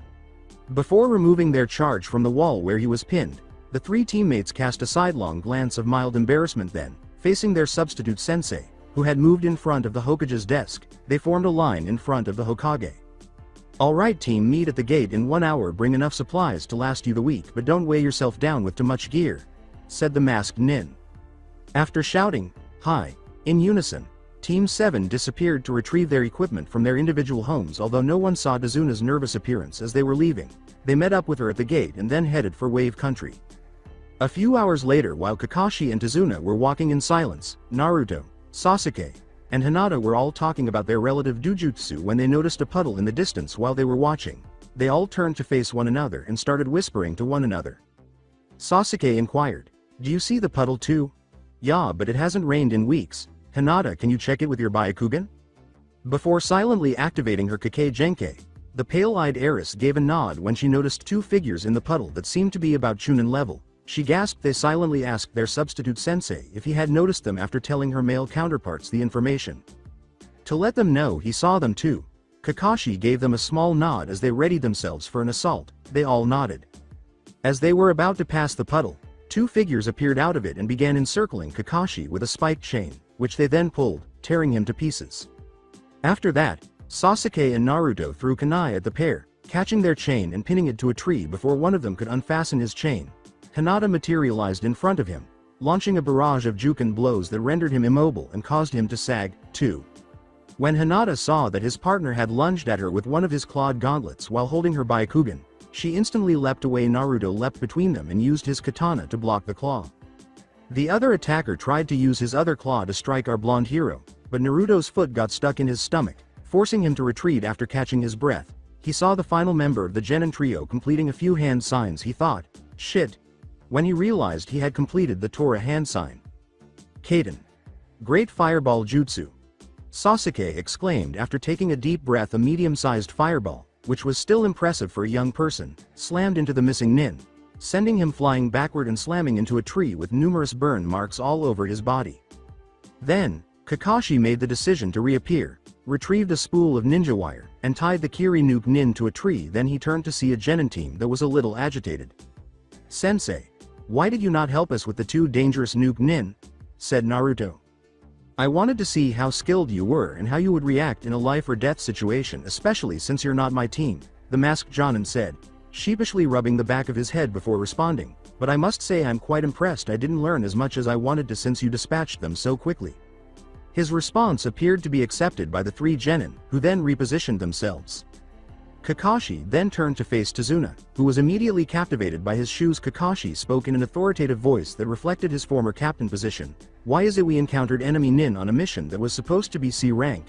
Before removing their charge from the wall where he was pinned, the three teammates cast a sidelong glance of mild embarrassment then, facing their substitute sensei, who had moved in front of the Hokage's desk, they formed a line in front of the Hokage. Alright team, meet at the gate in 1 hour, bring enough supplies to last you the week but don't weigh yourself down with too much gear, said the masked nin. After shouting, "Hi," in unison, Team 7 disappeared to retrieve their equipment from their individual homes. Although no one saw Tazuna's nervous appearance as they were leaving, they met up with her at the gate and then headed for Wave Country. A few hours later, while Kakashi and Tazuna were walking in silence, Naruto, Sasuke, and Hinata were all talking about their relative dujutsu when they noticed a puddle in the distance while they were watching. They all turned to face one another and started whispering to one another. Sasuke inquired, "Do you see the puddle too?" "Yeah, but it hasn't rained in weeks." "Hinata, can you check it with your Byakugan?" Before silently activating her Kake Genkai, the pale-eyed heiress gave a nod when she noticed two figures in the puddle that seemed to be about Chunin level. She gasped. They silently asked their substitute sensei if he had noticed them after telling her male counterparts the information. To let them know he saw them too, Kakashi gave them a small nod as they readied themselves for an assault. They all nodded. As they were about to pass the puddle, two figures appeared out of it and began encircling Kakashi with a spiked chain, which they then pulled, tearing him to pieces. After that, Sasuke and Naruto threw kunai at the pair, catching their chain and pinning it to a tree before one of them could unfasten his chain. Hinata materialized in front of him, launching a barrage of juken blows that rendered him immobile and caused him to sag, too. When Hinata saw that his partner had lunged at her with one of his clawed gauntlets while holding her Byakugan, she instantly leapt away. Naruto leapt between them and used his katana to block the claw. The other attacker tried to use his other claw to strike our blonde hero, but Naruto's foot got stuck in his stomach, forcing him to retreat after catching his breath. He saw the final member of the Genin trio completing a few hand signs. He thought, "Shit," when he realized he had completed the Tora hand sign. "Kaden. Great fireball jutsu," Sasuke exclaimed after taking a deep breath. A medium-sized fireball, which was still impressive for a young person, slammed into the missing nin, sending him flying backward and slamming into a tree with numerous burn marks all over his body. Then, Kakashi made the decision to reappear, retrieved a spool of ninja wire, and tied the Kiri Nuke Nin to a tree. Then he turned to see a Genin team that was a little agitated. "Sensei, why did you not help us with the two dangerous Nuke Nin?" said Naruto. "I wanted to see how skilled you were and how you would react in a life or death situation, especially since you're not my team," the masked Jonin said, sheepishly rubbing the back of his head before responding. "But I must say I'm quite impressed. I didn't learn as much as I wanted to since you dispatched them so quickly." His response appeared to be accepted by the three Genin, who then repositioned themselves. Kakashi then turned to face Tazuna, who was immediately captivated by his shoes. Kakashi spoke in an authoritative voice that reflected his former captain position. "Why is it we encountered enemy nin on a mission that was supposed to be C rank?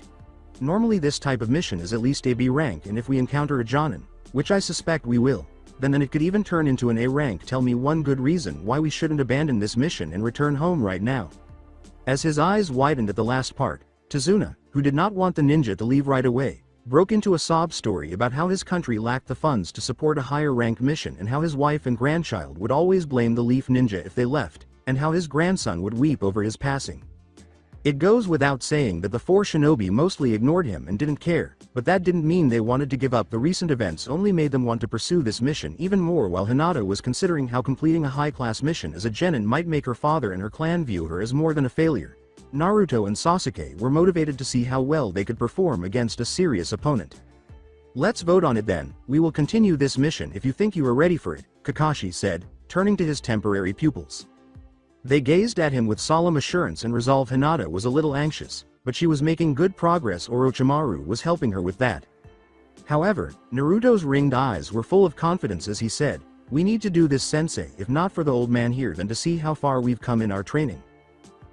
Normally this type of mission is at least a B rank, and if we encounter a Jonin, which I suspect we will, then it could even turn into an A rank. Tell me one good reason why we shouldn't abandon this mission and return home right now." As his eyes widened at the last part, Tazuna, who did not want the ninja to leave right away, broke into a sob story about how his country lacked the funds to support a higher rank mission and how his wife and grandchild would always blame the Leaf Ninja if they left, and how his grandson would weep over his passing. It goes without saying that the four shinobi mostly ignored him and didn't care, but that didn't mean they wanted to give up. The recent events only made them want to pursue this mission even more. While Hinata was considering how completing a high-class mission as a Genin might make her father and her clan view her as more than a failure, Naruto and Sasuke were motivated to see how well they could perform against a serious opponent. "Let's vote on it then. We will continue this mission if you think you are ready for it," Kakashi said, turning to his temporary pupils. They gazed at him with solemn assurance and resolve. Hinata was a little anxious, but she was making good progress. Orochimaru was helping her with that. However, Naruto's ringed eyes were full of confidence as he said, "We need to do this, sensei, if not for the old man here then to see how far we've come in our training."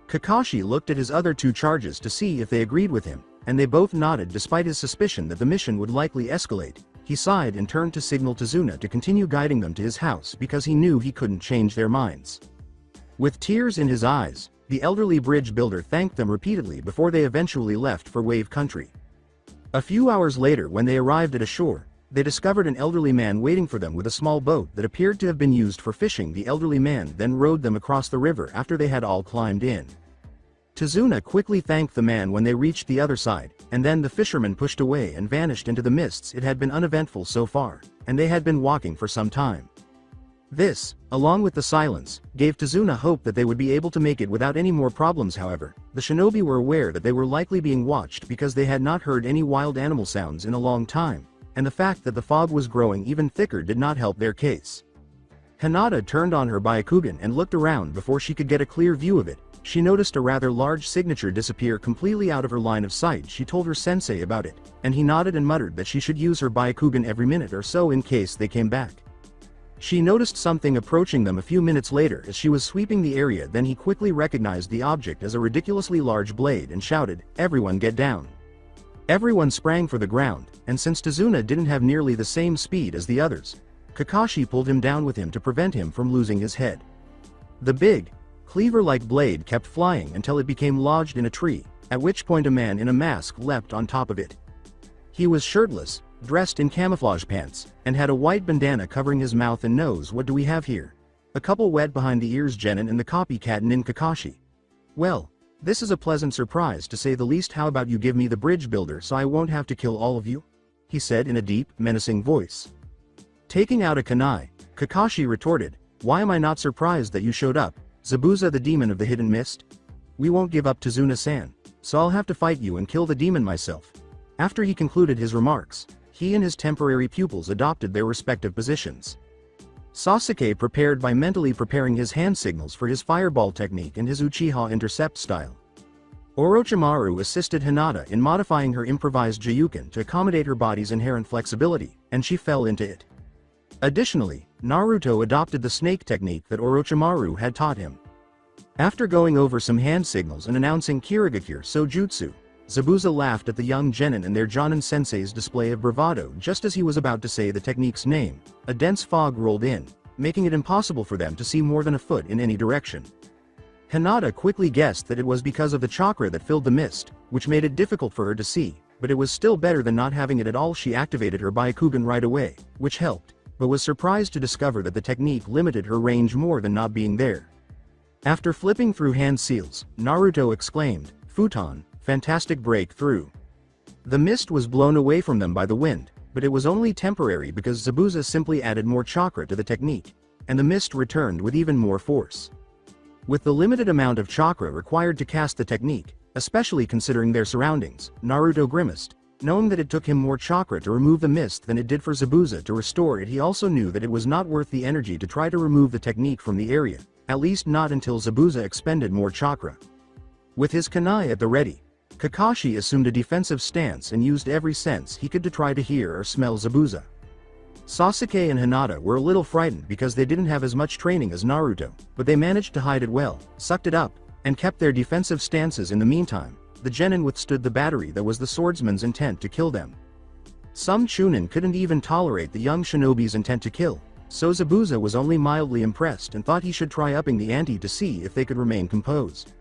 Kakashi looked at his other two charges to see if they agreed with him, and they both nodded despite his suspicion that the mission would likely escalate. He sighed and turned to signal Tazuna to continue guiding them to his house because he knew he couldn't change their minds. With tears in his eyes, the elderly bridge builder thanked them repeatedly before they eventually left for Wave Country. A few hours later, when they arrived at a shore, They discovered an elderly man waiting for them with a small boat that appeared to have been used for fishing. The elderly man then rowed them across the river after they had all climbed in. Tazuna quickly thanked the man when they reached the other side, and then the fisherman pushed away and vanished into the mists. It had been uneventful so far, and they had been walking for some time. This, along with the silence, gave Tazuna hope that they would be able to make it without any more problems. However, the shinobi were aware that they were likely being watched because they had not heard any wild animal sounds in a long time, and the fact that the fog was growing even thicker did not help their case. Hinata turned on her Byakugan and looked around before she could get a clear view of it. She noticed a rather large signature disappear completely out of her line of sight. She told her sensei about it, and he nodded and muttered that she should use her Byakugan every minute or so in case they came back. She noticed something approaching them a few minutes later as she was sweeping the area. Then he quickly recognized the object as a ridiculously large blade and shouted, "Everyone get down!" Everyone sprang for the ground, and since Tazuna didn't have nearly the same speed as the others, Kakashi pulled him down with him to prevent him from losing his head. The big, cleaver-like blade kept flying until it became lodged in a tree, at which point a man in a mask leapt on top of it. He was shirtless, dressed in camouflage pants, and had a white bandana covering his mouth and nose. "What do we have here?" A couple wet behind the ears. Genin and the copycat Nin Kakashi. "Well, this is a pleasant surprise to say the least. How about you give me the bridge builder so I won't have to kill all of you?" he said in a deep, menacing voice. Taking out a kunai, Kakashi retorted, "Why am I not surprised that you showed up, Zabuza the demon of the hidden mist? We won't give up Tazuna-san, so I'll have to fight you and kill the demon myself." After he concluded his remarks, he and his temporary pupils adopted their respective positions. Sasuke prepared by mentally preparing his hand signals for his fireball technique and his Uchiha intercept style. Orochimaru assisted Hinata in modifying her improvised Juyuken to accommodate her body's inherent flexibility, and she fell into it. Additionally, Naruto adopted the snake technique that Orochimaru had taught him. After going over some hand signals and announcing Kirigakure Sojutsu, Zabuza laughed at the young genin and their Jonin sensei's display of bravado. Just as he was about to say the technique's name, a dense fog rolled in, making it impossible for them to see more than a foot in any direction. Hinata quickly guessed that it was because of the chakra that filled the mist, which made it difficult for her to see, but it was still better than not having it at all. She activated her Byakugan right away, which helped, but was surprised to discover that the technique limited her range more than not being there. After flipping through hand seals, Naruto exclaimed, "Futon, fantastic breakthrough." The mist was blown away from them by the wind, but it was only temporary because Zabuza simply added more chakra to the technique, and the mist returned with even more force. With the limited amount of chakra required to cast the technique, especially considering their surroundings, Naruto grimaced, knowing that it took him more chakra to remove the mist than it did for Zabuza to restore it. He also knew that it was not worth the energy to try to remove the technique from the area, at least not until Zabuza expended more chakra. With his kunai at the ready, Kakashi assumed a defensive stance and used every sense he could to try to hear or smell Zabuza. Sasuke and Hinata were a little frightened because they didn't have as much training as Naruto, but they managed to hide it well, sucked it up, and kept their defensive stances. In the meantime, the genin withstood the battery that was the swordsman's intent to kill them. Some Chunin couldn't even tolerate the young shinobi's intent to kill, so Zabuza was only mildly impressed and thought he should try upping the ante to see if they could remain composed.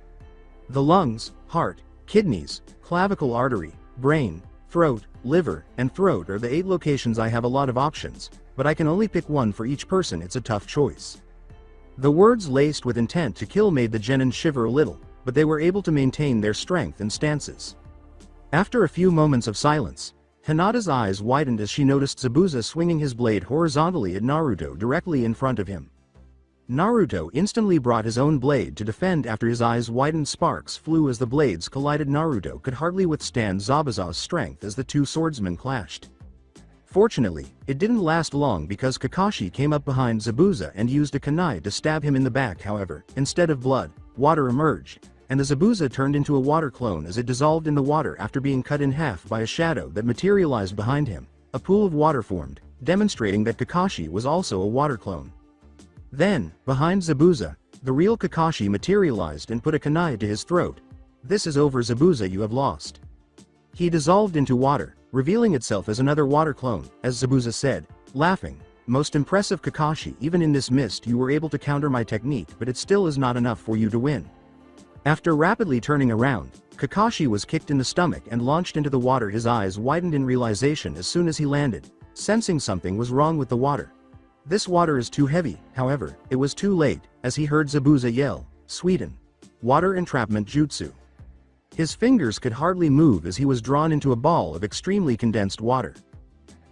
The lungs, heart, kidneys, clavicle artery, brain, throat, liver, and throat are the 8 locations. I have a lot of options, but I can only pick one for each person. It's a tough choice. The words laced with intent to kill made the genin shiver a little, but they were able to maintain their strength and stances. After a few moments of silence, Hinata's eyes widened as she noticed Zabuza swinging his blade horizontally at Naruto directly in front of him. Naruto instantly brought his own blade to defend. After his eyes widened, sparks flew as the blades collided. Naruto could hardly withstand Zabuza's strength as the two swordsmen clashed. Fortunately, it didn't last long because Kakashi came up behind Zabuza and used a kunai to stab him in the back. However, instead of blood, water emerged, and the Zabuza turned into a water clone as it dissolved in the water after being cut in half by a shadow that materialized behind him. A pool of water formed, demonstrating that Kakashi was also a water clone. Then, behind Zabuza, the real Kakashi materialized and put a kunai to his throat. "This is over, Zabuza, you have lost." He dissolved into water, revealing itself as another water clone, as Zabuza said, laughing, "Most impressive, Kakashi. Even in this mist you were able to counter my technique, but it still is not enough for you to win." After rapidly turning around, Kakashi was kicked in the stomach and launched into the water. His eyes widened in realization as soon as he landed, sensing something was wrong with the water. This water is too heavy. However, it was too late, as he heard Zabuza yell, "Sweden! Water entrapment jutsu!" His fingers could hardly move as he was drawn into a ball of extremely condensed water.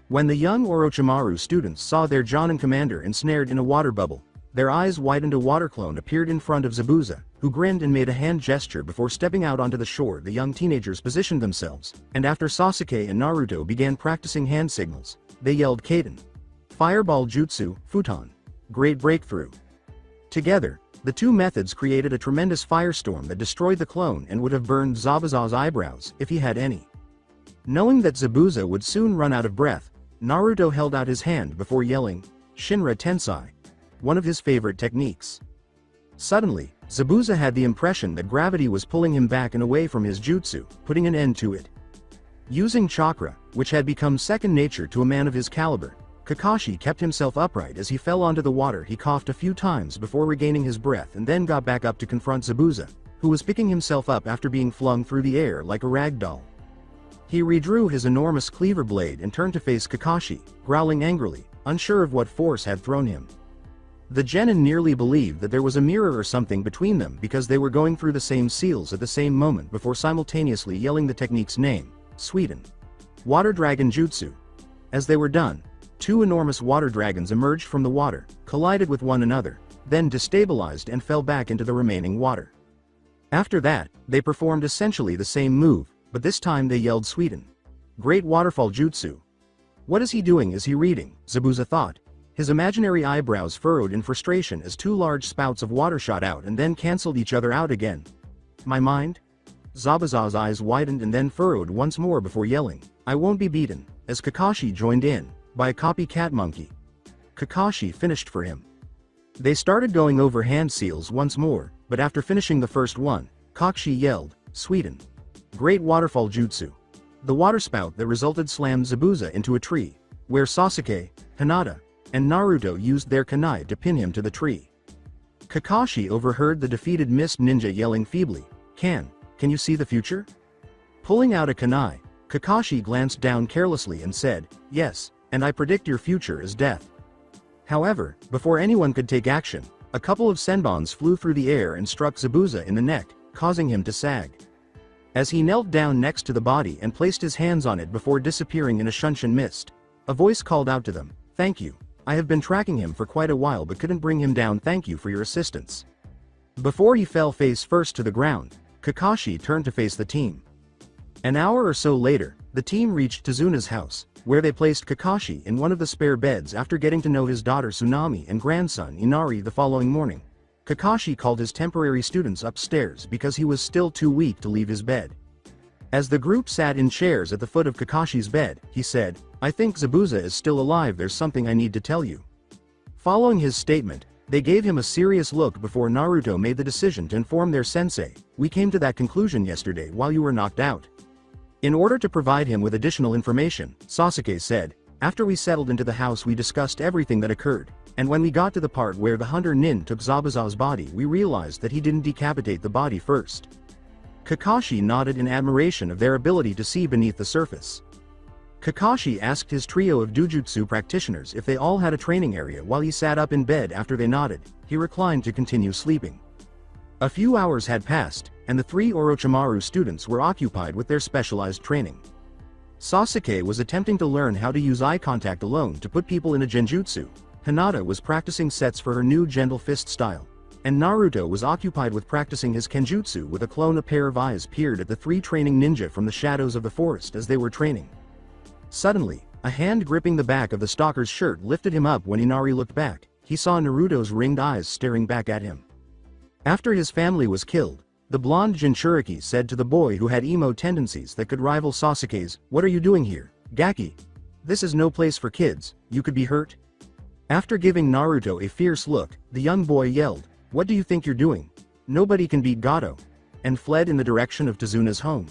When the young Orochimaru students saw their Jonin commander ensnared in a water bubble, their eyes widened. A water clone appeared in front of Zabuza, who grinned and made a hand gesture before stepping out onto the shore. The young teenagers positioned themselves, and after Sasuke and Naruto began practicing hand signals, they yelled Kaden. Fireball Jutsu, Futon. Great breakthrough. Together, the two methods created a tremendous firestorm that destroyed the clone and would have burned Zabuza's eyebrows, if he had any. Knowing that Zabuza would soon run out of breath, Naruto held out his hand before yelling, Shinra Tensai, one of his favorite techniques. Suddenly, Zabuza had the impression that gravity was pulling him back and away from his jutsu, putting an end to it. Using chakra, which had become second nature to a man of his caliber, Kakashi kept himself upright as he fell onto the water. He coughed a few times before regaining his breath and then got back up to confront Zabuza, who was picking himself up after being flung through the air like a rag doll. He redrew his enormous cleaver blade and turned to face Kakashi, growling angrily, unsure of what force had thrown him. The genin nearly believed that there was a mirror or something between them because they were going through the same seals at the same moment before simultaneously yelling the technique's name, Sweden. Water Dragon Jutsu. As they were done, two enormous water dragons emerged from the water, collided with one another, then destabilized and fell back into the remaining water. After that, they performed essentially the same move, but this time they yelled Sweden. Great Waterfall Jutsu. What is he doing? Is he reading? Zabuza thought. His imaginary eyebrows furrowed in frustration as two large spouts of water shot out and then cancelled each other out again. My mind? Zabuza's eyes widened and then furrowed once more before yelling, I won't be beaten, as Kakashi joined in, by a copycat monkey. Kakashi finished for him. They started going over hand seals once more, but after finishing the first one, Kakashi yelled, Sweden. Great Waterfall Jutsu. The waterspout that resulted slammed Zabuza into a tree, where Sasuke, Hinata, and Naruto used their kunai to pin him to the tree. Kakashi overheard the defeated mist ninja yelling feebly, Can you see the future? Pulling out a kunai, Kakashi glanced down carelessly and said, Yes, and I predict your future is death. However, before anyone could take action, a couple of senbons flew through the air and struck Zabuza in the neck, causing him to sag. As he knelt down next to the body and placed his hands on it before disappearing in a shunshin mist, a voice called out to them, Thank you. I have been tracking him for quite a while but couldn't bring him down. Thank you for your assistance. Before he fell face first to the ground, Kakashi turned to face the team. An hour or so later, the team reached Tazuna's house, where they placed Kakashi in one of the spare beds after getting to know his daughter Tsunami and grandson Inari the following morning. Kakashi called his temporary students upstairs because he was still too weak to leave his bed. As the group sat in chairs at the foot of Kakashi's bed, he said, I think Zabuza is still alive. There's something I need to tell you. Following his statement, they gave him a serious look before Naruto made the decision to inform their sensei, we came to that conclusion yesterday while you were knocked out. In order to provide him with additional information, Sasuke said, after we settled into the house we discussed everything that occurred, and when we got to the part where the hunter Nin took Zabuza's body we realized that he didn't decapitate the body first. Kakashi nodded in admiration of their ability to see beneath the surface. Kakashi asked his trio of Dujutsu practitioners if they all had a training area while he sat up in bed. After they nodded, he reclined to continue sleeping. A few hours had passed, and the three Orochimaru students were occupied with their specialized training. Sasuke was attempting to learn how to use eye contact alone to put people in a genjutsu, Hinata was practicing sets for her new gentle fist style, and Naruto was occupied with practicing his kenjutsu with a clone. A pair of eyes peered at the three training ninja from the shadows of the forest as they were training. Suddenly, a hand gripping the back of the stalker's shirt lifted him up. When Inari looked back, he saw Naruto's ringed eyes staring back at him. After his family was killed, the blonde Jinchuriki said to the boy who had emo tendencies that could rival Sasuke's, What are you doing here, Gaki? This is no place for kids, you could be hurt. After giving Naruto a fierce look, the young boy yelled, What do you think you're doing? Nobody can beat Gato, and fled in the direction of Tazuna's home.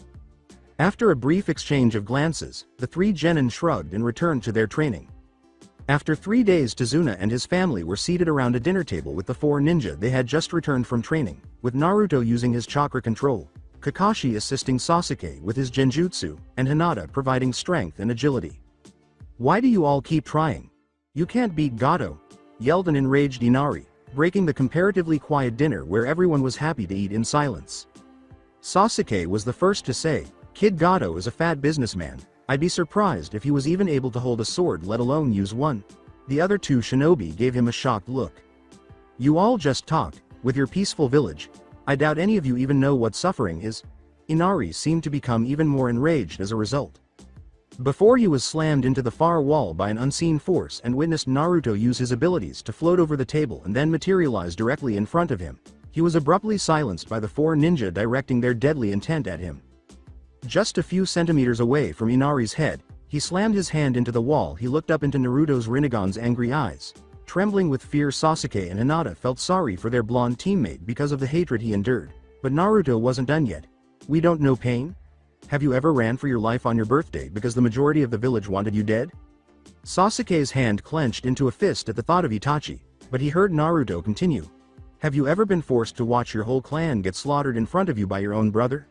After a brief exchange of glances, the three genin shrugged and returned to their training. After 3 days, Tazuna and his family were seated around a dinner table with the four ninja they had just returned from training, with Naruto using his chakra control, Kakashi assisting Sasuke with his genjutsu, and Hinata providing strength and agility. Why do you all keep trying? You can't beat Gato, yelled an enraged Inari, breaking the comparatively quiet dinner where everyone was happy to eat in silence. Sasuke was the first to say, Kid Gato is a fat businessman. I'd be surprised if he was even able to hold a sword, let alone use one. The other two shinobi gave him a shocked look. You all just talk, with your peaceful village. I doubt any of you even know what suffering is. Inari seemed to become even more enraged as a result. Before he was slammed into the far wall by an unseen force and witnessed Naruto use his abilities to float over the table and then materialize directly in front of him, he was abruptly silenced by the four ninja directing their deadly intent at him. Just a few centimeters away from Inari's head, he slammed his hand into the wall. He looked up into Naruto's Rinnegan's angry eyes. Trembling with fear, Sasuke and Hinata felt sorry for their blonde teammate because of the hatred he endured. But Naruto wasn't done yet. We don't know pain? Have you ever ran for your life on your birthday because the majority of the village wanted you dead? Sasuke's hand clenched into a fist at the thought of Itachi, but he heard Naruto continue. Have you ever been forced to watch your whole clan get slaughtered in front of you by your own brother?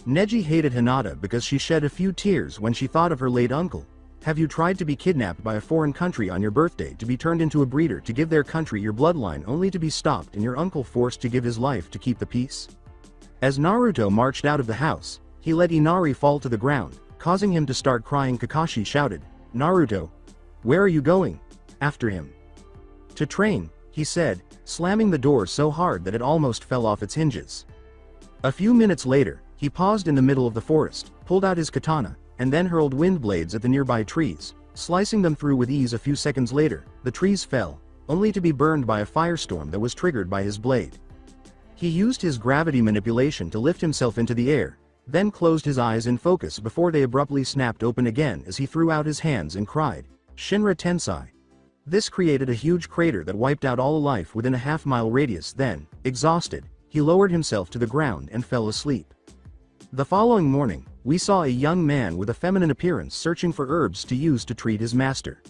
Neji hated Hinata because she shed a few tears when she thought of her late uncle. Have you tried to be kidnapped by a foreign country on your birthday to be turned into a breeder to give their country your bloodline only to be stopped and your uncle forced to give his life to keep the peace? As Naruto marched out of the house, he let Inari fall to the ground, causing him to start crying. Kakashi shouted, Naruto, where are you going? After him. To train, he said, slamming the door so hard that it almost fell off its hinges. A few minutes later, he paused in the middle of the forest, pulled out his katana, and then hurled wind blades at the nearby trees, slicing them through with ease. A few seconds later, the trees fell, only to be burned by a firestorm that was triggered by his blade. He used his gravity manipulation to lift himself into the air, then closed his eyes in focus before they abruptly snapped open again as he threw out his hands and cried, Shinra Tensei. This created a huge crater that wiped out all life within a half-mile radius. Then, exhausted, he lowered himself to the ground and fell asleep. The following morning, we saw a young man with a feminine appearance searching for herbs to use to treat his master.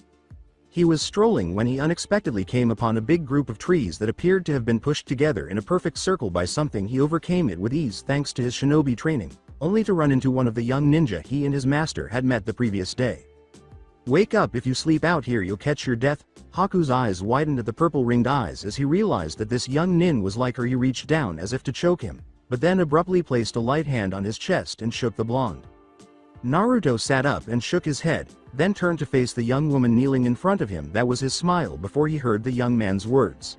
He was strolling when he unexpectedly came upon a big group of trees that appeared to have been pushed together in a perfect circle by something. He overcame it with ease thanks to his shinobi training, only to run into one of the young ninja he and his master had met the previous day. Wake up, if you sleep out here you'll catch your death. Haku's eyes widened at the purple-ringed eyes as he realized that this young nin was like her. He reached down as if to choke him, but then abruptly placed a light hand on his chest and shook the blonde. Naruto sat up and shook his head, then turned to face the young woman kneeling in front of him. That was his smile before he heard the young man's words.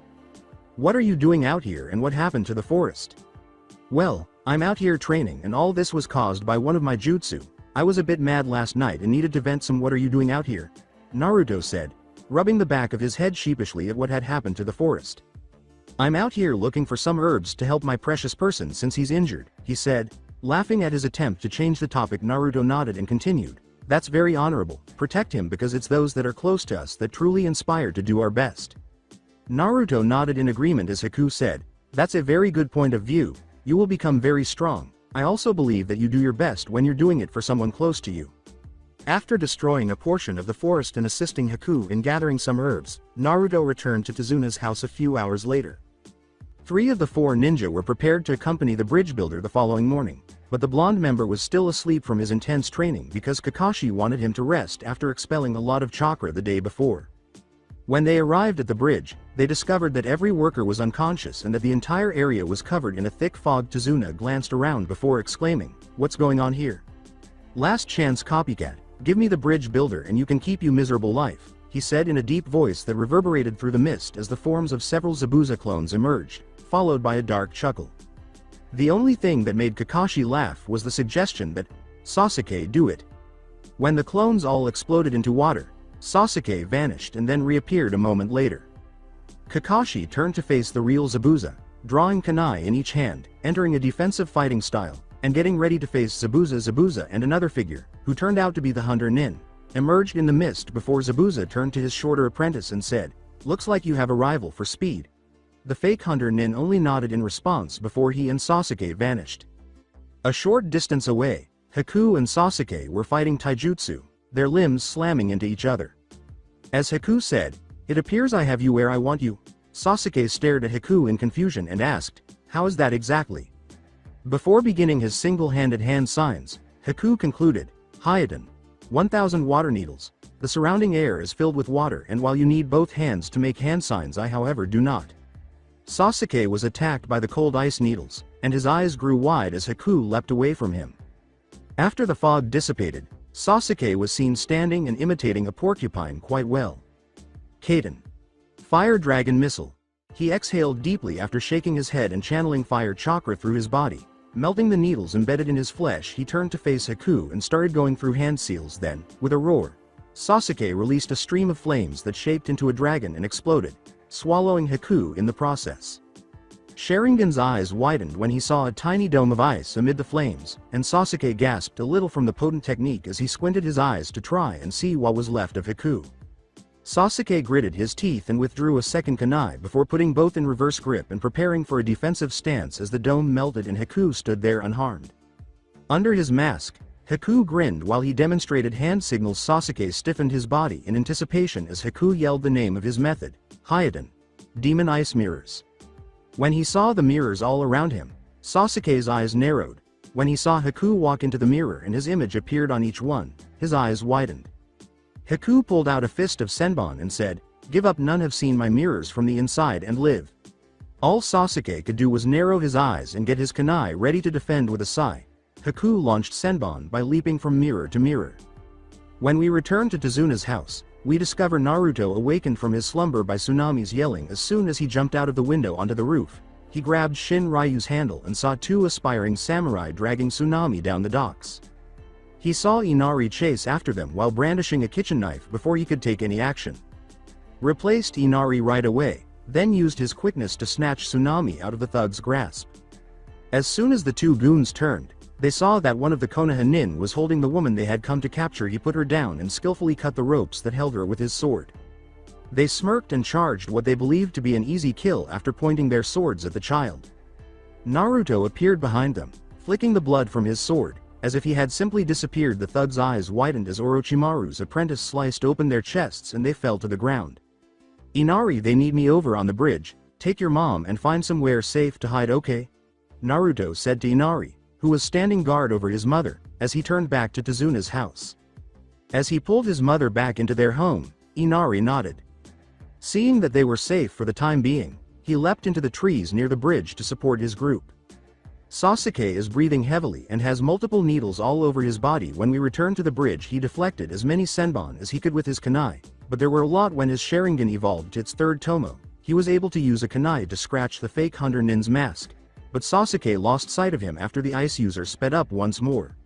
What are you doing out here and what happened to the forest? Well, I'm out here training and all this was caused by one of my jutsu. I was a bit mad last night and needed to vent some. What are you doing out here? Naruto said, rubbing the back of his head sheepishly at what had happened to the forest. I'm out here looking for some herbs to help my precious person since he's injured, he said, laughing at his attempt to change the topic. Naruto nodded and continued, that's very honorable. Protect him because it's those that are close to us that truly inspire to do our best. Naruto nodded in agreement as Haku said, that's a very good point of view. You will become very strong. I also believe that you do your best when you're doing it for someone close to you. After destroying a portion of the forest and assisting Haku in gathering some herbs, Naruto returned to Tazuna's house a few hours later. 3 of the 4 ninja were prepared to accompany the bridge builder the following morning, but the blonde member was still asleep from his intense training because Kakashi wanted him to rest after expelling a lot of chakra the day before. When they arrived at the bridge, they discovered that every worker was unconscious and that the entire area was covered in a thick fog. Tazuna glanced around before exclaiming, what's going on here? Last chance, copycat. Give me the bridge builder and you can keep your miserable life, he said in a deep voice that reverberated through the mist as the forms of several Zabuza clones emerged, followed by a dark chuckle. The only thing that made Kakashi laugh was the suggestion that, Sasuke, do it. When the clones all exploded into water, Sasuke vanished and then reappeared a moment later. Kakashi turned to face the real Zabuza, drawing kunai in each hand, entering a defensive fighting style, and getting ready to face Zabuza and another figure, who turned out to be the Hunter Nin, emerged in the mist before Zabuza turned to his shorter apprentice and said, looks like you have a rival for speed. The fake Hunter Nin only nodded in response before he and Sasuke vanished. A short distance away, Haku and Sasuke were fighting taijutsu, their limbs slamming into each other. As Haku said, it appears I have you where I want you. Sasuke stared at Haku in confusion and asked, how is that exactly? Before beginning his single-handed hand signs, Haku concluded, Hayatan, 1000 water needles. The surrounding air is filled with water, and while you need both hands to make hand signs, I however do not. Sasuke was attacked by the cold ice needles, and his eyes grew wide as Haku leapt away from him. After the fog dissipated, Sasuke was seen standing and imitating a porcupine quite well. Kaden. Fire Dragon Missile. He exhaled deeply after shaking his head and channeling fire chakra through his body. Melting the needles embedded in his flesh, he turned to face Haku and started going through hand seals. Then, with a roar, Sasuke released a stream of flames that shaped into a dragon and exploded, swallowing Haku in the process. Sharingan's eyes widened when he saw a tiny dome of ice amid the flames, and Sasuke gasped a little from the potent technique as he squinted his eyes to try and see what was left of Haku. Sasuke gritted his teeth and withdrew a second kunai before putting both in reverse grip and preparing for a defensive stance as the dome melted and Haku stood there unharmed. Under his mask, Haku grinned while he demonstrated hand signals. Sasuke stiffened his body in anticipation as Haku yelled the name of his method, Hyoden. Demon Ice Mirrors. When he saw the mirrors all around him, Sasuke's eyes narrowed. When he saw Haku walk into the mirror and his image appeared on each one, his eyes widened. Haku pulled out a fist of Senbon and said, "Give up, none have seen my mirrors from the inside and live." All Sasuke could do was narrow his eyes and get his kunai ready to defend with a sigh. Haku launched Senbon by leaping from mirror to mirror. When we return to Tazuna's house, we discover Naruto awakened from his slumber by Tsunami's yelling. As soon as he jumped out of the window onto the roof, he grabbed Shin Ryu's handle and saw two aspiring samurai dragging Tsunami down the docks. He saw Inari chase after them while brandishing a kitchen knife before he could take any action. Replaced Inari right away, then used his quickness to snatch Tsunami out of the thug's grasp. As soon as the two goons turned, they saw that one of the Konoha was holding the woman they had come to capture. He put her down and skillfully cut the ropes that held her with his sword. They smirked and charged what they believed to be an easy kill after pointing their swords at the child. Naruto appeared behind them, flicking the blood from his sword. As if he had simply disappeared, the thug's eyes widened as Orochimaru's apprentice sliced open their chests and they fell to the ground. "Inari, they need me over on the bridge. Take your mom and find somewhere safe to hide, okay?" Naruto said to Inari, who was standing guard over his mother, as he turned back to Tazuna's house. As he pulled his mother back into their home, Inari nodded. Seeing that they were safe for the time being, he leapt into the trees near the bridge to support his group. Sasuke is breathing heavily and has multiple needles all over his body. When we returned to the bridge, he deflected as many Senbon as he could with his kunai, but there were a lot. When his Sharingan evolved to its third Tomo, he was able to use a kunai to scratch the fake Hunter Nin's mask, but Sasuke lost sight of him after the ice user sped up once more.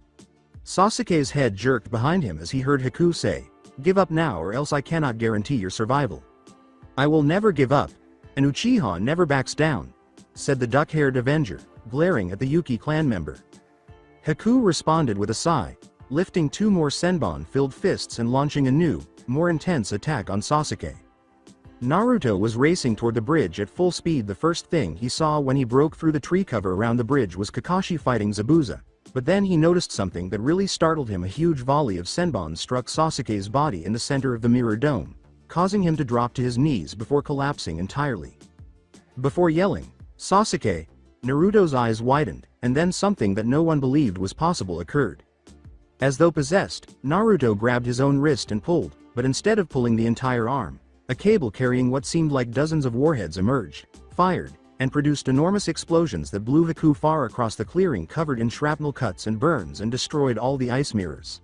Sasuke's head jerked behind him as he heard Haku say, "Give up now or else I cannot guarantee your survival." "I will never give up. An Uchiha never backs down," said the duck-haired Avenger, glaring at the Yuki clan member. Haku responded with a sigh, lifting two more Senbon-filled fists and launching a new, more intense attack on Sasuke. Naruto was racing toward the bridge at full speed. The first thing he saw when he broke through the tree cover around the bridge was Kakashi fighting Zabuza, but then he noticed something that really startled him. A huge volley of Senbon struck Sasuke's body in the center of the mirror dome, causing him to drop to his knees before collapsing entirely. Before yelling, "Sasuke!" Naruto's eyes widened, and then something that no one believed was possible occurred. As though possessed, Naruto grabbed his own wrist and pulled, but instead of pulling the entire arm, a cable carrying what seemed like dozens of warheads emerged, fired, and produced enormous explosions that blew Haku far across the clearing, covered in shrapnel cuts and burns, and destroyed all the ice mirrors.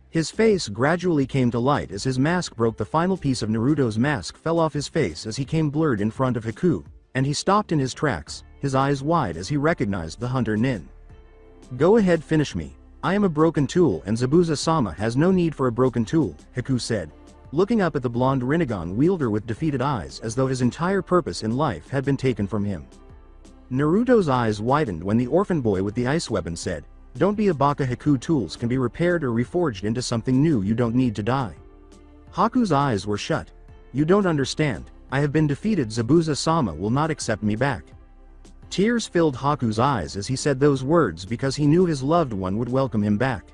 His face gradually came to light as his mask broke. The final piece of Naruto's mask fell off his face as he came blurred in front of Haku, and he stopped in his tracks, his eyes wide as he recognized the Hunter Nin. "Go ahead, finish me. I am a broken tool and Zabuza-sama has no need for a broken tool," Haku said, looking up at the blonde Rinnegan wielder with defeated eyes as though his entire purpose in life had been taken from him. Naruto's eyes widened when the orphan boy with the ice weapon said, "Don't be a baka. Haku, tools can be repaired or reforged into something new. You don't need to die." Haku's eyes were shut. "You don't understand. I have been defeated. Zabuza-sama will not accept me back." Tears filled Haku's eyes as he said those words because he knew his loved one would welcome him back.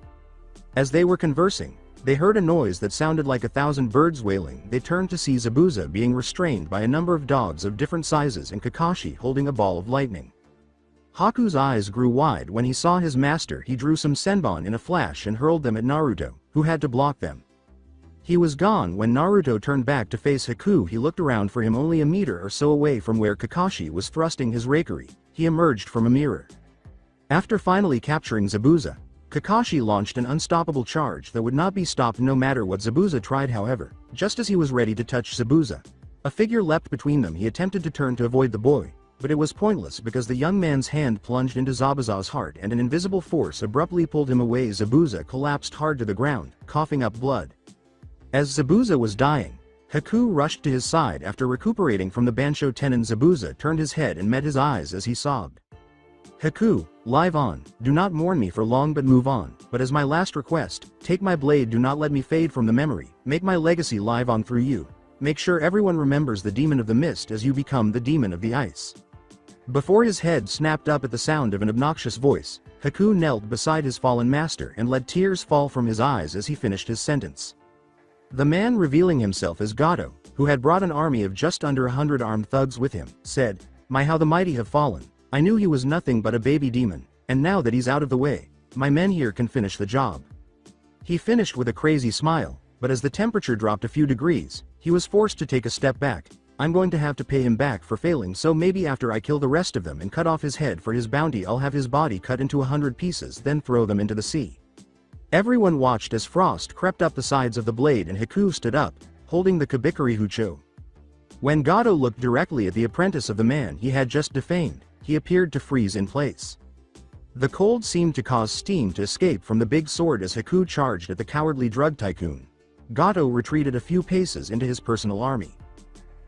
As they were conversing, they heard a noise that sounded like 1,000 birds wailing. They turned to see Zabuza being restrained by a number of dogs of different sizes and Kakashi holding a ball of lightning. Haku's eyes grew wide when he saw his master. He drew some Senbon in a flash and hurled them at Naruto, who had to block them. He was gone when Naruto turned back to face Haku. He looked around for him only a meter or so away from where Kakashi was thrusting his Raikiri. He emerged from a mirror. After finally capturing Zabuza, Kakashi launched an unstoppable charge that would not be stopped no matter what Zabuza tried. However, just as he was ready to touch Zabuza, a figure leapt between them. He attempted to turn to avoid the boy, but it was pointless because the young man's hand plunged into Zabuza's heart and an invisible force abruptly pulled him away. Zabuza collapsed hard to the ground, coughing up blood. As Zabuza was dying, Haku rushed to his side. After recuperating from the Bansho Tenon, Zabuza turned his head and met his eyes as he sobbed. Haku, live on, do not mourn me for long but move on, but as my last request, take my blade, do not let me fade from the memory, make my legacy live on through you. Make sure everyone remembers the demon of the mist as you become the demon of the ice. Before his head snapped up at the sound of an obnoxious voice, Haku knelt beside his fallen master and let tears fall from his eyes as he finished his sentence. The man, revealing himself as Gato, who had brought an army of just under 100 armed thugs with him, said, "My, how the mighty have fallen. I knew he was nothing but a baby demon, and now that he's out of the way, my men here can finish the job." He finished with a crazy smile, but as the temperature dropped a few degrees, he was forced to take a step back. "I'm going to have to pay him back for failing, so maybe after I kill the rest of them and cut off his head for his bounty, I'll have his body cut into 100 pieces, then throw them into the sea." Everyone watched as frost crept up the sides of the blade and Haku stood up, holding the Kabikari Hucho. When Gato looked directly at the apprentice of the man he had just defamed, he appeared to freeze in place. The cold seemed to cause steam to escape from the big sword as Haku charged at the cowardly drug tycoon. Gato retreated a few paces into his personal army.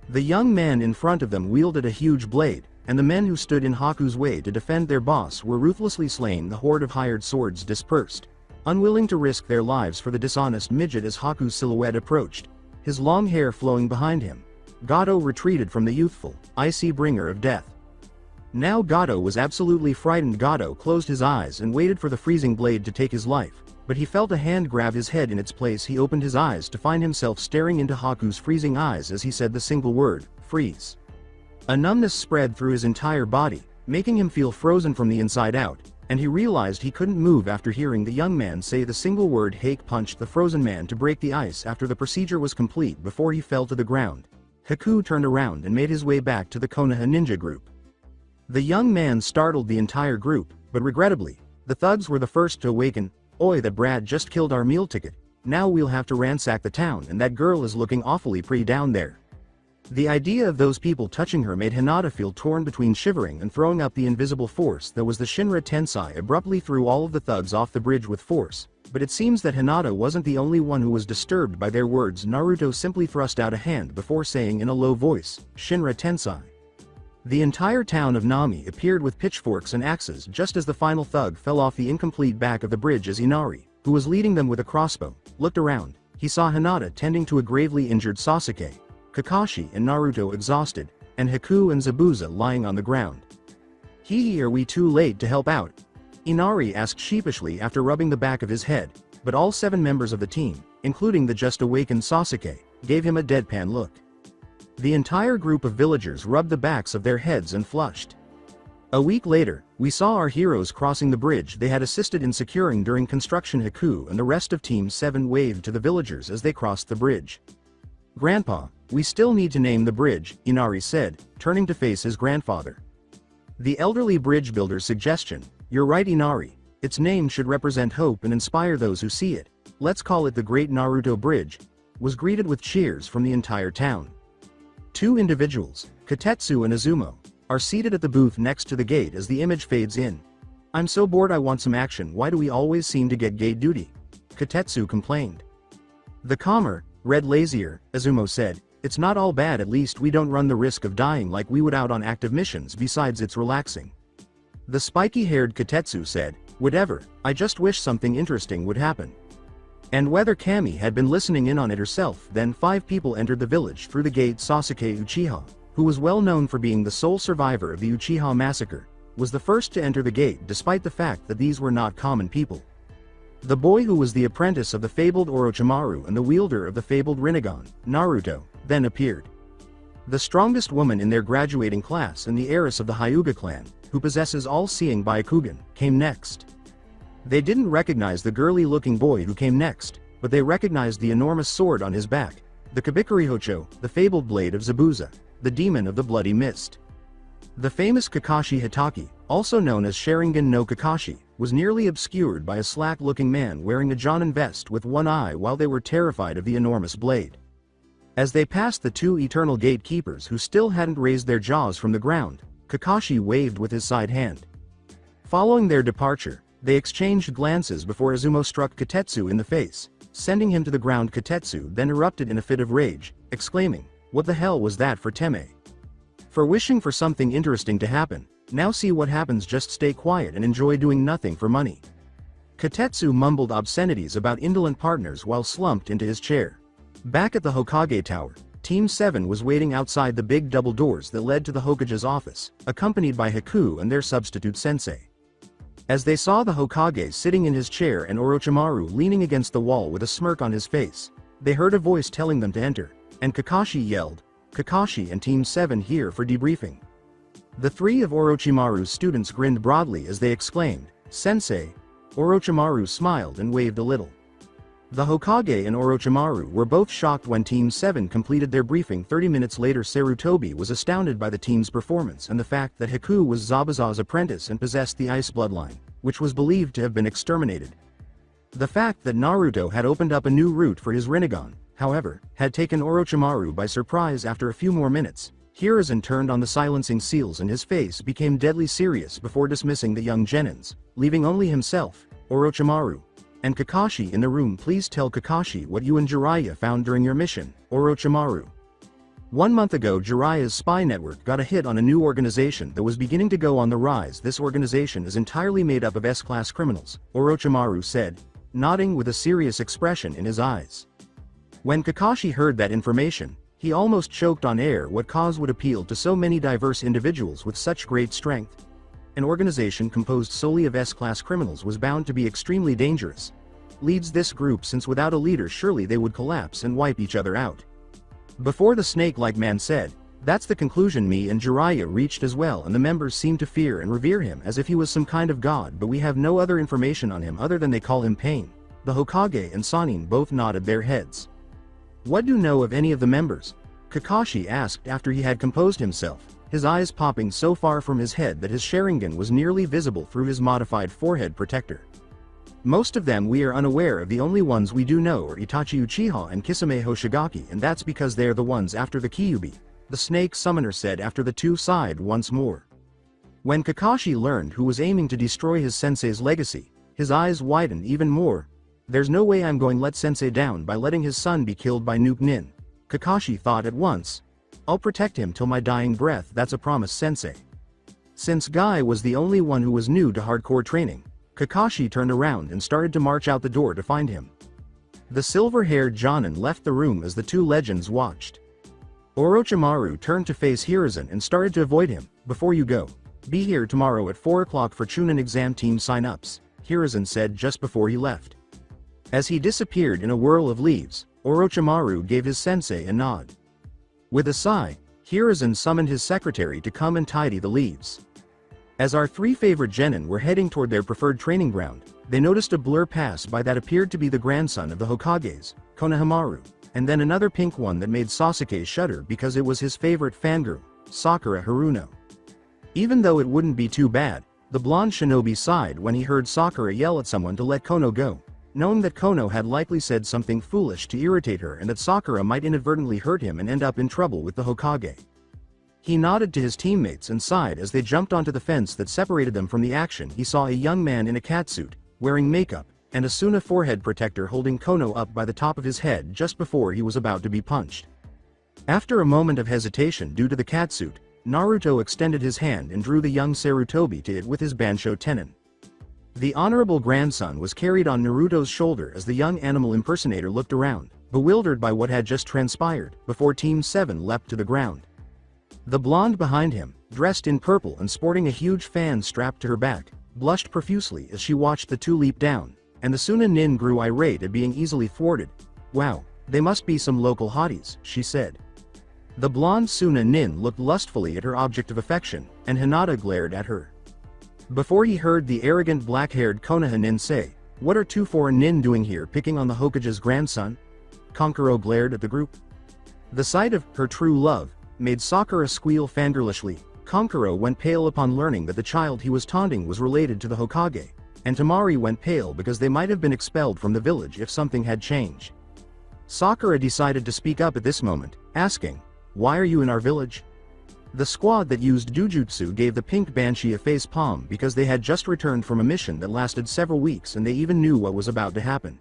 The young man in front of them wielded a huge blade, and the men who stood in Haku's way to defend their boss were ruthlessly slain. The horde of hired swords dispersed, unwilling to risk their lives for the dishonest midget. As Haku's silhouette approached, his long hair flowing behind him, Gato retreated from the youthful, icy bringer of death. Now Gato was absolutely frightened. Gato closed his eyes and waited for the freezing blade to take his life, but he felt a hand grab his head in its place. He opened his eyes to find himself staring into Haku's freezing eyes as he said the single word, "Freeze." A numbness spread through his entire body, making him feel frozen from the inside out, and he realized he couldn't move after hearing the young man say the single word. Hake punched the frozen man to break the ice after the procedure was complete before he fell to the ground. Haku turned around and made his way back to the Konoha ninja group. The young man startled the entire group, but regrettably, the thugs were the first to awaken. "Oi, that Brad just killed our meal ticket. Now we'll have to ransack the town, and that girl is looking awfully pretty down there." The idea of those people touching her made Hinata feel torn between shivering and throwing up. The invisible force that was the Shinra Tensei abruptly threw all of the thugs off the bridge with force, but it seems that Hinata wasn't the only one who was disturbed by their words. Naruto simply thrust out a hand before saying in a low voice, "Shinra Tensei." The entire town of Nami appeared with pitchforks and axes just as the final thug fell off the incomplete back of the bridge. As Inari, who was leading them with a crossbow, looked around, he saw Hinata tending to a gravely injured Sasuke, Kakashi and Naruto exhausted, and Haku and Zabuza lying on the ground. "Are we too late to help out?" Inari asked sheepishly after rubbing the back of his head, but all 7 members of the team, including the just awakened Sasuke, gave him a deadpan look. The entire group of villagers rubbed the backs of their heads and flushed. A week later, we saw our heroes crossing the bridge they had assisted in securing during construction. Haku and the rest of Team 7 waved to the villagers as they crossed the bridge. "Grandpa, we still need to name the bridge," Inari said, turning to face his grandfather. The elderly bridge builder's suggestion, "You're right, Inari. Its name should represent hope and inspire those who see it. Let's call it the Great Naruto Bridge," was greeted with cheers from the entire town. 2 individuals, Katetsu and Izumo, are seated at the booth next to the gate as the image fades in. "I'm so bored, I want some action. Why do we always seem to get gate duty?" Katetsu complained. "The calmer, red lazier," Izumo said. "It's not all bad, at least we don't run the risk of dying like we would out on active missions, besides it's relaxing." The spiky-haired Katetsu said, "Whatever, I just wish something interesting would happen." And whether Kami had been listening in on it herself. Then 5 people entered the village through the gate. Sasuke Uchiha, who was well known for being the sole survivor of the Uchiha massacre, was the first to enter the gate despite the fact that these were not common people. The boy who was the apprentice of the fabled Orochimaru and the wielder of the fabled Rinnegan, Naruto, then appeared. The strongest woman in their graduating class and the heiress of the Hyuga clan, who possesses all-seeing Byakugan, came next. They didn't recognize the girly-looking boy who came next, but they recognized the enormous sword on his back, the Kabikurihocho, the fabled blade of Zabuza, the demon of the bloody mist. The famous Kakashi Hitaki, also known as Sharingan no Kakashi, was nearly obscured by a slack-looking man wearing a Jonin vest with one eye while they were terrified of the enormous blade. As they passed the two eternal gatekeepers who still hadn't raised their jaws from the ground, Kakashi waved with his side hand. Following their departure, they exchanged glances before Izumo struck Kotetsu in the face, sending him to the ground. Kotetsu then erupted in a fit of rage, exclaiming, "What the hell was that for Teme? For wishing for something interesting to happen, now see what happens. Just stay quiet and enjoy doing nothing for money." Kotetsu mumbled obscenities about indolent partners while slumped into his chair. Back at the Hokage Tower, Team 7 was waiting outside the big double doors that led to the Hokage's office, accompanied by Haku and their substitute sensei. As they saw the Hokage sitting in his chair and Orochimaru leaning against the wall with a smirk on his face, they heard a voice telling them to enter, and Kakashi yelled, "Kakashi and Team 7 here for debriefing." The three of Orochimaru's students grinned broadly as they exclaimed, "Sensei." Orochimaru smiled and waved a little. The Hokage and Orochimaru were both shocked when Team 7 completed their briefing. 30 minutes later, Sarutobi was astounded by the team's performance and the fact that Haku was Zabuza's apprentice and possessed the ice bloodline, which was believed to have been exterminated. The fact that Naruto had opened up a new route for his Rinnegan, however, had taken Orochimaru by surprise. After a few more minutes, Hiruzen turned on the silencing seals and his face became deadly serious before dismissing the young genins, leaving only himself, Orochimaru, and Kakashi in the room. "Please tell Kakashi what you and Jiraiya found during your mission, Orochimaru." 1 month ago, Jiraiya's spy network got a hit on a new organization that was beginning to go on the rise. "This organization is entirely made up of S-class criminals," Orochimaru said, nodding with a serious expression in his eyes. When Kakashi heard that information, he almost choked on air. What cause would appeal to so many diverse individuals with such great strength? An organization composed solely of S-class criminals was bound to be extremely dangerous. Leads this group, since without a leader surely they would collapse and wipe each other out. Before the snake-like man said, "That's the conclusion me and Jiraiya reached as well, and the members seem to fear and revere him as if he was some kind of god, but we have no other information on him other than they call him Pain." The Hokage and Sannin both nodded their heads. "What do you know of any of the members?" Kakashi asked after he had composed himself, his eyes popping so far from his head that his Sharingan was nearly visible through his modified forehead protector. "Most of them we are unaware of. The only ones we do know are Itachi Uchiha and Kisame Hoshigaki, and that's because they are the ones after the Kyuubi," the snake summoner said after the two sighed once more. When Kakashi learned who was aiming to destroy his sensei's legacy, his eyes widened even more. "There's no way I'm going to let sensei down by letting his son be killed by Nuke Nin," Kakashi thought at once. "I'll protect him till my dying breath. That's a promise, sensei." Since Guy was the only one who was new to hardcore training, Kakashi turned around and started to march out the door to find him. The silver-haired Jonin left the room as the two legends watched. Orochimaru turned to face Hiruzen and started to avoid him. "Before you go, be here tomorrow at 4 o'clock for Chunin exam team sign-ups," Hiruzen said just before he left. As he disappeared in a whirl of leaves, Orochimaru gave his sensei a nod. With a sigh, Hiruzen summoned his secretary to come and tidy the leaves. As our three favorite genin were heading toward their preferred training ground, they noticed a blur pass by that appeared to be the grandson of the Hokages, Konohamaru, and then another pink one that made Sasuke shudder because it was his favorite fangirl, Sakura Haruno. Even though it wouldn't be too bad, the blonde shinobi sighed when he heard Sakura yell at someone to let Kono go, knowing that Kono had likely said something foolish to irritate her and that Sakura might inadvertently hurt him and end up in trouble with the Hokage. He nodded to his teammates and sighed as they jumped onto the fence that separated them from the action. He saw a young man in a catsuit, wearing makeup, and a Suna forehead protector holding Kono up by the top of his head just before he was about to be punched. After a moment of hesitation due to the catsuit, Naruto extended his hand and drew the young Sarutobi to it with his Bansho Tenin. The honorable grandson was carried on Naruto's shoulder as the young animal impersonator looked around, bewildered by what had just transpired, before Team 7 leapt to the ground. The blonde behind him, dressed in purple and sporting a huge fan strapped to her back, blushed profusely as she watched the two leap down, and the Suna Nin grew irate at being easily thwarted. "Wow, they must be some local hotties," she said. The blonde Suna Nin looked lustfully at her object of affection, and Hinata glared at her. Before he heard the arrogant black-haired Konoha Nin say, What are two foreign nin doing here picking on the Hokage's grandson? Kankuro glared at the group. The sight of her true love made Sakura squeal fangirlishly. Kankuro went pale upon learning that the child he was taunting was related to the Hokage, and Temari went pale because they might have been expelled from the village if something had changed. Sakura decided to speak up at this moment, asking, "Why are you in our village?" The squad that used Jujutsu gave the pink banshee a face palm because they had just returned from a mission that lasted several weeks and they even knew what was about to happen.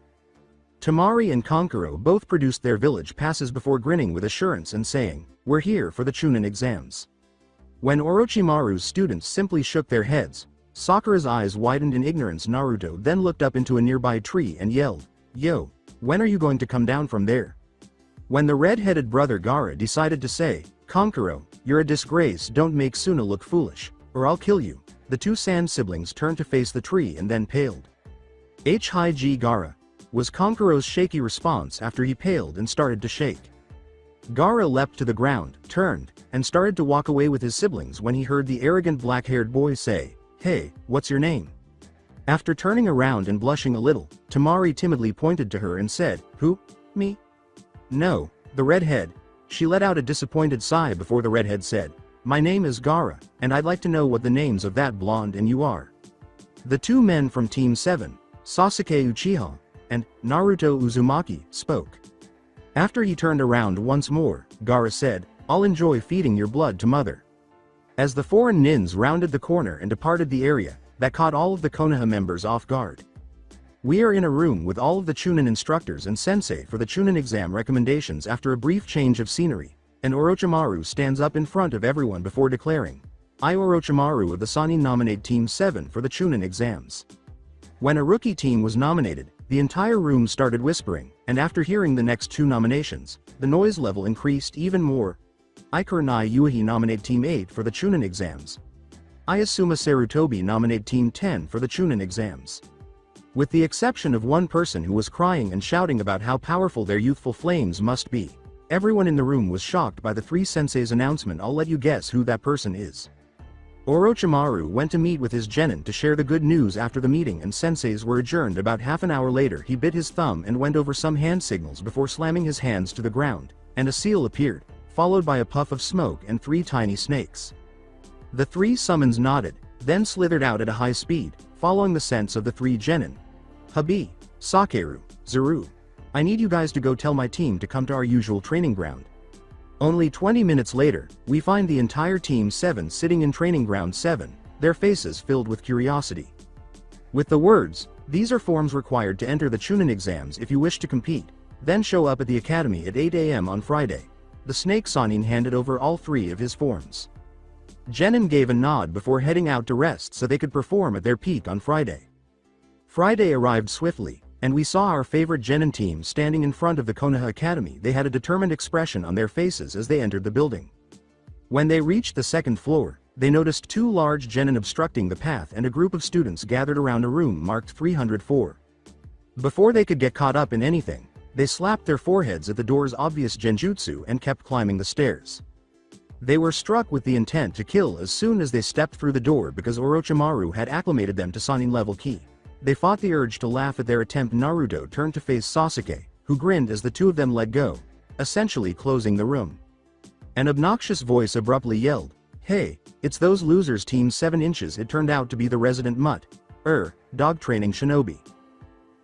Temari and Kankuro both produced their village passes before grinning with assurance and saying, "We're here for the Chunin exams." When Orochimaru's students simply shook their heads, Sakura's eyes widened in ignorance. Naruto then looked up into a nearby tree and yelled, "Yo, when are you going to come down from there?" When the red-headed brother Gaara decided to say, "Kankuro, you're a disgrace, don't make Suna look foolish, or I'll kill you," the two Sand siblings turned to face the tree and then paled. H-G Gaara, was Kankuro's shaky response after he paled and started to shake. Gaara leapt to the ground, turned, and started to walk away with his siblings when he heard the arrogant black-haired boy say, "Hey, what's your name?" After turning around and blushing a little, Temari timidly pointed to her and said, "Who? Me?" "No, the redhead." She let out a disappointed sigh before the redhead said, "My name is Gaara, and I'd like to know what the names of that blonde and you are." The two men from Team 7, Sasuke Uchiha and Naruto Uzumaki, spoke. After he turned around once more, Gaara said, "I'll enjoy feeding your blood to mother." As the foreign nins rounded the corner and departed the area, that caught all of the Konoha members off guard. We are in a room with all of the Chunin instructors and sensei for the Chunin exam recommendations. After a brief change of scenery, and Orochimaru stands up in front of everyone before declaring, "I Orochimaru of the Sannin nominate Team 7 for the Chunin exams." When a rookie team was nominated, the entire room started whispering, and after hearing the next two nominations, the noise level increased even more. I Kurenai Yuhi nominate Team 8 for the Chunin exams. I Asuma Sarutobi nominate Team 10 for the Chunin exams. With the exception of one person who was crying and shouting about how powerful their youthful flames must be, everyone in the room was shocked by the three senseis' announcement. I'll let you guess who that person is. Orochimaru went to meet with his genin to share the good news. After the meeting and senseis were adjourned about half an hour later, he bit his thumb and went over some hand signals before slamming his hands to the ground, and a seal appeared, followed by a puff of smoke and three tiny snakes. The three summons nodded, then slithered out at a high speed, following the sense of the three genin. "Habi, Sakeru, Zuru. I need you guys to go tell my team to come to our usual training ground." Only 20 minutes later, we find the entire Team 7 sitting in Training Ground 7, their faces filled with curiosity. With the words, "These are forms required to enter the Chunin exams if you wish to compete, then show up at the academy at 8 a.m. on Friday," the Snake Sannin handed over all three of his forms. Genin gave a nod before heading out to rest so they could perform at their peak on Friday. Friday arrived swiftly, and we saw our favorite genin team standing in front of the Konoha Academy. They had a determined expression on their faces as they entered the building. When they reached the second floor, they noticed two large genin obstructing the path and a group of students gathered around a room marked 304. Before they could get caught up in anything, they slapped their foreheads at the door's obvious genjutsu and kept climbing the stairs. They were struck with the intent to kill as soon as they stepped through the door because Orochimaru had acclimated them to Sannin level ki. They fought the urge to laugh at their attempt. Naruto turned to face Sasuke, who grinned as the two of them let go, essentially closing the room. An obnoxious voice abruptly yelled, "Hey, it's those losers Team 7 inches." It turned out to be the resident mutt. Dog training shinobi.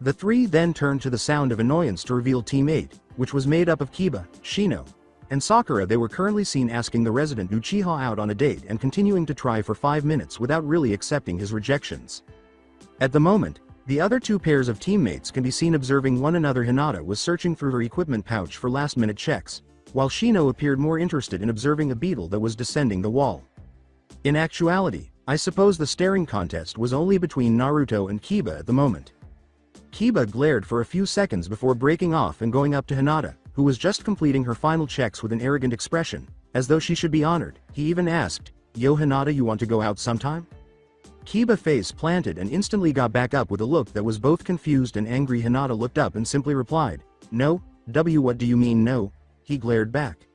The three then turned to the sound of annoyance to reveal Team 8, which was made up of Kiba, Shino, and Sakura. They were currently seen asking the resident Uchiha out on a date and continuing to try for 5 minutes without really accepting his rejections. At the moment, the other two pairs of teammates can be seen observing one another. Hinata was searching through her equipment pouch for last-minute checks, while Shino appeared more interested in observing a beetle that was descending the wall. In actuality, I suppose the staring contest was only between Naruto and Kiba at the moment. Kiba glared for a few seconds before breaking off and going up to Hinata, who was just completing her final checks with an arrogant expression, as though she should be honored. He even asked, "Yo Hinata, you want to go out sometime?" Kiba face planted and instantly got back up with a look that was both confused and angry. Hinata looked up and simply replied, "No, what do you mean no?" He glared back.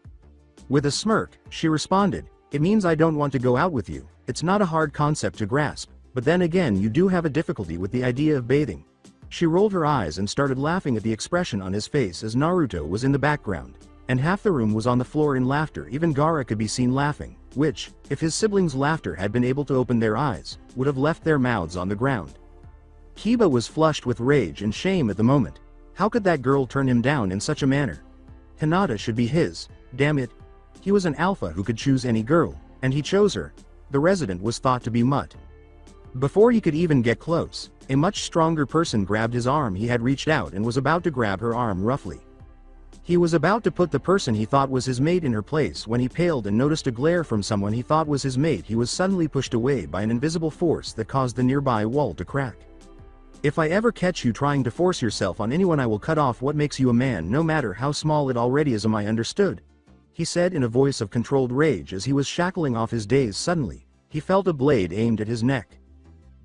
With a smirk, she responded, "It means I don't want to go out with you. It's not a hard concept to grasp, but then again you do have a difficulty with the idea of bathing." She rolled her eyes and started laughing at the expression on his face as Naruto was in the background, and half the room was on the floor in laughter. Even Gaara could be seen laughing, which, if his siblings' laughter had been able to open their eyes, would have left their mouths on the ground. Kiba was flushed with rage and shame at the moment. How could that girl turn him down in such a manner? Hinata should be his, damn it. He was an alpha who could choose any girl, and he chose her. The resident was thought to be Mutt. Before he could even get close, a much stronger person grabbed his arm. He had reached out and was about to grab her arm roughly. He was about to put the person he thought was his mate in her place when he paled and noticed a glare from someone he thought was his mate. He was suddenly pushed away by an invisible force that caused the nearby wall to crack. If I ever catch you trying to force yourself on anyone, I will cut off what makes you a man, no matter how small it already is. Am I understood? He said in a voice of controlled rage as he was shackling off his daze. Suddenly, he felt a blade aimed at his neck.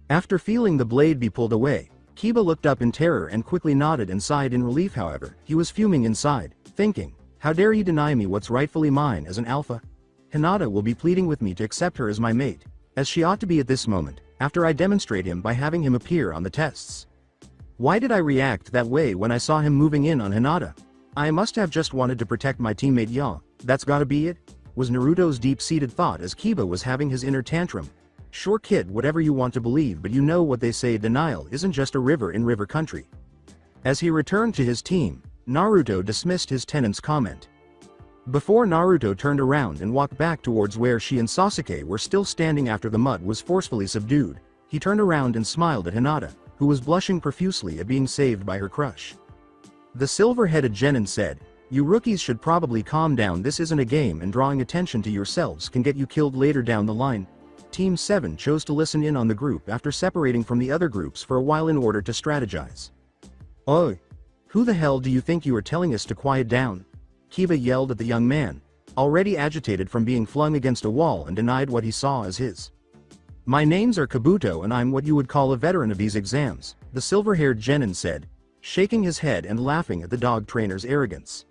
After feeling the blade be pulled away, Kiba looked up in terror and quickly nodded and sighed in relief. However, he was fuming inside, thinking, how dare he deny me what's rightfully mine as an alpha? Hinata will be pleading with me to accept her as my mate, as she ought to be at this moment, after I demonstrate him by having him appear on the tests. Why did I react that way when I saw him moving in on Hinata? I must have just wanted to protect my teammate. Yeah, that's gotta be it, was Naruto's deep-seated thought as Kiba was having his inner tantrum. Sure kid, whatever you want to believe, but you know what they say, denial isn't just a river in river country. As he returned to his team, Naruto dismissed his tenant's comment. Before Naruto turned around and walked back towards where she and Sasuke were still standing after the mud was forcefully subdued, he turned around and smiled at Hinata, who was blushing profusely at being saved by her crush. The silver-headed genin said, "You rookies should probably calm down. This isn't a game, and drawing attention to yourselves can get you killed later down the line." Team 7 chose to listen in on the group after separating from the other groups for a while in order to strategize. "Oi! Who the hell do you think you are telling us to quiet down?" Kiba yelled at the young man, already agitated from being flung against a wall and denied what he saw as his. "My names are Kabuto and I'm what you would call a veteran of these exams," the silver-haired genin said, shaking his head and laughing at the dog trainer's arrogance.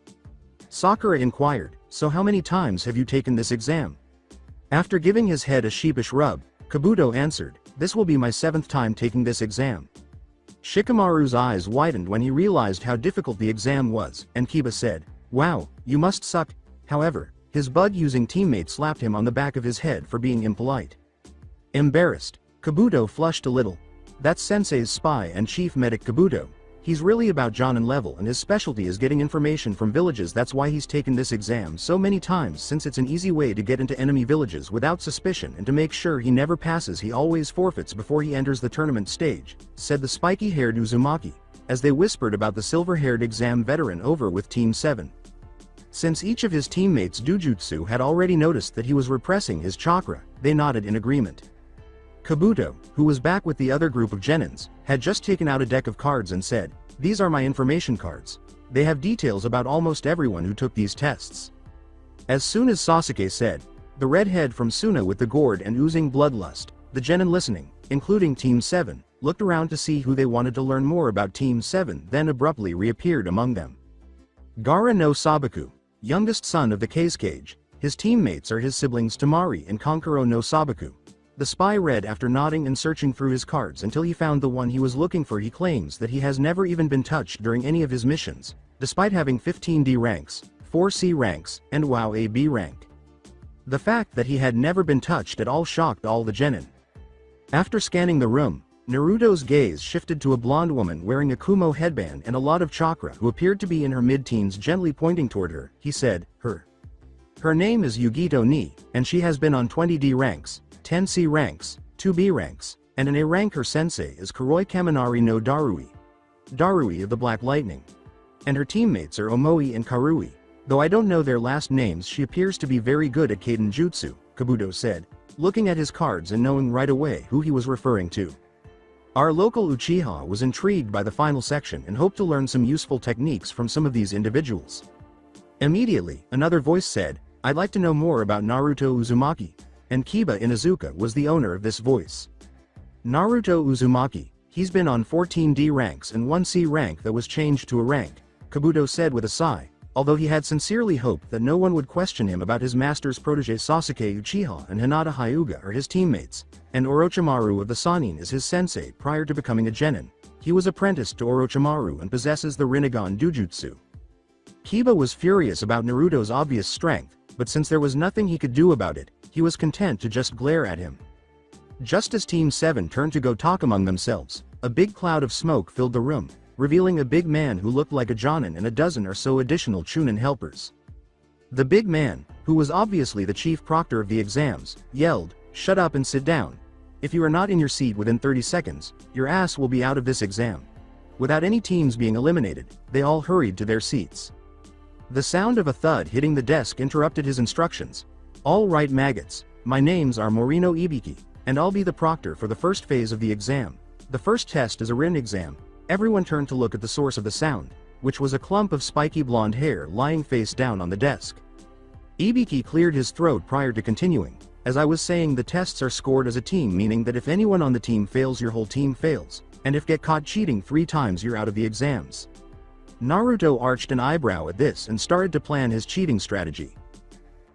Sakura inquired, "So how many times have you taken this exam?" After giving his head a sheepish rub, Kabuto answered, "This will be my 7th time taking this exam." Shikamaru's eyes widened when he realized how difficult the exam was, and Kiba said, "Wow, you must suck." However, his bud-using teammate slapped him on the back of his head for being impolite. Embarrassed, Kabuto flushed a little. "That's Sensei's spy and chief medic Kabuto. He's really about Jonin level and his specialty is getting information from villages. That's why he's taken this exam so many times, since it's an easy way to get into enemy villages without suspicion, and to make sure he never passes he always forfeits before he enters the tournament stage," said the spiky-haired Uzumaki, as they whispered about the silver-haired exam veteran over with Team 7. Since each of his teammates' Dujutsu had already noticed that he was repressing his chakra, they nodded in agreement. Kabuto, who was back with the other group of genins, had just taken out a deck of cards and said, "These are my information cards. They have details about almost everyone who took these tests." As soon as Sasuke said, "The redhead from Suna with the gourd and oozing bloodlust," the genin listening, including Team 7, looked around to see who they wanted to learn more about. Team 7 then abruptly reappeared among them. Gaara no Sabaku, youngest son of the Kazekage, his teammates are his siblings Tamari and Kankuro no Sabaku. The spy read after nodding and searching through his cards until he found the one he was looking for. He claims that he has never even been touched during any of his missions, despite having 15 D ranks, 4 C ranks, and WoW a B rank. The fact that he had never been touched at all shocked all the genin. After scanning the room, Naruto's gaze shifted to a blonde woman wearing a Kumo headband and a lot of chakra who appeared to be in her mid-teens. Gently pointing toward her, he said, Her name is Yugito Ni, and she has been on 20 D ranks, 10 C ranks, 2 B ranks, and an A rank. Her sensei is Kuroi Kaminari no Darui of the Black Lightning. And her teammates are Omoi and Karui. Though I don't know their last names, she appears to be very good at Kaden Jutsu, Kabuto said, looking at his cards and knowing right away who he was referring to. Our local Uchiha was intrigued by the final section and hoped to learn some useful techniques from some of these individuals. Immediately, another voice said, "I'd like to know more about Naruto Uzumaki," and Kiba Inuzuka was the owner of this voice. Naruto Uzumaki, he's been on 14 D ranks and 1 C rank that was changed to a rank, Kabuto said with a sigh, although he had sincerely hoped that no one would question him about his master's protege. Sasuke Uchiha and Hinata Hyuga are his teammates, and Orochimaru of the Sannin is his sensei prior to becoming a genin. He was apprenticed to Orochimaru and possesses the Rinnegan Dujutsu. Kiba was furious about Naruto's obvious strength, but since there was nothing he could do about it, he was content to just glare at him. Just as Team 7 turned to go talk among themselves, a big cloud of smoke filled the room, revealing a big man who looked like a Jonin and a dozen or so additional Chunin helpers. The big man, who was obviously the chief proctor of the exams, yelled, "Shut up and sit down. If you are not in your seat within 30 seconds, your ass will be out of this exam." Without any teams being eliminated, they all hurried to their seats. The sound of a thud hitting the desk interrupted his instructions. "All right, maggots, my names are Morino Ibiki, and I'll be the proctor for the first phase of the exam. The first test is a Rin exam." Everyone turned to look at the source of the sound, which was a clump of spiky blonde hair lying face down on the desk. Ibiki cleared his throat prior to continuing. "As I was saying, the tests are scored as a team, meaning that if anyone on the team fails, your whole team fails, and if get caught cheating 3 times, you're out of the exams." Naruto arched an eyebrow at this and started to plan his cheating strategy.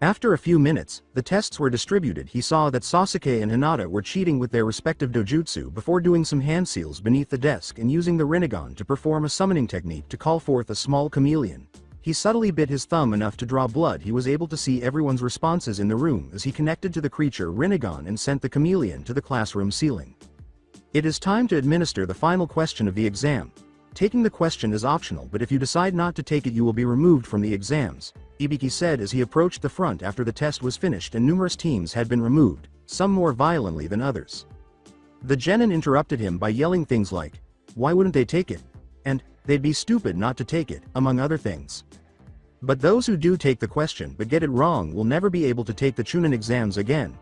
After a few minutes, the tests were distributed. He saw that Sasuke and Hinata were cheating with their respective dojutsu before doing some hand seals beneath the desk and using the Rinnegan to perform a summoning technique to call forth a small chameleon. He subtly bit his thumb enough to draw blood. He was able to see everyone's responses in the room as he connected to the creature Rinnegan and sent the chameleon to the classroom ceiling. It is time to administer the final question of the exam. Taking the question is optional, but if you decide not to take it, you will be removed from the exams, Ibiki said as he approached the front after the test was finished and numerous teams had been removed, some more violently than others. The genin interrupted him by yelling things like, "Why wouldn't they take it?" and "They'd be stupid not to take it," among other things. But those who do take the question but get it wrong will never be able to take the Chunin exams again.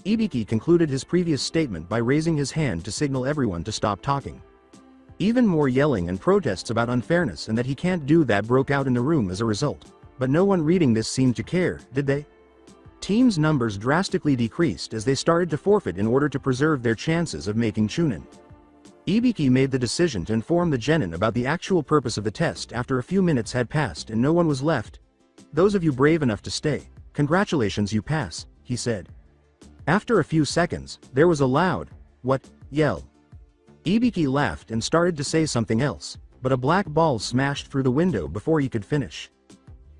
Ibiki concluded his previous statement by raising his hand to signal everyone to stop talking. Even more yelling and protests about unfairness and that he can't do that broke out in the room as a result. But no one reading this seemed to care, did they? Teams' numbers drastically decreased as they started to forfeit in order to preserve their chances of making Chunin. Ibiki made the decision to inform the genin about the actual purpose of the test after a few minutes had passed and no one was left. "Those of you brave enough to stay, congratulations, you pass," he said. After a few seconds, there was a loud, "What?" yell. Ibiki laughed and started to say something else, but a black ball smashed through the window before he could finish.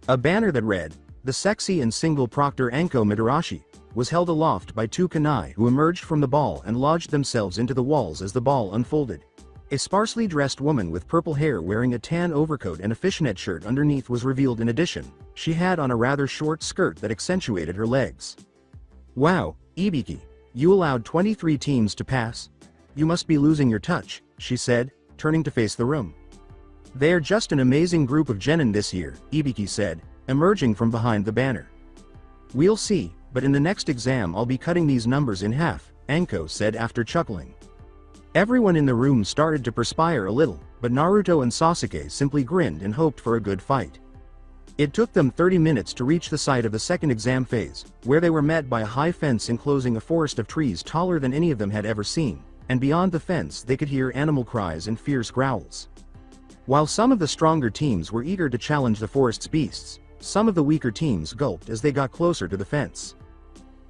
A banner that read, "The Sexy and Single Proctor Anko Midarashi," was held aloft by 2 kunai who emerged from the ball and lodged themselves into the walls as the ball unfolded. A sparsely dressed woman with purple hair wearing a tan overcoat and a fishnet shirt underneath was revealed. In addition, she had on a rather short skirt that accentuated her legs. "Wow, Ibiki, you allowed 23 teams to pass? You must be losing your touch," she said, turning to face the room. "They're just an amazing group of genin this year," Ibiki said, emerging from behind the banner. "We'll see, but in the next exam I'll be cutting these numbers in half," Anko said after chuckling. Everyone in the room started to perspire a little, but Naruto and Sasuke simply grinned and hoped for a good fight. It took them 30 minutes to reach the site of the second exam phase, where they were met by a high fence enclosing a forest of trees taller than any of them had ever seen, and beyond the fence they could hear animal cries and fierce growls. While some of the stronger teams were eager to challenge the forest's beasts, some of the weaker teams gulped as they got closer to the fence.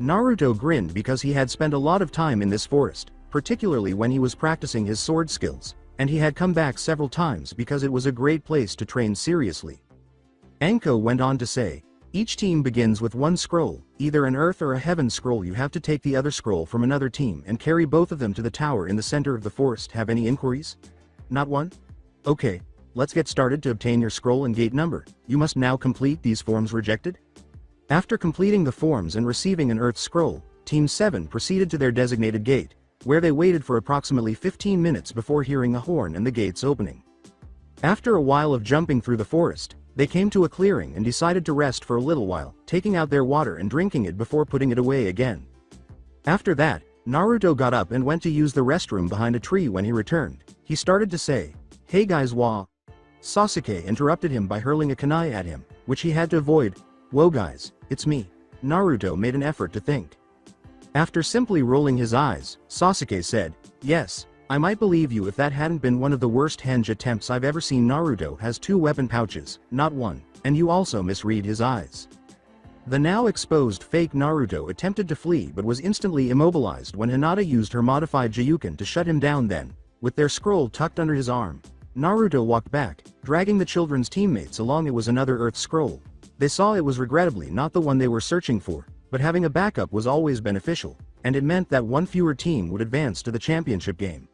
Naruto grinned because he had spent a lot of time in this forest, particularly when he was practicing his sword skills, and he had come back several times because it was a great place to train seriously. Anko went on to say, "Each team begins with 1 scroll, either an earth or a heaven scroll. You have to take the other scroll from another team and carry both of them to the tower in the center of the forest. Have any inquiries? Not one? Okay, let's get started. To obtain your scroll and gate number, you must now complete these forms. Rejected?" After completing the forms and receiving an earth scroll, Team 7 proceeded to their designated gate, where they waited for approximately 15 minutes before hearing a horn and the gates opening. After a while of jumping through the forest, they came to a clearing and decided to rest for a little while, taking out their water and drinking it before putting it away again. After that, Naruto got up and went to use the restroom behind a tree. When he returned, he started to say, "Hey guys, wah." Sasuke interrupted him by hurling a kunai at him, which he had to avoid. "Whoa guys, it's me." Naruto made an effort to think. After simply rolling his eyes, Sasuke said, "Yes, I might believe you if that hadn't been one of the worst henge attempts I've ever seen. Naruto has 2 weapon pouches, not 1, and you also misread his eyes." The now exposed fake Naruto attempted to flee but was instantly immobilized when Hinata used her modified Jiyuken to shut him down. Then, with their scroll tucked under his arm. Naruto walked back, dragging the children's teammates along. It was another Earth scroll. They saw it was regrettably not the one they were searching for, but having a backup was always beneficial, and it meant that one fewer team would advance to the championship game.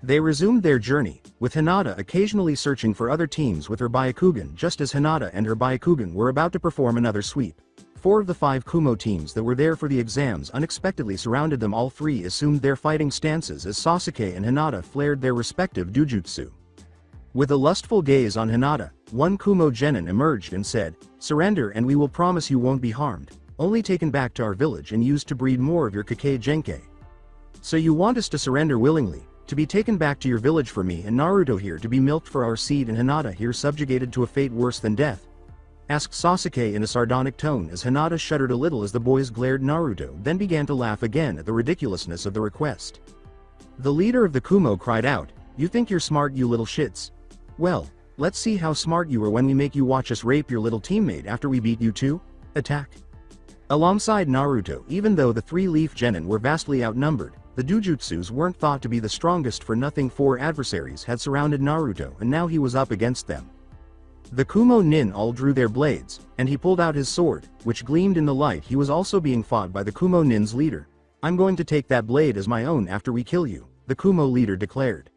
They resumed their journey, with Hinata occasionally searching for other teams with her Byakugan just as Hinata and her Byakugan were about to perform another sweep. 4 of the 5 Kumo teams that were there for the exams unexpectedly surrounded them. All 3 assumed their fighting stances as Sasuke and Hinata flared their respective dujutsu. With a lustful gaze on Hinata, one Kumo genin emerged and said, "Surrender and we will promise you won't be harmed, only taken back to our village and used to breed more of your Kake Genkei. So you want us to surrender willingly, to be taken back to your village for me and Naruto here to be milked for our seed and Hinata here subjugated to a fate worse than death?" asked Sasuke in a sardonic tone as Hinata shuddered a little as the boys glared. Naruto then began to laugh again at the ridiculousness of the request. The leader of the Kumo cried out, "You think you're smart, you little shits? Well, let's see how smart you are when we make you watch us rape your little teammate after we beat you too. Attack!" Alongside Naruto, even though the 3-leaf genin were vastly outnumbered, the dujutsus weren't thought to be the strongest for nothing. 4 adversaries had surrounded Naruto and now he was up against them. The Kumo nin all drew their blades, and he pulled out his sword, which gleamed in the light. He was also being fought by the Kumo nin's leader. "I'm going to take that blade as my own after we kill you," the Kumo leader declared.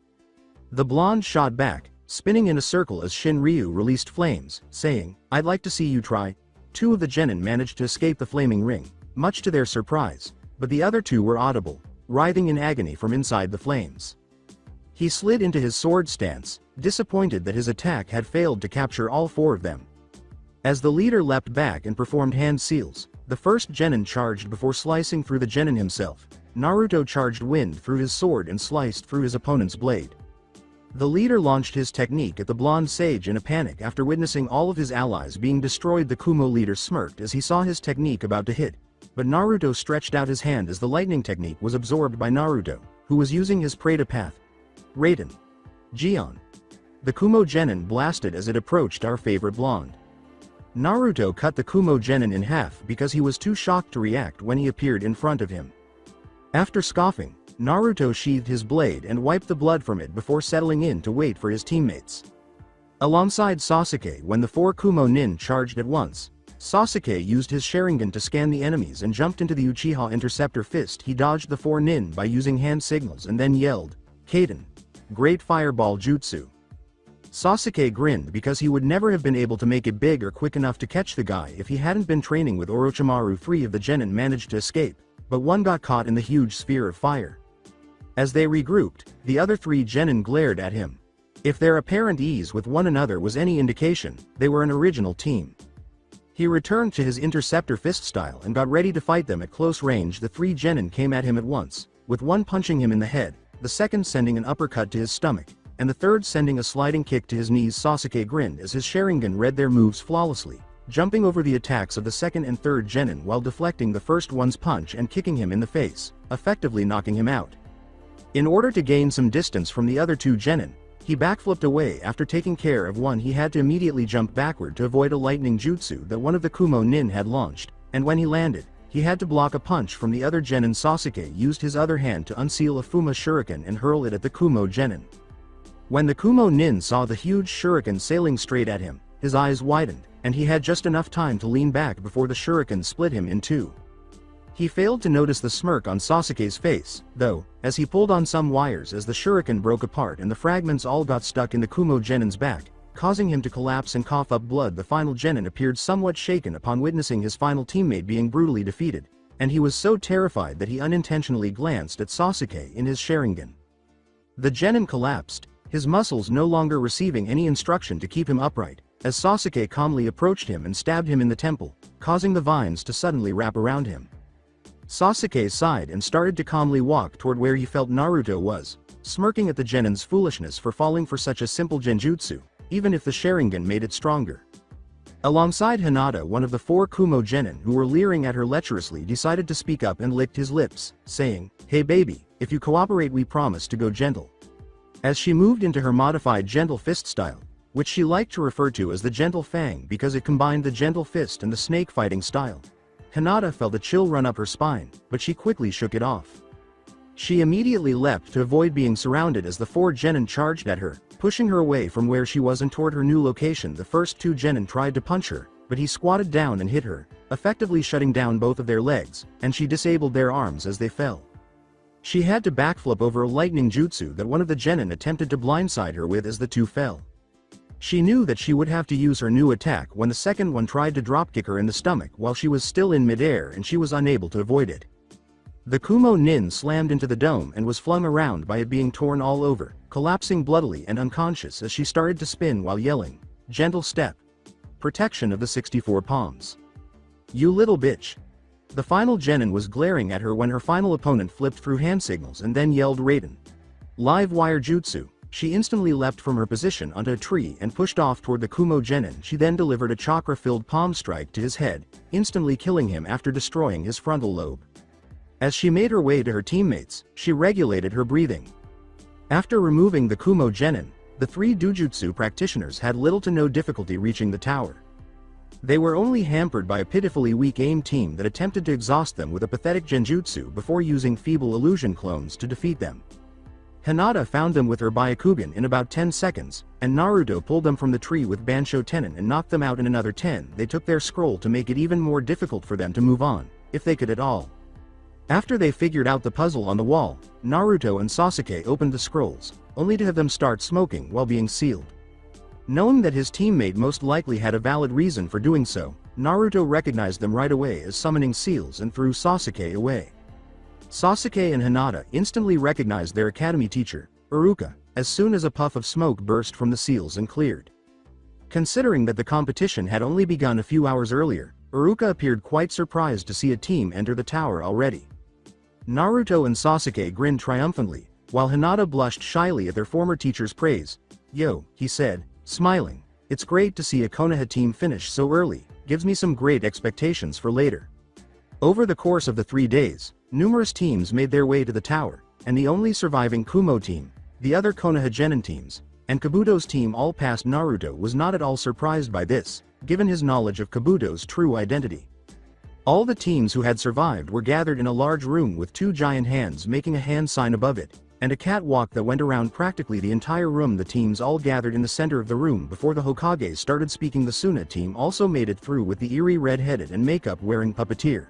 The blonde shot back, spinning in a circle as Shin Ryu released flames, saying, "I'd like to see you try." 2 of the genin managed to escape the flaming ring, much to their surprise, but the other 2 were audible, writhing in agony from inside the flames. He slid into his sword stance, disappointed that his attack had failed to capture all 4 of them. As the leader leapt back and performed hand seals, the first genin charged before slicing through the genin himself. Naruto charged wind through his sword and sliced through his opponent's blade. The leader launched his technique at the blonde sage in a panic after witnessing all of his allies being destroyed. The Kumo leader smirked as he saw his technique about to hit, but Naruto stretched out his hand as the lightning technique was absorbed by Naruto, who was using his Preta path. Raiden. Gion. The Kumo genin blasted as it approached our favorite blonde. Naruto cut the Kumo genin in half because he was too shocked to react when he appeared in front of him. After scoffing, Naruto sheathed his blade and wiped the blood from it before settling in to wait for his teammates. Alongside Sasuke, when the 4 Kumo nin charged at once, Sasuke used his Sharingan to scan the enemies and jumped into the Uchiha Interceptor Fist. He dodged the 4 nin by using hand signals and then yelled, "Kaden! Great Fireball Jutsu!" Sasuke grinned because he would never have been able to make it big or quick enough to catch the guy if he hadn't been training with Orochimaru. 3 of the genin managed to escape, but 1 got caught in the huge sphere of fire. As they regrouped, the other 3 genin glared at him. If their apparent ease with one another was any indication, they were an original team. He returned to his Interceptor Fist style and got ready to fight them at close range. The 3 genin came at him at once, with one punching him in the head, the second sending an uppercut to his stomach, and the third sending a sliding kick to his knees. Sasuke grinned as his Sharingan read their moves flawlessly, jumping over the attacks of the second and third genin while deflecting the first one's punch and kicking him in the face, effectively knocking him out. In order to gain some distance from the other 2 genin, he backflipped away. After taking care of one, he had to immediately jump backward to avoid a lightning jutsu that one of the Kumo nin had launched, and when he landed, he had to block a punch from the other genin. Sasuke used his other hand to unseal a Fuma Shuriken and hurl it at the Kumo genin. When the Kumo nin saw the huge shuriken sailing straight at him, his eyes widened, and he had just enough time to lean back before the shuriken split him in 2. He failed to notice the smirk on Sasuke's face, though, as he pulled on some wires as the shuriken broke apart and the fragments all got stuck in the Kumo genin's back, causing him to collapse and cough up blood. The final genin appeared somewhat shaken upon witnessing his final teammate being brutally defeated, and he was so terrified that he unintentionally glanced at Sasuke in his Sharingan. The genin collapsed, his muscles no longer receiving any instruction to keep him upright, as Sasuke calmly approached him and stabbed him in the temple, causing the vines to suddenly wrap around him. Sasuke sighed and started to calmly walk toward where he felt Naruto was, smirking at the genin's foolishness for falling for such a simple genjutsu, even if the Sharingan made it stronger. Alongside Hinata, one of the 4 Kumo genin who were leering at her lecherously decided to speak up and licked his lips, saying, "Hey baby, if you cooperate we promise to go gentle." As she moved into her modified gentle fist style, which she liked to refer to as the gentle fang because it combined the gentle fist and the snake fighting style, Hinata felt a chill run up her spine, but she quickly shook it off. She immediately leapt to avoid being surrounded as the 4 genin charged at her, pushing her away from where she was and toward her new location. The first 2 genin tried to punch her, but he squatted down and hit her, effectively shutting down both of their legs, and she disabled their arms as they fell. She had to backflip over a lightning jutsu that one of the genin attempted to blindside her with as the 2 fell. She knew that she would have to use her new attack when the second one tried to dropkick her in the stomach while she was still in midair, and she was unable to avoid it. The Kumo Nin slammed into the dome and was flung around by it being torn all over, collapsing bloodily and unconscious as she started to spin while yelling, "Gentle step. Protection of the 64 palms. You little bitch." The final genin was glaring at her when her final opponent flipped through hand signals and then yelled Raiden. Live wire jutsu. She instantly leapt from her position onto a tree and pushed off toward the Kumo genin. She then delivered a chakra-filled palm strike to his head, instantly killing him after destroying his frontal lobe. As she made her way to her teammates, she regulated her breathing. After removing the Kumo genin, the 3 Dujutsu practitioners had little to no difficulty reaching the tower. They were only hampered by a pitifully weak aim team that attempted to exhaust them with a pathetic genjutsu before using feeble illusion clones to defeat them. Hinata found them with her Byakugan in about 10 seconds, and Naruto pulled them from the tree with Bansho Tenon and knocked them out in another 10. They took their scroll to make it even more difficult for them to move on, if they could at all. After they figured out the puzzle on the wall, Naruto and Sasuke opened the scrolls, only to have them start smoking while being sealed. Knowing that his teammate most likely had a valid reason for doing so, Naruto recognized them right away as summoning seals and threw Sasuke away. Sasuke and Hinata instantly recognized their academy teacher, Iruka, as soon as a puff of smoke burst from the seals and cleared. Considering that the competition had only begun a few hours earlier, Iruka appeared quite surprised to see a team enter the tower already. Naruto and Sasuke grinned triumphantly, while Hinata blushed shyly at their former teacher's praise. "Yo," he said, smiling, "it's great to see a Konoha team finish so early, gives me some great expectations for later." Over the course of the 3 days, numerous teams made their way to the tower, and the only surviving Kumo team, the other Konoha genin teams, and Kabuto's team all passed Naruto was not at all surprised by this, given his knowledge of Kabuto's true identity. All the teams who had survived were gathered in a large room with 2 giant hands making a hand sign above it, and a catwalk that went around practically the entire room. The teams all gathered in the center of the room before the Hokage started speaking. The Suna team also made it through with the eerie red-headed and makeup-wearing puppeteer.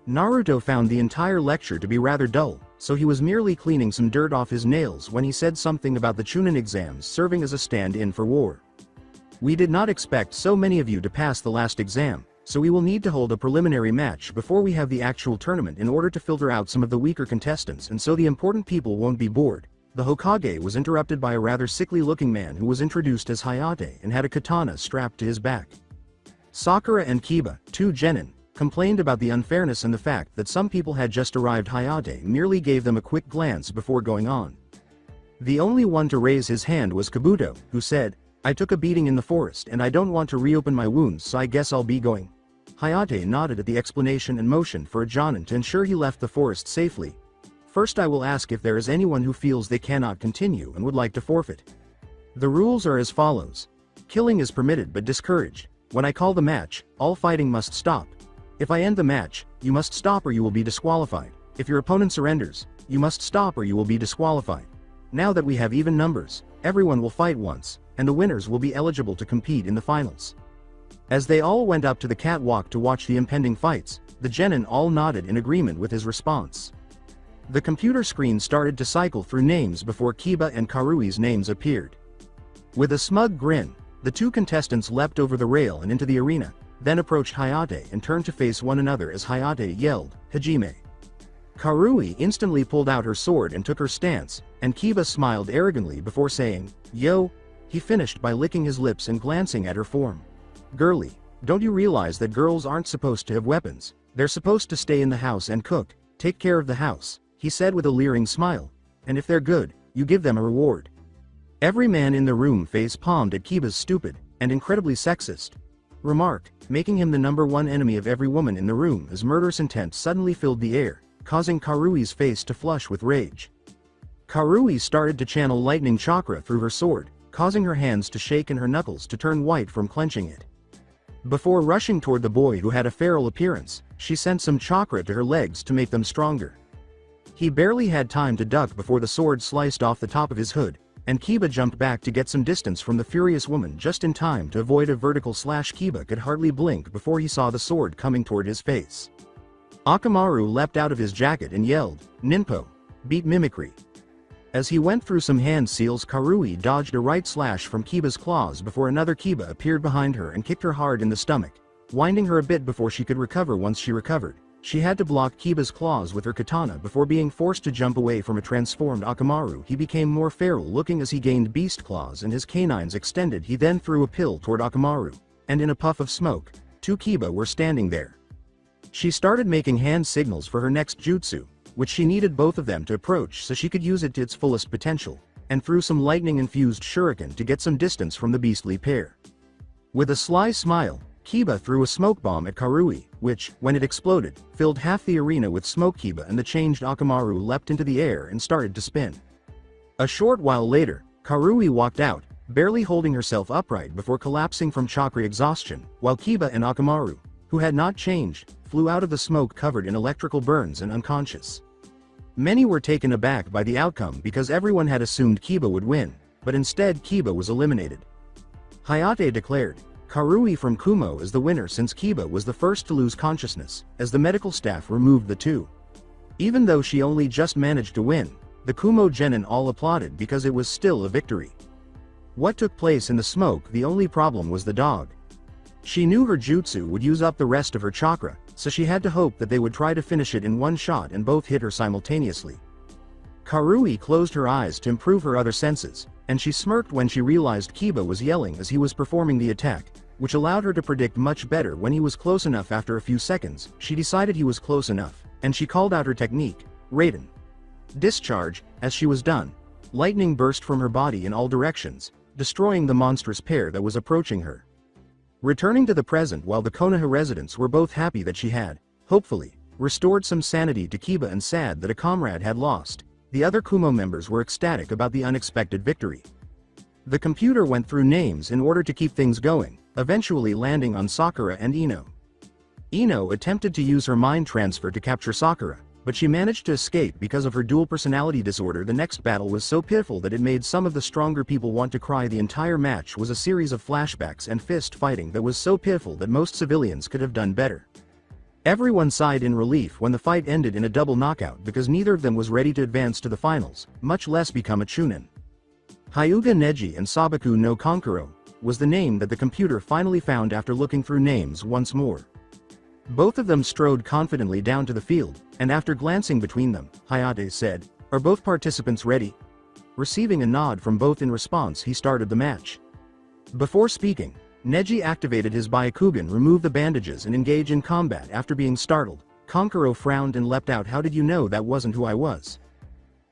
Naruto found the entire lecture to be rather dull, so he was merely cleaning some dirt off his nails when he said something about the Chunin exams serving as a stand-in for war. "We did not expect so many of you to pass the last exam, so we will need to hold a preliminary match before we have the actual tournament in order to filter out some of the weaker contestants and so the important people won't be bored." The Hokage was interrupted by a rather sickly-looking man who was introduced as Hayate and had a katana strapped to his back. Sakura and Kiba, 2 genin, complained about the unfairness and the fact that some people had just arrived. Hayate merely gave them a quick glance before going on. The only one to raise his hand was Kabuto, who said, "I took a beating in the forest and I don't want to reopen my wounds, so I guess I'll be going." Hayate nodded at the explanation and motioned for a jonin to ensure he left the forest safely. "First I will ask if there is anyone who feels they cannot continue and would like to forfeit. The rules are as follows. Killing is permitted but discouraged. When I call the match, all fighting must stop. If I end the match, you must stop or you will be disqualified. If your opponent surrenders, you must stop or you will be disqualified. Now that we have even numbers, everyone will fight once, and the winners will be eligible to compete in the finals." As they all went up to the catwalk to watch the impending fights, the genin all nodded in agreement with his response. The computer screen started to cycle through names before Kiba and Karui's names appeared. With a smug grin, the 2 contestants leapt over the rail and into the arena, then approached Hayate and turned to face one another as Hayate yelled, "Hajime." Karui instantly pulled out her sword and took her stance, and Kiba smiled arrogantly before saying, "Yo." He finished by licking his lips and glancing at her form. "Girly, don't you realize that girls aren't supposed to have weapons? They're supposed to stay in the house and cook, take care of the house," he said with a leering smile. "And if they're good, you give them a reward." Every man in the room face-palmed at Kiba's stupid, and incredibly sexist remark, making him the #1 enemy of every woman in the room as murderous intent suddenly filled the air, causing Karui's face to flush with rage. Karui started to channel lightning chakra through her sword, causing her hands to shake and her knuckles to turn white from clenching it. Before rushing toward the boy who had a feral appearance, she sent some chakra to her legs to make them stronger. He barely had time to duck before the sword sliced off the top of his hood, and Kiba jumped back to get some distance from the furious woman just in time to avoid a vertical slash. Kiba could hardly blink before he saw the sword coming toward his face. Akamaru leapt out of his jacket and yelled, "Ninpo! Beat mimicry!" As he went through some hand seals, Karui dodged a right slash from Kiba's claws before another Kiba appeared behind her and kicked her hard in the stomach, winding her a bit before she could recover. Once she recovered, she had to block Kiba's claws with her katana before being forced to jump away from a transformed Akamaru. He became more feral looking as he gained beast claws and his canines extended. He then threw a pill toward Akamaru, and in a puff of smoke, 2 Kiba were standing there. She started making hand signals for her next jutsu, which she needed both of them to approach so she could use it to its fullest potential, and threw some lightning-infused shuriken to get some distance from the beastly pair. With a sly smile, Kiba threw a smoke bomb at Karui, which, when it exploded, filled half the arena with smoke. Kiba and the changed Akamaru leapt into the air and started to spin. A short while later, Karui walked out, barely holding herself upright before collapsing from chakra exhaustion, while Kiba and Akamaru, who had not changed, flew out of the smoke covered in electrical burns and unconscious. Many were taken aback by the outcome because everyone had assumed Kiba would win, but instead Kiba was eliminated. Hayate declared, "Karui from Kumo is the winner since Kiba was the first to lose consciousness," as the medical staff removed the 2. Even though she only just managed to win, the Kumo genin all applauded because it was still a victory. What took place in the smoke? The only problem was the dog. She knew her jutsu would use up the rest of her chakra, so she had to hope that they would try to finish it in one shot and both hit her simultaneously. Karui closed her eyes to improve her other senses, and she smirked when she realized Kiba was yelling as he was performing the attack, which allowed her to predict much better when he was close enough. After a few seconds, she decided he was close enough, and she called out her technique, Raiden. Discharge. As she was done, lightning burst from her body in all directions, destroying the monstrous pair that was approaching her. Returning to the present while the Konoha residents were both happy that she had, hopefully, restored some sanity to Kiba and sad that a comrade had lost, the other Kumo members were ecstatic about the unexpected victory. The computer went through names in order to keep things going, eventually landing on Sakura and Ino. Ino attempted to use her mind transfer to capture Sakura, but she managed to escape because of her dual personality disorder. The next battle was so pitiful that it made some of the stronger people want to cry. The entire match was a series of flashbacks and fist fighting that was so pitiful that most civilians could have done better. Everyone sighed in relief when the fight ended in a double knockout because neither of them was ready to advance to the finals, much less become a Chunin. Hyuga Neji and Sabaku no Kankuro was the name that the computer finally found after looking through names once more. Both of them strode confidently down to the field, and after glancing between them, Hayate said, "Are both participants ready?" Receiving a nod from both in response, he started the match. Before speaking, Neji activated his Byakugan, removed the bandages and engaged in combat. After being startled, Kankuro frowned and leapt out. "How did you know that wasn't who I was?"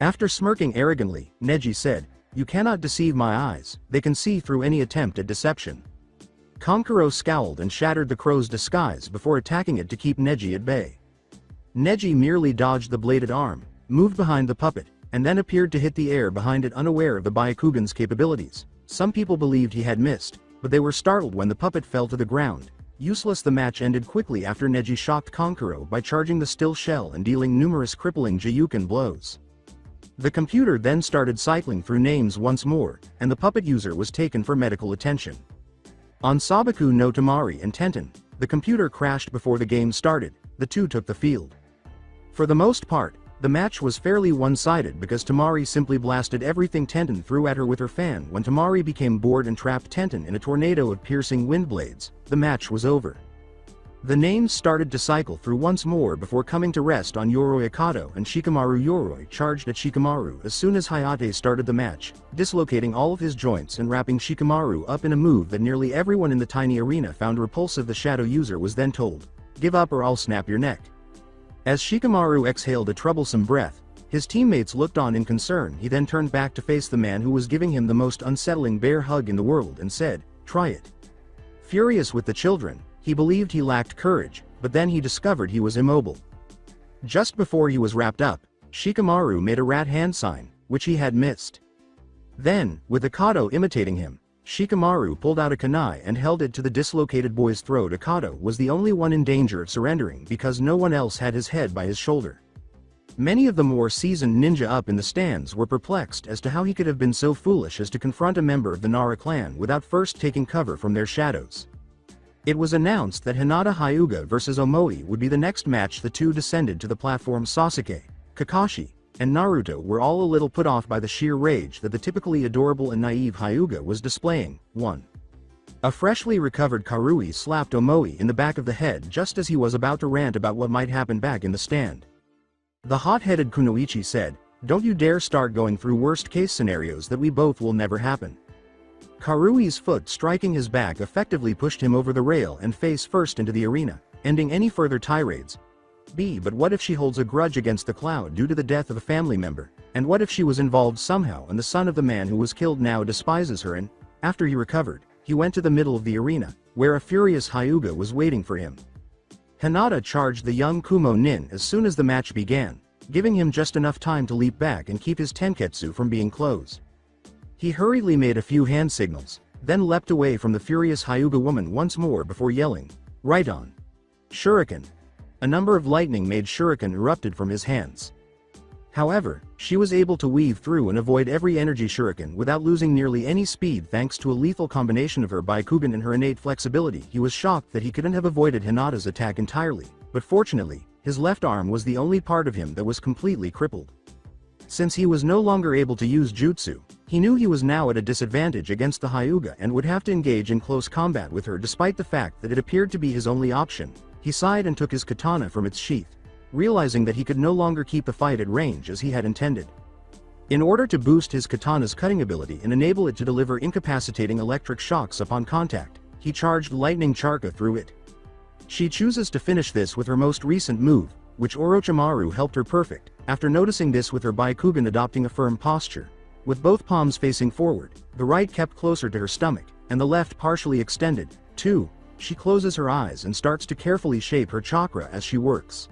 After smirking arrogantly, Neji said, "You cannot deceive my eyes, they can see through any attempt at deception." Kankuro scowled and shattered the crow's disguise before attacking it to keep Neji at bay. Neji merely dodged the bladed arm, moved behind the puppet, and then appeared to hit the air behind it, unaware of the Byakugan's capabilities. Some people believed he had missed, but they were startled when the puppet fell to the ground. Useless. The match ended quickly after Neji shocked Kankuro by charging the still shell and dealing numerous crippling Jiyuken blows. The computer then started cycling through names once more, and the puppet user was taken for medical attention. On Sabaku no Tamari and Tenten, the computer crashed before the game started. The 2 took the field. For the most part, the match was fairly one-sided because Tamari simply blasted everything Tenten threw at her with her fan. When Tamari became bored and trapped Tenten in a tornado of piercing wind blades, the match was over. The names started to cycle through once more before coming to rest on Yoroi Akato and Shikamaru. Yoroi charged at Shikamaru as soon as Hayate started the match, dislocating all of his joints and wrapping Shikamaru up in a move that nearly everyone in the tiny arena found repulsive. The shadow user was then told, "Give up or I'll snap your neck." As Shikamaru exhaled a troublesome breath, his teammates looked on in concern. He then turned back to face the man who was giving him the most unsettling bear hug in the world and said, "Try it." Furious with the children, he believed he lacked courage, but then he discovered he was immobile. Just before he was wrapped up, Shikamaru made a rat hand sign, which he had missed. Then, with Akato imitating him, Shikamaru pulled out a kunai and held it to the dislocated boy's throat. Akato was the only one in danger of surrendering because no one else had his head by his shoulder. Many of the more seasoned ninja up in the stands were perplexed as to how he could have been so foolish as to confront a member of the Nara clan without first taking cover from their shadows. It was announced that Hinata Hyuga vs Omoi would be the next match. The two descended to the platform. Sasuke, Kakashi, and Naruto were all a little put off by the sheer rage that the typically adorable and naive Hyuga was displaying. 1. A freshly recovered Karui slapped Omoi in the back of the head just as he was about to rant about what might happen back in the stand. The hot-headed Kunoichi said, "Don't you dare start going through worst-case scenarios that we both will never happen." Karui's foot striking his back effectively pushed him over the rail and face first into the arena, ending any further tirades. But what if she holds a grudge against the Cloud due to the death of a family member, and what if she was involved somehow and the son of the man who was killed now despises her? And, after he recovered, he went to the middle of the arena, where a furious Hyuga was waiting for him. Hinata charged the young Kumo Nin as soon as the match began, giving him just enough time to leap back and keep his tenketsu from being closed. He hurriedly made a few hand signals, then leapt away from the furious Hyuga woman once more before yelling, "Right on!" Shuriken. A number of lightning-made shuriken erupted from his hands. However, she was able to weave through and avoid every energy shuriken without losing nearly any speed thanks to a lethal combination of her Byakugan and her innate flexibility. He was shocked that he couldn't have avoided Hinata's attack entirely, but fortunately, his left arm was the only part of him that was completely crippled. Since he was no longer able to use jutsu, he knew he was now at a disadvantage against the Hyuga and would have to engage in close combat with her despite the fact that it appeared to be his only option. He sighed and took his katana from its sheath, realizing that he could no longer keep the fight at range as he had intended. In order to boost his katana's cutting ability and enable it to deliver incapacitating electric shocks upon contact, he charged lightning charka through it. She chooses to finish this with her most recent move, which Orochimaru helped her perfect, after noticing this with her Byakugan adopting a firm posture. With both palms facing forward, the right kept closer to her stomach, and the left partially extended. 2. She closes her eyes and starts to carefully shape her chakra as she works.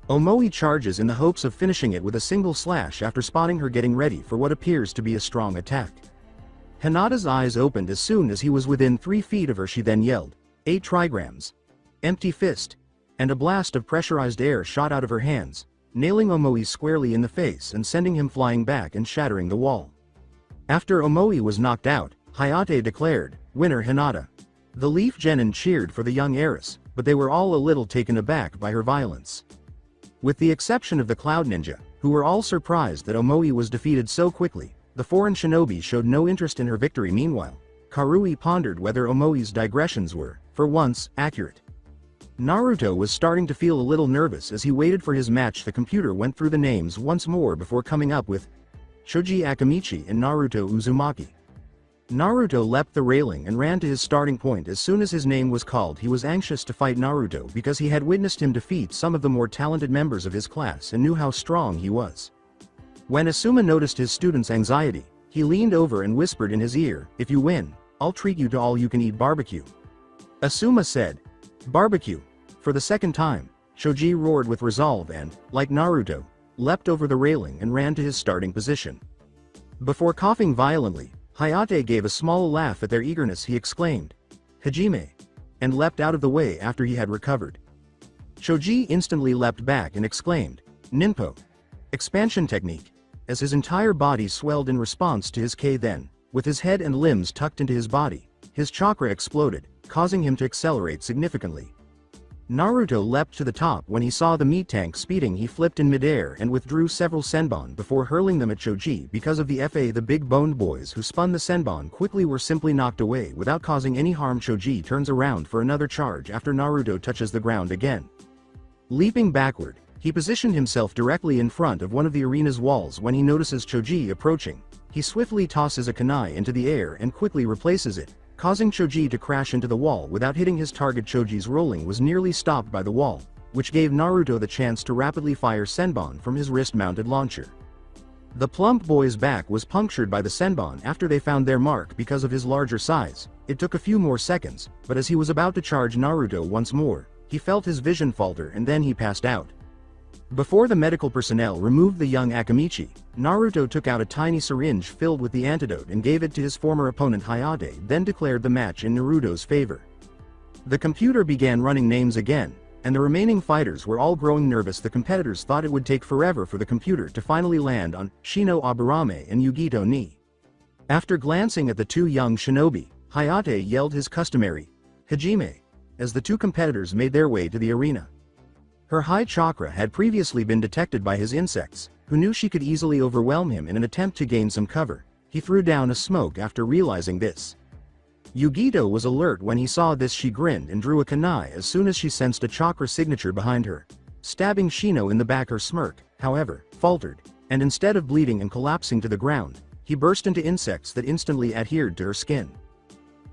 Omoi charges in the hopes of finishing it with a single slash after spotting her getting ready for what appears to be a strong attack. Hinata's eyes opened as soon as he was within 3 feet of her. She then yelled, 8 trigrams. Empty fist. And a blast of pressurized air shot out of her hands, nailing Omoi squarely in the face and sending him flying back and shattering the wall. After Omoi was knocked out, Hayate declared, "Winner Hinata." The Leaf Genin cheered for the young heiress, but they were all a little taken aback by her violence. With the exception of the Cloud Ninja, who were all surprised that Omoi was defeated so quickly, the foreign shinobi showed no interest in her victory. Meanwhile, Karui pondered whether Omoi's digressions were, for once, accurate. Naruto was starting to feel a little nervous as he waited for his match. The computer went through the names once more before coming up with Shoji Akamichi and Naruto Uzumaki. Naruto leapt the railing and ran to his starting point as soon as his name was called. He was anxious to fight Naruto because he had witnessed him defeat some of the more talented members of his class and knew how strong he was. When Asuma noticed his student's anxiety, he leaned over and whispered in his ear, "If you win, I'll treat you to all-you-can-eat barbecue." Asuma said, "Barbecue." For the second time, Shoji roared with resolve and, like Naruto, leapt over the railing and ran to his starting position. Before coughing violently, Hayate gave a small laugh at their eagerness. He exclaimed, "Hajime," and leapt out of the way after he had recovered. Shoji instantly leapt back and exclaimed, "Ninpo." Expansion technique, as his entire body swelled in response to his K. Then, with his head and limbs tucked into his body, his chakra exploded, causing him to accelerate significantly. Naruto leapt to the top when he saw the meat tank speeding. He flipped in midair and withdrew several senbon before hurling them at Shoji. Because of the FA, the big-boned boys who spun the senbon quickly were simply knocked away without causing any harm. Shoji turns around for another charge after Naruto touches the ground again. Leaping backward, he positioned himself directly in front of one of the arena's walls. When he notices Shoji approaching, he swiftly tosses a kunai into the air and quickly replaces it, causing Shoji to crash into the wall without hitting his target. Shoji's rolling was nearly stopped by the wall, which gave Naruto the chance to rapidly fire senbon from his wrist-mounted launcher. The plump boy's back was punctured by the senbon after they found their mark. Because of his larger size, it took a few more seconds, but as he was about to charge Naruto once more, he felt his vision falter and then he passed out. Before the medical personnel removed the young Akamichi, Naruto took out a tiny syringe filled with the antidote and gave it to his former opponent Hayate, then declared the match in Naruto's favor. The computer began running names again, and the remaining fighters were all growing nervous. The competitors thought it would take forever for the computer to finally land on Shino Aburame and Yugito Ni. After glancing at the two young shinobi, Hayate yelled his customary, Hajime, as the two competitors made their way to the arena. Her high chakra had previously been detected by his insects, who knew she could easily overwhelm him in an attempt to gain some cover. He threw down a smoke after realizing this. Yugito was alert when he saw this. She grinned and drew a kunai as soon as she sensed a chakra signature behind her. Stabbing Shino in the back, her smirk, however, faltered, and instead of bleeding and collapsing to the ground, he burst into insects that instantly adhered to her skin.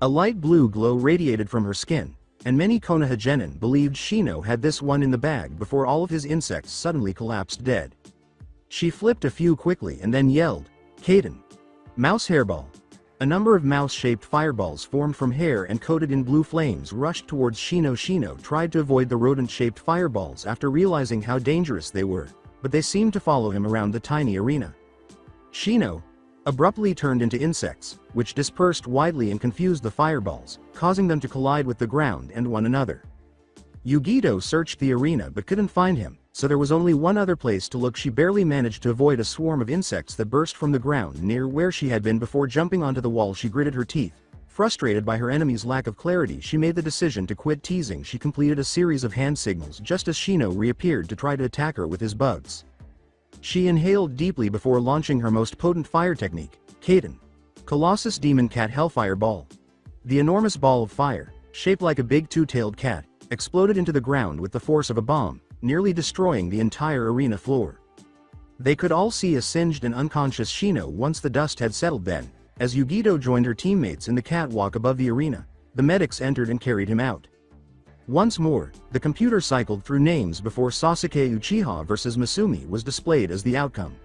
A light blue glow radiated from her skin, and many Konoha genin believed Shino had this one in the bag before all of his insects suddenly collapsed dead. She flipped a few quickly and then yelled, Kaden. Mouse hairball. A number of mouse-shaped fireballs formed from hair and coated in blue flames rushed towards Shino. Shino tried to avoid the rodent-shaped fireballs after realizing how dangerous they were, but they seemed to follow him around the tiny arena. Shino abruptly turned into insects, which dispersed widely and confused the fireballs, causing them to collide with the ground and one another. Yugito searched the arena but couldn't find him, so there was only one other place to look. She barely managed to avoid a swarm of insects that burst from the ground near where she had been before jumping onto the wall. She gritted her teeth. Frustrated by her enemy's lack of clarity, she made the decision to quit teasing. She completed a series of hand signals just as Shino reappeared to try to attack her with his bugs. She inhaled deeply before launching her most potent fire technique, Kaden. Colossus Demon Cat Hellfire Ball. The enormous ball of fire, shaped like a big two-tailed cat, exploded into the ground with the force of a bomb, nearly destroying the entire arena floor. They could all see a singed and unconscious Shino once the dust had settled. Then, as Yugito joined her teammates in the catwalk above the arena, the medics entered and carried him out. Once more, the computer cycled through names before Sasuke Uchiha vs Masumi was displayed as the outcome.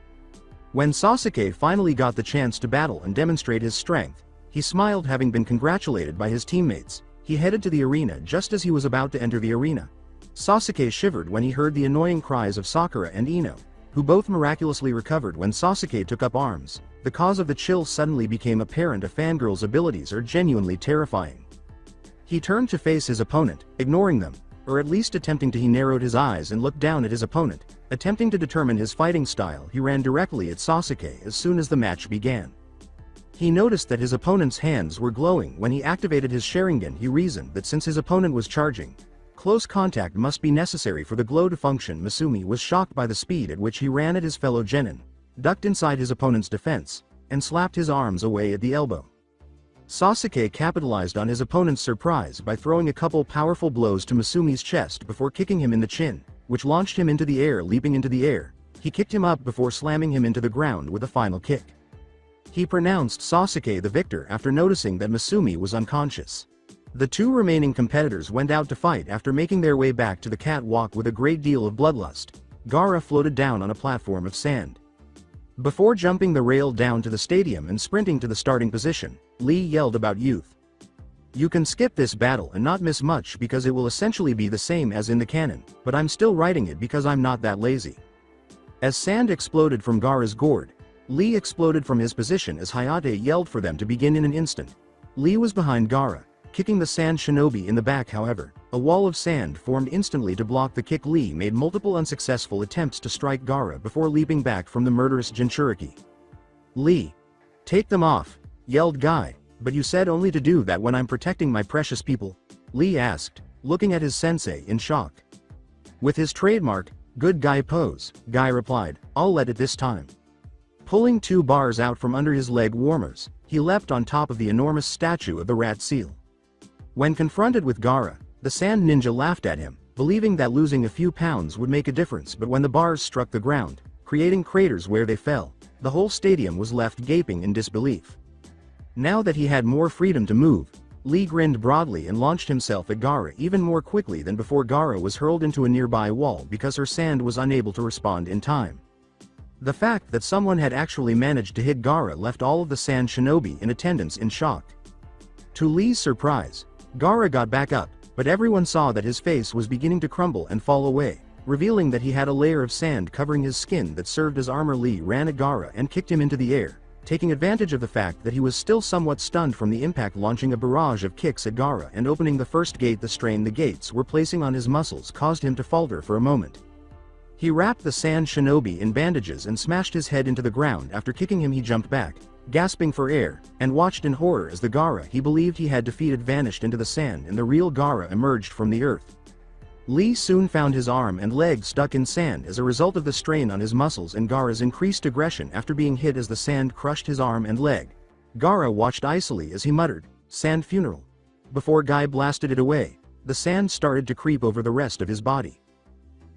When Sasuke finally got the chance to battle and demonstrate his strength, he smiled. Having been congratulated by his teammates, he headed to the arena. Just as he was about to enter the arena, Sasuke shivered when he heard the annoying cries of Sakura and Ino, who both miraculously recovered when Sasuke took up arms. The cause of the chill suddenly became apparent. A fangirl's abilities are genuinely terrifying. He turned to face his opponent, ignoring them, or at least attempting to. He narrowed his eyes and looked down at his opponent, attempting to determine his fighting style. He ran directly at Sasuke as soon as the match began. He noticed that his opponent's hands were glowing when he activated his Sharingan. He reasoned that since his opponent was charging, close contact must be necessary for the glow to function. Masumi was shocked by the speed at which he ran at his fellow genin, ducked inside his opponent's defense, and slapped his arms away at the elbow. Sasuke capitalized on his opponent's surprise by throwing a couple powerful blows to Masumi's chest before kicking him in the chin, which launched him into the air. Leaping into the air, he kicked him up before slamming him into the ground with a final kick. He pronounced Sasuke the victor after noticing that Masumi was unconscious. The two remaining competitors went out to fight. After making their way back to the catwalk with a great deal of bloodlust, Gaara floated down on a platform of sand. Before jumping the rail down to the stadium and sprinting to the starting position, Lee yelled about youth. You can skip this battle and not miss much because it will essentially be the same as in the canon, but I'm still writing it because I'm not that lazy. As sand exploded from Gaara's gourd, Lee exploded from his position as Hayate yelled for them to begin in an instant. Lee was behind Gaara, kicking the sand shinobi in the back. However, a wall of sand formed instantly to block the kick. Lee made multiple unsuccessful attempts to strike Gaara before leaping back from the murderous Jinchuriki. Lee. Take them off, yelled Guy, but you said only to do that when I'm protecting my precious people, Lee asked, looking at his sensei in shock. With his trademark, good guy pose, Guy replied, I'll let it this time. Pulling 2 bars out from under his leg warmers, he leapt on top of the enormous statue of the rat seal. When confronted with Gaara, the sand ninja laughed at him, believing that losing a few pounds would make a difference. But when the bars struck the ground, creating craters where they fell, the whole stadium was left gaping in disbelief. Now that he had more freedom to move, Lee grinned broadly and launched himself at Gaara even more quickly than before. Gaara was hurled into a nearby wall because her sand was unable to respond in time. The fact that someone had actually managed to hit Gaara left all of the sand shinobi in attendance in shock. To Lee's surprise, Gaara got back up, but everyone saw that his face was beginning to crumble and fall away, revealing that he had a layer of sand covering his skin that served as armor. Lee ran at Gaara and kicked him into the air, taking advantage of the fact that he was still somewhat stunned from the impact, launching a barrage of kicks at Gaara and opening the first gate. The strain the gates were placing on his muscles caused him to falter for a moment. He wrapped the sand shinobi in bandages and smashed his head into the ground. After kicking him, he jumped back, gasping for air, and watched in horror as the Gaara he believed he had defeated vanished into the sand and the real Gaara emerged from the earth. Lee soon found his arm and leg stuck in sand as a result of the strain on his muscles and Gaara's increased aggression after being hit as the sand crushed his arm and leg. Gaara watched icily as he muttered, "Sand funeral." Before Guy blasted it away, the sand started to creep over the rest of his body.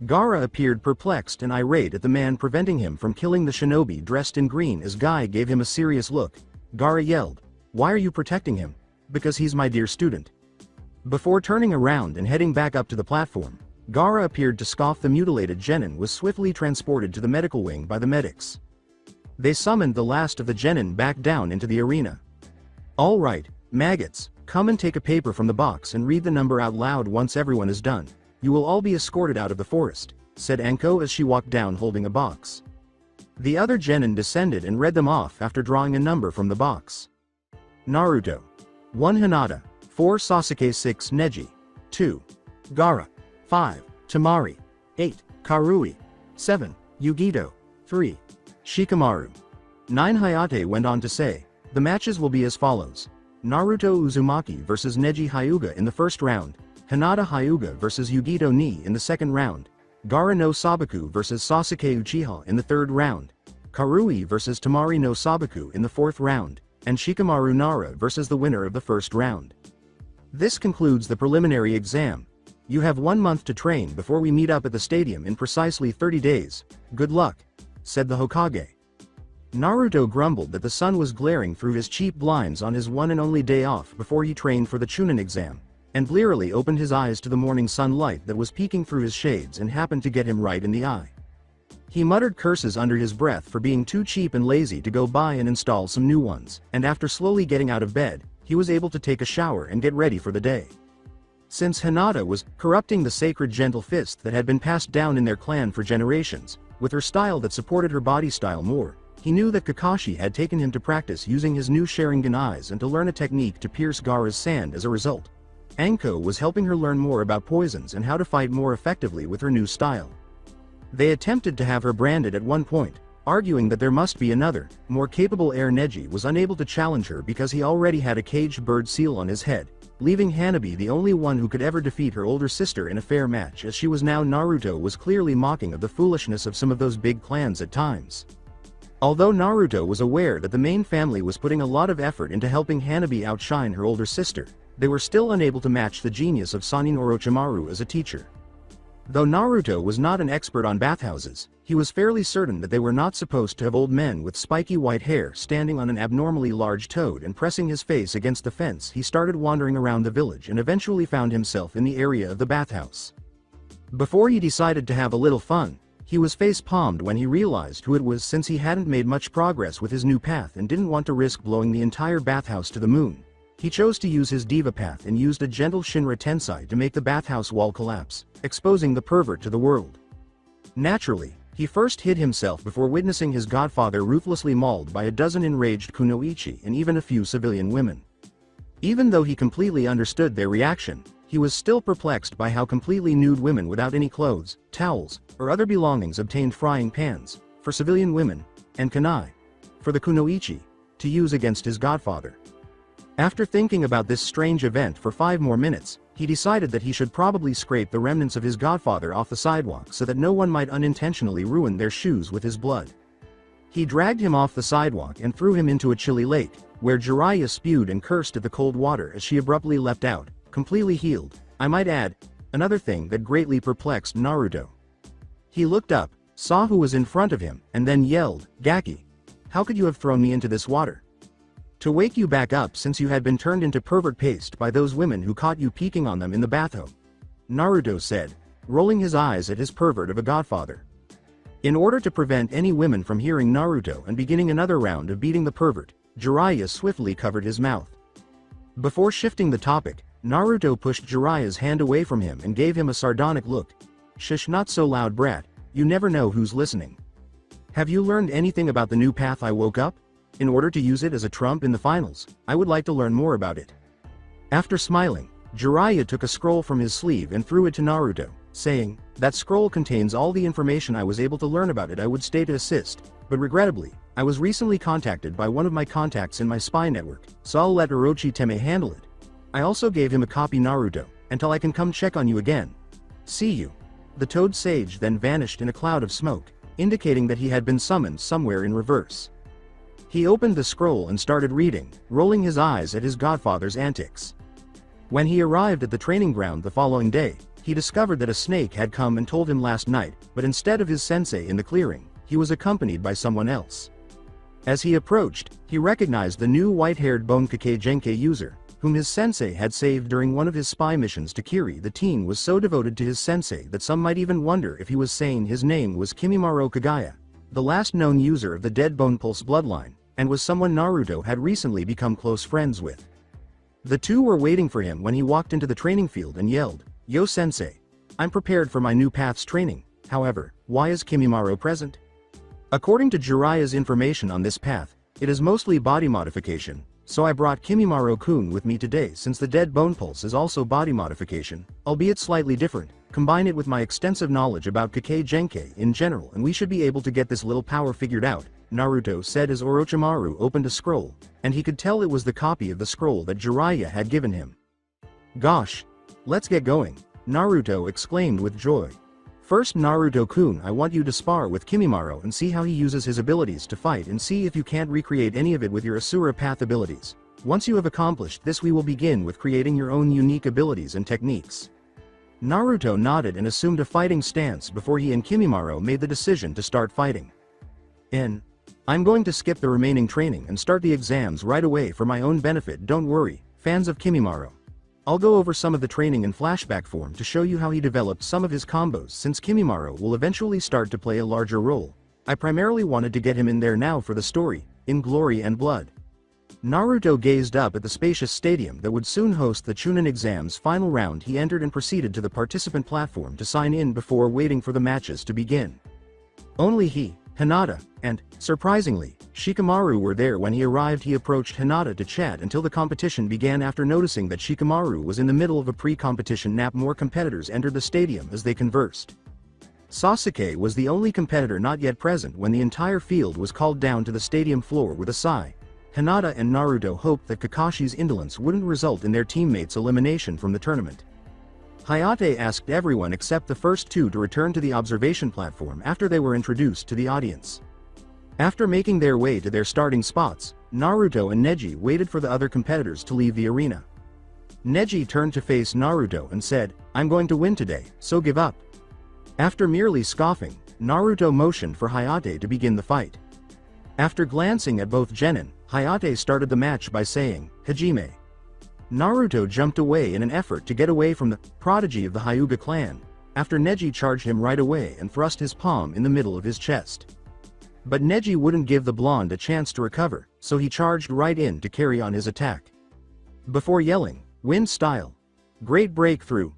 Gaara appeared perplexed and irate at the man preventing him from killing the shinobi dressed in green. As Guy gave him a serious look, Gaara yelled, "Why are you protecting him?" "Because he's my dear student." Before turning around and heading back up to the platform, Gaara appeared to scoff. The mutilated genin was swiftly transported to the medical wing by the medics. They summoned the last of the genin back down into the arena. "All right, maggots, come and take a paper from the box and read the number out loud. Once everyone is done, you will all be escorted out of the forest," said Anko as she walked down holding a box. The other genin descended and read them off after drawing a number from the box. Naruto. 1 Hinata. 4 Sasuke. 6 Neji. 2 Gaara. 5 Temari. 8 Karui. 7 Yugito. 3 Shikamaru. 9 Hayate went on to say, "The matches will be as follows. Naruto Uzumaki vs Neji Hyuga in the first round, Hinata Hyuga vs Yugito Ni in the second round, Gaara no Sabaku vs Sasuke Uchiha in the third round, Karui vs Temari no Sabaku in the fourth round, and Shikamaru Nara vs the winner of the first round." This concludes the preliminary exam. You have 1 month to train before we meet up at the stadium in precisely 30 days. Good luck, said the Hokage. Naruto grumbled that the sun was glaring through his cheap blinds on his one and only day off before he trained for the Chunin exam, and blearily opened his eyes to the morning sunlight that was peeking through his shades and happened to get him right in the eye. He muttered curses under his breath for being too cheap and lazy to go buy and install some new ones, and after slowly getting out of bed, he was able to take a shower and get ready for the day. Since Hinata was corrupting the sacred gentle fist that had been passed down in their clan for generations, with her style that supported her body style more, he knew that Kakashi had taken him to practice using his new Sharingan eyes and to learn a technique to pierce Gaara's sand as a result. Anko was helping her learn more about poisons and how to fight more effectively with her new style. They attempted to have her branded at one point, arguing that there must be another, more capable heir. Neji was unable to challenge her because he already had a caged bird seal on his head, leaving Hanabi the only one who could ever defeat her older sister in a fair match, as she was now. Naruto was clearly mocking of the foolishness of some of those big clans at times. Although Naruto was aware that the main family was putting a lot of effort into helping Hanabi outshine her older sister, they were still unable to match the genius of Sannin Orochimaru as a teacher. Though Naruto was not an expert on bathhouses, he was fairly certain that they were not supposed to have old men with spiky white hair standing on an abnormally large toad and pressing his face against the fence. He started wandering around the village and eventually found himself in the area of the bathhouse. Before he decided to have a little fun, he was face-palmed when he realized who it was, since he hadn't made much progress with his new path and didn't want to risk blowing the entire bathhouse to the moon. He chose to use his diva path and used a gentle Shinra Tensei to make the bathhouse wall collapse, exposing the pervert to the world. Naturally, he first hid himself before witnessing his godfather ruthlessly mauled by a dozen enraged kunoichi and even a few civilian women. Even though he completely understood their reaction, he was still perplexed by how completely nude women without any clothes, towels, or other belongings obtained frying pans, for civilian women, and kunai, for the kunoichi, to use against his godfather. After thinking about this strange event for 5 more minutes, he decided that he should probably scrape the remnants of his godfather off the sidewalk so that no one might unintentionally ruin their shoes with his blood. He dragged him off the sidewalk and threw him into a chilly lake, where Jiraiya spewed and cursed at the cold water as she abruptly leapt out, completely healed, I might add, another thing that greatly perplexed Naruto. He looked up, saw who was in front of him, and then yelled, "Gaki! How could you have thrown me into this water?" "To wake you back up, since you had been turned into pervert paste by those women who caught you peeking on them in the bathroom," Naruto said, rolling his eyes at his pervert of a godfather. In order to prevent any women from hearing Naruto and beginning another round of beating the pervert, Jiraiya swiftly covered his mouth. Before shifting the topic, Naruto pushed Jiraiya's hand away from him and gave him a sardonic look. "Shush, not so loud, brat, you never know who's listening. Have you learned anything about the new path I woke up?" In order to use it as a trump in the finals, I would like to learn more about it. After smiling, Jiraiya took a scroll from his sleeve and threw it to Naruto, saying, "That scroll contains all the information I was able to learn about it. I would stay to assist, but regrettably, I was recently contacted by one of my contacts in my spy network, so I'll let Orochimaru handle it. I also gave him a copy Naruto, until I can come check on you again. See you." The Toad Sage then vanished in a cloud of smoke, indicating that he had been summoned somewhere in reverse. He opened the scroll and started reading, rolling his eyes at his godfather's antics. When he arrived at the training ground the following day, he discovered that a snake had come and told him last night, but instead of his sensei in the clearing, he was accompanied by someone else. As he approached, he recognized the new white-haired Bone Kake Genkai user, whom his sensei had saved during one of his spy missions to Kiri. The teen was so devoted to his sensei that some might even wonder if he was sane. His name was Kimimaro Kagaya, the last known user of the Dead Bone Pulse bloodline, and was someone Naruto had recently become close friends with. The two were waiting for him when he walked into the training field and yelled, "Yo sensei! I'm prepared for my new path's training. However, why is Kimimaro present?" According to Jiraiya's information on this path, it is mostly body modification, so I brought Kimimaro-kun with me today since the Dead Bone Pulse is also body modification, albeit slightly different. Combine it with my extensive knowledge about Kake Genkai in general and we should be able to get this little power figured out, Naruto said as Orochimaru opened a scroll, and he could tell it was the copy of the scroll that Jiraiya had given him. "Gosh! Let's get going," Naruto exclaimed with joy. "First Naruto-kun, I want you to spar with Kimimaro and see how he uses his abilities to fight and see if you can't recreate any of it with your Asura Path abilities. Once you have accomplished this we will begin with creating your own unique abilities and techniques." Naruto nodded and assumed a fighting stance before he and Kimimaro made the decision to start fighting. I'm going to skip the remaining training and start the exams right away for my own benefit. Don't worry, fans of Kimimaro. I'll go over some of the training in flashback form to show you how he developed some of his combos since Kimimaro will eventually start to play a larger role. I primarily wanted to get him in there now for the story, in glory and blood. Naruto gazed up at the spacious stadium that would soon host the Chunin exams final round. He entered and proceeded to the participant platform to sign in before waiting for the matches to begin. Only he, Hinata, and, surprisingly, Shikamaru were there. When he arrived he approached Hinata to chat until the competition began. After noticing that Shikamaru was in the middle of a pre-competition nap, more competitors entered the stadium as they conversed. Sasuke was the only competitor not yet present when the entire field was called down to the stadium floor. With a sigh, Hinata and Naruto hoped that Kakashi's indolence wouldn't result in their teammates' elimination from the tournament. Hayate asked everyone except the first two to return to the observation platform after they were introduced to the audience. After making their way to their starting spots, Naruto and Neji waited for the other competitors to leave the arena. Neji turned to face Naruto and said, "I'm going to win today, so give up." After merely scoffing, Naruto motioned for Hayate to begin the fight. After glancing at both genin, Hayate started the match by saying, "Hajime." Naruto jumped away in an effort to get away from the prodigy of the Hyuga clan, after Neji charged him right away and thrust his palm in the middle of his chest. But Neji wouldn't give the blonde a chance to recover, so he charged right in to carry on his attack. Before yelling, "Wind style! Great breakthrough!"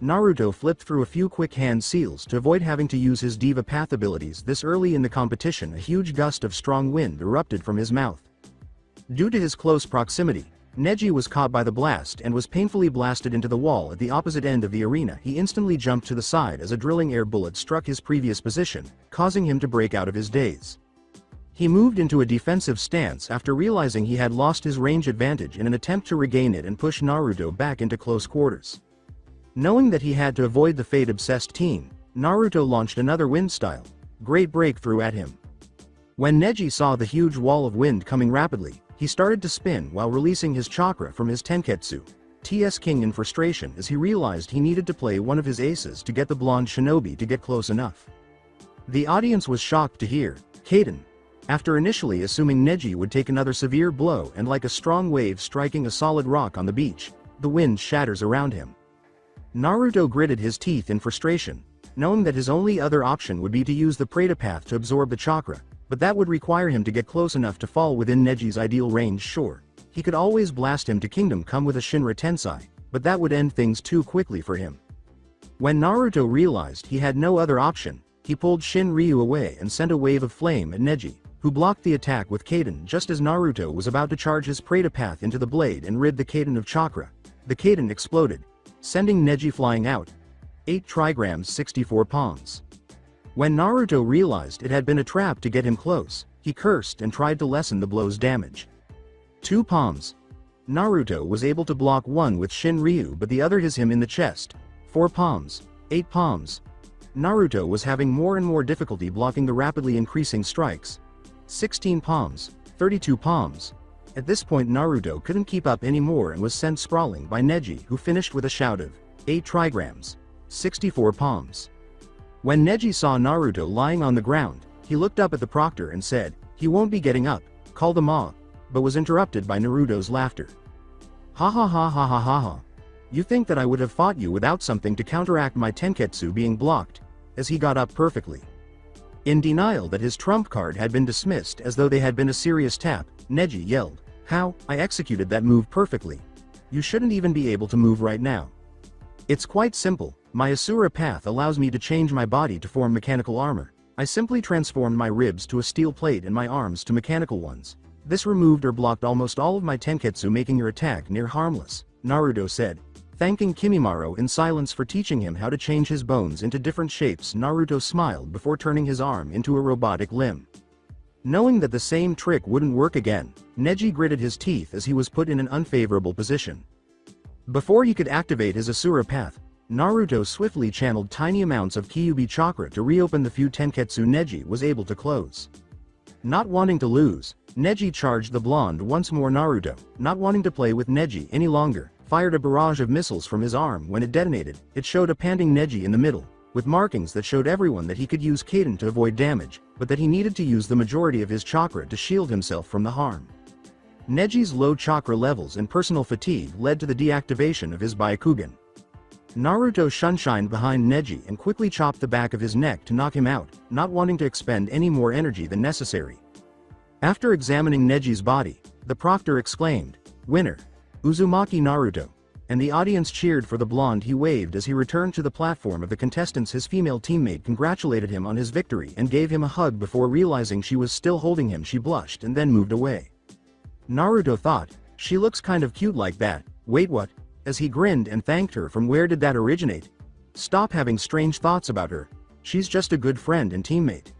Naruto flipped through a few quick hand seals to avoid having to use his Diva Path abilities. This early in the competition a huge gust of strong wind erupted from his mouth. Due to his close proximity, Neji was caught by the blast and was painfully blasted into the wall at the opposite end of the arena. He instantly jumped to the side as a drilling air bullet struck his previous position, causing him to break out of his daze. He moved into a defensive stance after realizing he had lost his range advantage in an attempt to regain it and push Naruto back into close quarters. Knowing that he had to avoid the fate-obsessed teen, Naruto launched another wind style, great breakthrough at him. When Neji saw the huge wall of wind coming rapidly, he started to spin while releasing his chakra from his Tenketsu TS King in frustration as he realized he needed to play one of his aces to get the blonde shinobi to get close enough. The audience was shocked to hear, "Kaden." After initially assuming Neji would take another severe blow and like a strong wave striking a solid rock on the beach, the wind shatters around him. Naruto gritted his teeth in frustration, knowing that his only other option would be to use the Preta Path to absorb the chakra, but that would require him to get close enough to fall within Neji's ideal range. Sure, he could always blast him to Kingdom Come with a Shinra Tensei, but that would end things too quickly for him. When Naruto realized he had no other option, he pulled Shin Ryu away and sent a wave of flame at Neji, who blocked the attack with Kaden just as Naruto was about to charge his Preta path into the blade and rid the Kaden of chakra. The Kaden exploded, sending Neji flying out. 8 trigrams 64 palms. When Naruto realized it had been a trap to get him close, he cursed and tried to lessen the blow's damage. 2 palms. Naruto was able to block one with Shin Ryu but the other hit him in the chest. 4 palms. 8 palms. Naruto was having more and more difficulty blocking the rapidly increasing strikes. 16 palms. 32 palms. At this point Naruto couldn't keep up anymore and was sent sprawling by Neji, who finished with a shout of 8 trigrams. 64 palms. When Neji saw Naruto lying on the ground, he looked up at the proctor and said, "He won't be getting up," called him off, but was interrupted by Naruto's laughter. "Ha ha ha ha ha ha ha. You think that I would have fought you without something to counteract my tenketsu being blocked?" As he got up perfectly. In denial that his trump card had been dismissed as though they had been a serious tap, Neji yelled, "How? I executed that move perfectly. You shouldn't even be able to move right now. It's quite simple. My Asura path allows me to change my body to form mechanical armor. I simply transformed my ribs to a steel plate and my arms to mechanical ones. This removed or blocked almost all of my tenketsu, making your attack near harmless," Naruto said. Thanking Kimimaro in silence for teaching him how to change his bones into different shapes, Naruto smiled before turning his arm into a robotic limb. Knowing that the same trick wouldn't work again, Neji gritted his teeth as he was put in an unfavorable position. Before he could activate his Asura path, Naruto swiftly channeled tiny amounts of Kyuubi chakra to reopen the few tenketsu Neji was able to close. Not wanting to lose, Neji charged the blonde once more. Naruto, not wanting to play with Neji any longer, fired a barrage of missiles from his arm. When it detonated, it showed a panting Neji in the middle, with markings that showed everyone that he could use Kaden to avoid damage, but that he needed to use the majority of his chakra to shield himself from the harm. Neji's low chakra levels and personal fatigue led to the deactivation of his Byakugan. Naruto shunshined behind Neji and quickly chopped the back of his neck to knock him out, not wanting to expend any more energy than necessary. After examining Neji's body, the proctor exclaimed, "Winner! Uzumaki Naruto," and the audience cheered for the blonde. He waved as he returned to the platform of the contestants. His female teammate congratulated him on his victory and gave him a hug. Before realizing she was still holding him, she blushed and then moved away. Naruto thought, "She looks kind of cute like that. Wait, what?" as he grinned and thanked her. "From where did that originate? Stop having strange thoughts about her. She's just a good friend and teammate."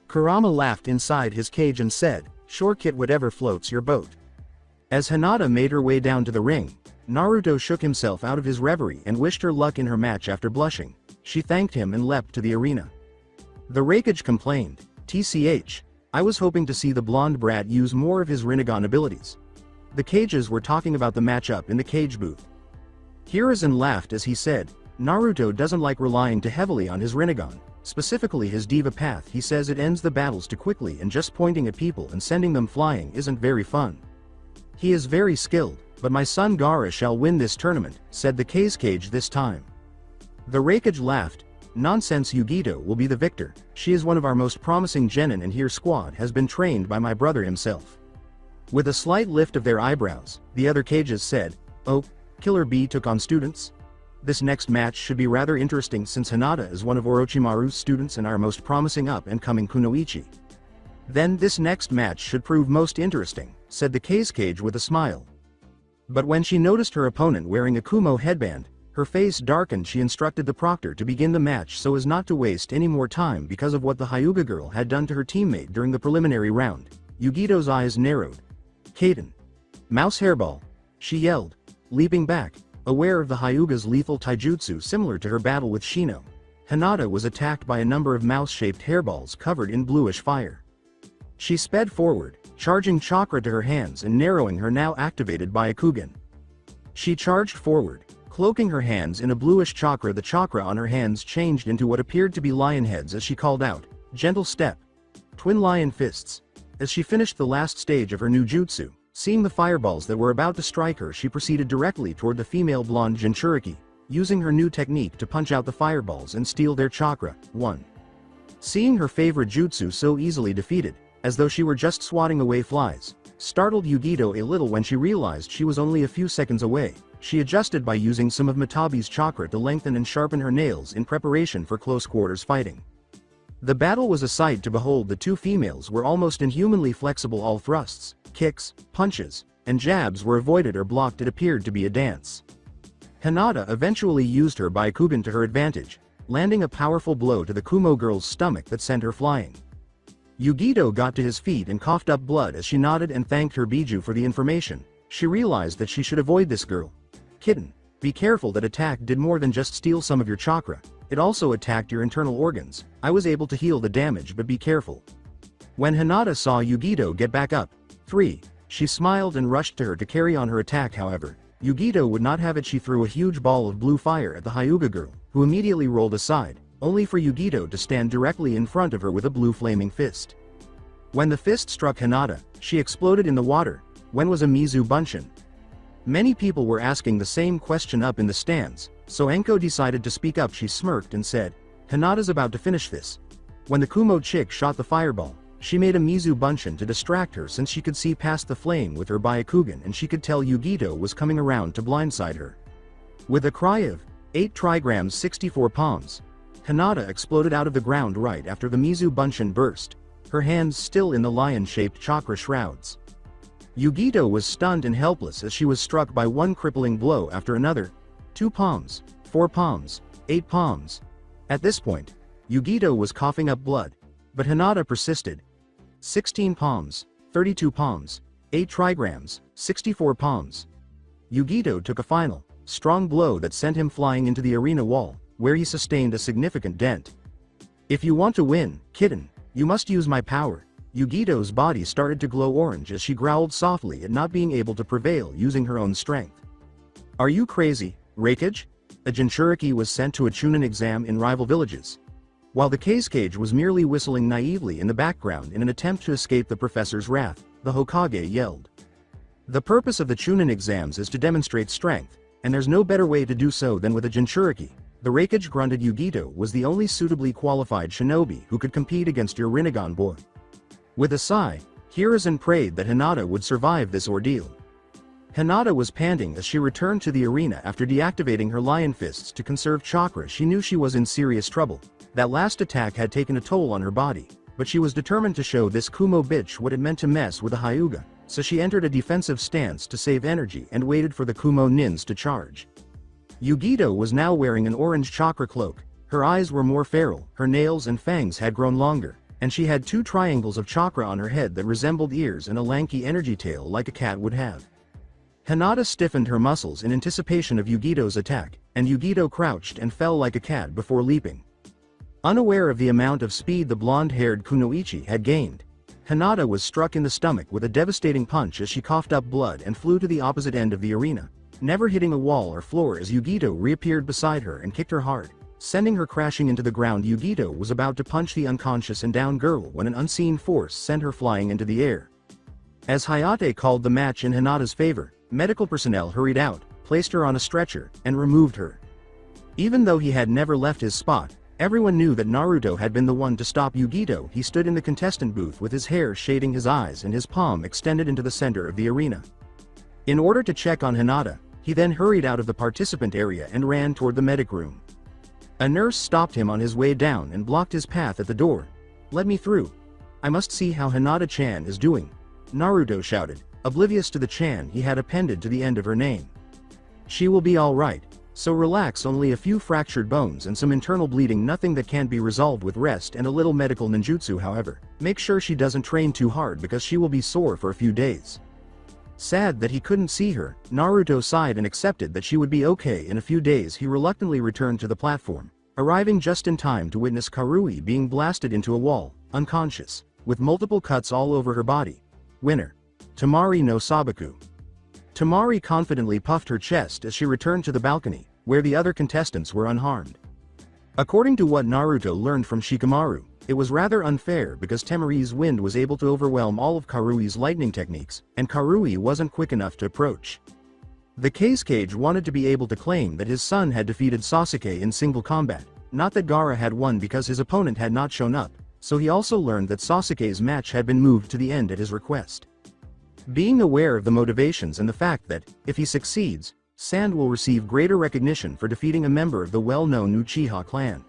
Kurama laughed inside his cage and said, "Sure kid, whatever floats your boat." As Hinata made her way down to the ring, Naruto shook himself out of his reverie and wished her luck in her match. After blushing, she thanked him and leapt to the arena. The Raikage complained, "TCH, I was hoping to see the blonde brat use more of his Rinnegan abilities." The cages were talking about the matchup in the cage booth. Hiruzen laughed as he said, "Naruto doesn't like relying too heavily on his Rinnegan, specifically his Diva path. He says it ends the battles too quickly and just pointing at people and sending them flying isn't very fun. He is very skilled, but my son Gaara shall win this tournament," said the cage this time. The Raikage laughed, "Nonsense, Yugito will be the victor. She is one of our most promising genin and her squad has been trained by my brother himself." With a slight lift of their eyebrows, the other cages said, "Oh, Killer Bee took on students? This next match should be rather interesting since Hinata is one of Orochimaru's students and our most promising up-and-coming kunoichi. Then this next match should prove most interesting," said the cage with a smile. But when she noticed her opponent wearing a Kumo headband, her face darkened. She instructed the proctor to begin the match so as not to waste any more time because of what the Hyuga girl had done to her teammate during the preliminary round. Yugito's eyes narrowed. "Kaden! Mouse hairball!" she yelled, leaping back, aware of the Hyuga's lethal taijutsu similar to her battle with Shino. Hinata was attacked by a number of mouse-shaped hairballs covered in bluish fire. She sped forward, charging chakra to her hands and narrowing her now activated Byakugan. She charged forward, cloaking her hands in a bluish chakra. The chakra on her hands changed into what appeared to be lion heads as she called out, "Gentle step! Twin lion fists!" As she finished the last stage of her new jutsu, seeing the fireballs that were about to strike her, she proceeded directly toward the female blonde Jinchuriki, using her new technique to punch out the fireballs and steal their chakra. 1. Seeing her favorite jutsu so easily defeated, as though she were just swatting away flies, startled Yugito a little. When she realized she was only a few seconds away, she adjusted by using some of Matabi's chakra to lengthen and sharpen her nails in preparation for close quarters fighting. The battle was a sight to behold. The two females were almost inhumanly flexible. All thrusts, kicks, punches, and jabs were avoided or blocked. It appeared to be a dance. Hinata eventually used her Byakugan to her advantage, landing a powerful blow to the Kumo girl's stomach that sent her flying. Yugito got to his feet and coughed up blood as she nodded and thanked her Biju for the information. She realized that she should avoid this girl. Kitten, be careful. That attack did more than just steal some of your chakra, it also attacked your internal organs. I was able to heal the damage, but be careful. When Hinata saw Yugito get back up, 3, she smiled and rushed to her to carry on her attack. However, Yugito would not have it. She threw a huge ball of blue fire at the Hyuga girl, who immediately rolled aside, only for Yugito to stand directly in front of her with a blue flaming fist. When the fist struck Hinata, she exploded in the water. When was a Mizu Bunshin? Many people were asking the same question up in the stands, so Enko decided to speak up. She smirked and said, Hinata's about to finish this. When the Kumo chick shot the fireball, she made a Mizu Bunshin to distract her since she could see past the flame with her Byakugan and she could tell Yugito was coming around to blindside her. With a cry of 8 trigrams 64 palms, Hinata exploded out of the ground right after the Mizu Bunshin burst, her hands still in the lion-shaped chakra shrouds. Yugito was stunned and helpless as she was struck by one crippling blow after another. 2 palms, 4 palms, 8 palms. At this point, Yugito was coughing up blood, but Hinata persisted. 16 palms, 32 palms, 8 trigrams, 64 palms. Yugito took a final, strong blow that sent him flying into the arena wall, where he sustained a significant dent. If you want to win, kitten, you must use my power. Yugito's body started to glow orange as she growled softly at not being able to prevail using her own strength. Are you crazy, Raikage? A Jinchuriki was sent to a Chunin exam in rival villages, while the Kazekage was merely whistling naively in the background in an attempt to escape the professor's wrath. The Hokage yelled. The purpose of the Chunin exams is to demonstrate strength, and there's no better way to do so than with a Jinchuriki. The Raikage grunted. Yugito was the only suitably qualified shinobi who could compete against your Rinnegan boy. With a sigh, Hiruzen prayed that Hinata would survive this ordeal. Hinata was panting as she returned to the arena after deactivating her lion fists to conserve chakra. She knew she was in serious trouble. That last attack had taken a toll on her body, but she was determined to show this Kumo bitch what it meant to mess with a Hyuga, so she entered a defensive stance to save energy and waited for the Kumo nins to charge. Yugito was now wearing an orange chakra cloak. Her eyes were more feral, her nails and fangs had grown longer, and she had 2 triangles of chakra on her head that resembled ears and a lanky energy tail like a cat would have. Hinata stiffened her muscles in anticipation of Yugito's attack, and Yugito crouched and fell like a cat before leaping. Unaware of the amount of speed the blonde-haired Kunoichi had gained, Hinata was struck in the stomach with a devastating punch as she coughed up blood and flew to the opposite end of the arena, never hitting a wall or floor as Yugito reappeared beside her and kicked her hard, sending her crashing into the ground. Yugito was about to punch the unconscious and down girl when an unseen force sent her flying into the air. As Hayate called the match in Hinata's favor, medical personnel hurried out, placed her on a stretcher, and removed her. Even though he had never left his spot, everyone knew that Naruto had been the one to stop Yugito. He stood in the contestant booth with his hair shading his eyes and his palm extended into the center of the arena. In order to check on Hinata, he then hurried out of the participant area and ran toward the medic room. A nurse stopped him on his way down and blocked his path at the door. Let me through. I must see how Hinata-chan is doing, Naruto shouted, oblivious to the chan he had appended to the end of her name. She will be all right, so relax. Only a few fractured bones and some internal bleeding, nothing that can't be resolved with rest and a little medical ninjutsu. However, make sure she doesn't train too hard because she will be sore for a few days. Sad that he couldn't see her, Naruto sighed and accepted that she would be okay in a few days. He reluctantly returned to the platform, arriving just in time to witness Karui being blasted into a wall, unconscious, with multiple cuts all over her body. Winner. Tamari no Sabaku. Tamari confidently puffed her chest as she returned to the balcony, where the other contestants were unharmed. According to what Naruto learned from Shikamaru, it was rather unfair because Tamari's wind was able to overwhelm all of Karui's lightning techniques, and Karui wasn't quick enough to approach. The Kazekage wanted to be able to claim that his son had defeated Sasuke in single combat, not that Gaara had won because his opponent had not shown up, so he also learned that Sasuke's match had been moved to the end at his request. Being aware of the motivations and the fact that, if he succeeds, Sand will receive greater recognition for defeating a member of the well-known Uchiha clan.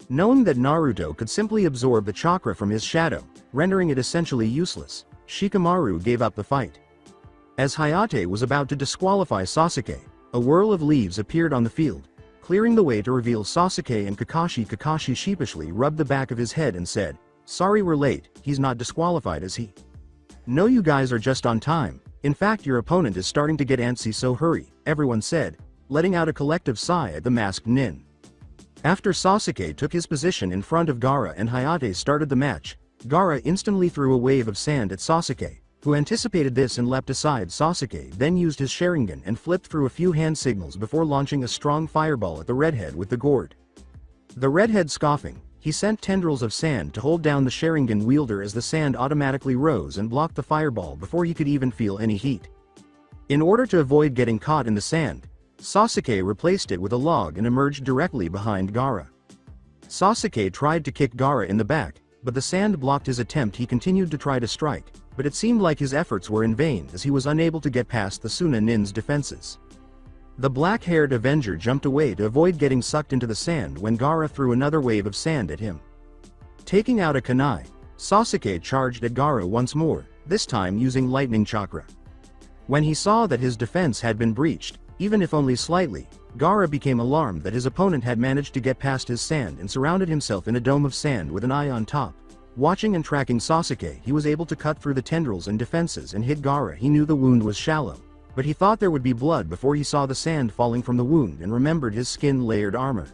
Knowing that Naruto could simply absorb the chakra from his shadow, rendering it essentially useless, Shikamaru gave up the fight. As Hayate was about to disqualify Sasuke, a whirl of leaves appeared on the field, clearing the way to reveal Sasuke and Kakashi. Kakashi sheepishly rubbed the back of his head and said, "Sorry we're late, he's not disqualified is he?" "No, you guys are just on time. In fact, your opponent is starting to get antsy, so hurry," everyone said, letting out a collective sigh at the masked nin. After Sasuke took his position in front of Gaara and Hayate started the match, Gaara instantly threw a wave of sand at Sasuke, who anticipated this and leapt aside. Sasuke then used his Sharingan and flipped through a few hand signals before launching a strong fireball at the redhead with the gourd. The redhead scoffing, he sent tendrils of sand to hold down the Sharingan wielder as the sand automatically rose and blocked the fireball before he could even feel any heat. In order to avoid getting caught in the sand, Sasuke replaced it with a log and emerged directly behind Gaara. Sasuke tried to kick Gaara in the back, but the sand blocked his attempt. He continued to try to strike, but it seemed like his efforts were in vain as he was unable to get past the Suna Nin's defenses. The black-haired Avenger jumped away to avoid getting sucked into the sand when Gaara threw another wave of sand at him. Taking out a kunai, Sasuke charged at Gaara once more, this time using lightning chakra. When he saw that his defense had been breached, even if only slightly, Gaara became alarmed that his opponent had managed to get past his sand and surrounded himself in a dome of sand with an eye on top. Watching and tracking Sasuke, he was able to cut through the tendrils and defenses and hit Gaara. He knew the wound was shallow, but he thought there would be blood before he saw the sand falling from the wound and remembered his skin-layered armor.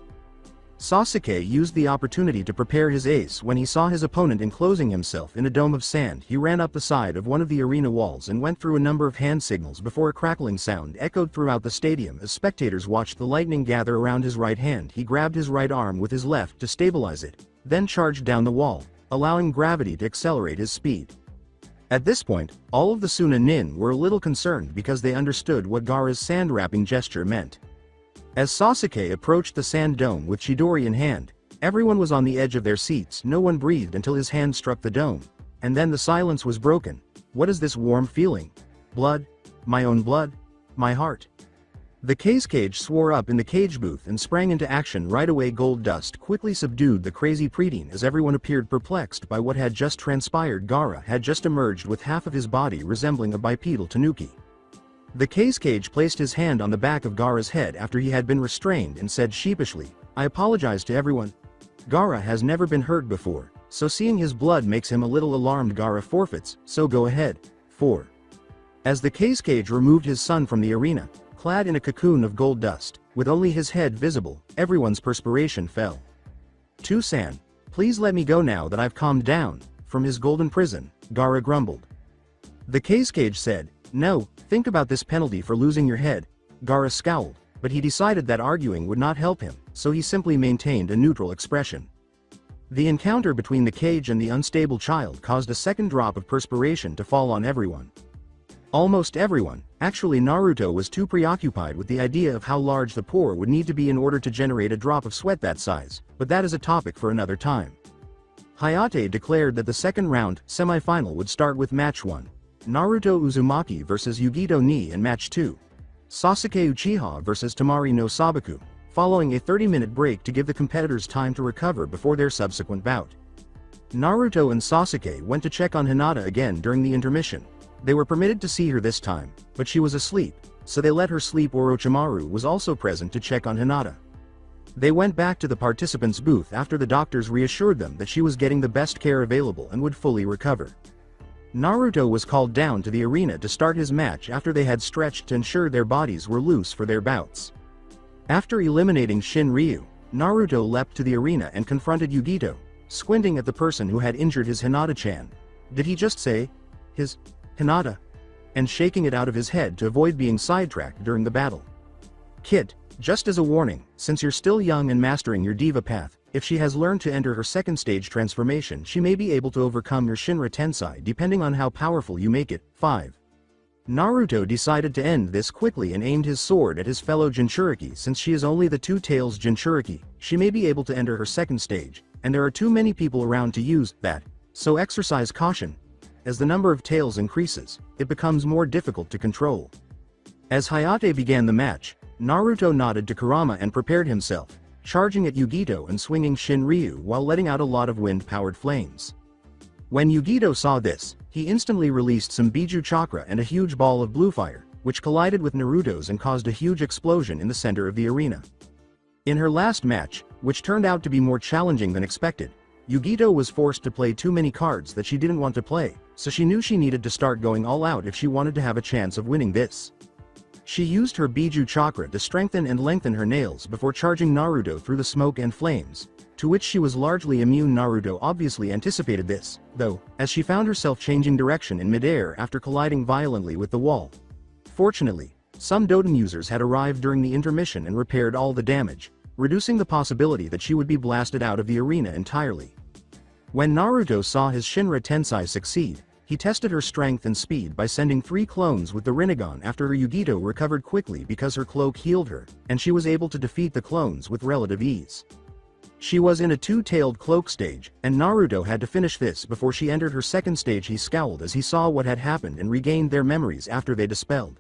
Sasuke used the opportunity to prepare his ace. When he saw his opponent enclosing himself in a dome of sand, he ran up the side of one of the arena walls and went through a number of hand signals before a crackling sound echoed throughout the stadium as spectators watched the lightning gather around his right hand. He grabbed his right arm with his left to stabilize it, then charged down the wall, allowing gravity to accelerate his speed. At this point, all of the Suna Nin were a little concerned because they understood what Gaara's sand-wrapping gesture meant. As Sasuke approached the sand dome with Chidori in hand, everyone was on the edge of their seats. No one breathed until his hand struck the dome, and then the silence was broken. What is this warm feeling? Blood? My own blood? My heart? The cage swore up in the cage booth and sprang into action right away. Gold dust quickly subdued the crazy preteen as everyone appeared perplexed by what had just transpired. Gaara had just emerged with half of his body resembling a bipedal tanuki. The cage placed his hand on the back of Gaara's head after he had been restrained and said sheepishly, "I apologize to everyone." Gaara has never been hurt before, so seeing his blood makes him a little alarmed. Gaara forfeits, so go ahead. 4. As the cage removed his son from the arena, clad in a cocoon of gold dust, with only his head visible, everyone's perspiration fell. "Tusan, please let me go now that I've calmed down from his golden prison," Gaara grumbled. The cage said, "No, think about this penalty for losing your head." Gaara scowled, but he decided that arguing would not help him, so he simply maintained a neutral expression. The encounter between the cage and the unstable child caused a second drop of perspiration to fall on everyone. Almost everyone. Actually, Naruto was too preoccupied with the idea of how large the pore would need to be in order to generate a drop of sweat that size, but that is a topic for another time. Hayate declared that the second round, semi-final would start with Match 1. Naruto Uzumaki vs Yugito Ni, and Match 2. Sasuke Uchiha vs Temari no Sabaku, following a 30-minute break to give the competitors time to recover before their subsequent bout. Naruto and Sasuke went to check on Hinata again during the intermission. They were permitted to see her this time, but she was asleep, so they let her sleep. Orochimaru was also present to check on Hinata. They went back to the participants' booth after the doctors reassured them that she was getting the best care available and would fully recover. Naruto was called down to the arena to start his match after they had stretched to ensure their bodies were loose for their bouts. After eliminating Shin Ryu, Naruto leapt to the arena and confronted Yugito, squinting at the person who had injured his Hinata-chan. Did he just say, his Hinata? And shaking it out of his head to avoid being sidetracked during the battle. "Kid, just as a warning, since you're still young and mastering your diva path, if she has learned to enter her second stage transformation, she may be able to overcome your Shinra Tensei depending on how powerful you make it." 5. Naruto decided to end this quickly and aimed his sword at his fellow Jinchuriki. Since she is only the two tails Jinchuriki, she may be able to enter her second stage, and there are too many people around to use that, so exercise caution. As the number of tails increases, it becomes more difficult to control. As Hayate began the match, Naruto nodded to Kurama and prepared himself. charging at Yugito and swinging Shin Ryu while letting out a lot of wind-powered flames. When Yugito saw this, he instantly released some Biju chakra and a huge ball of blue fire, which collided with Naruto's and caused a huge explosion in the center of the arena. In her last match, which turned out to be more challenging than expected, Yugito was forced to play too many cards that she didn't want to play, so she knew she needed to start going all out if she wanted to have a chance of winning this. She used her Biju chakra to strengthen and lengthen her nails before charging Naruto through the smoke and flames, to which she was largely immune. Naruto obviously anticipated this, though, as she found herself changing direction in midair after colliding violently with the wall. Fortunately, some Doten users had arrived during the intermission and repaired all the damage, reducing the possibility that she would be blasted out of the arena entirely. When Naruto saw his Shinra Tensei succeed, he tested her strength and speed by sending 3 clones with the Rinnegan after her Yugito recovered quickly because her cloak healed her, and she was able to defeat the clones with relative ease. She was in a 2-tailed cloak stage, and Naruto had to finish this before she entered her second stage. He scowled as he saw what had happened and regained their memories after they dispelled.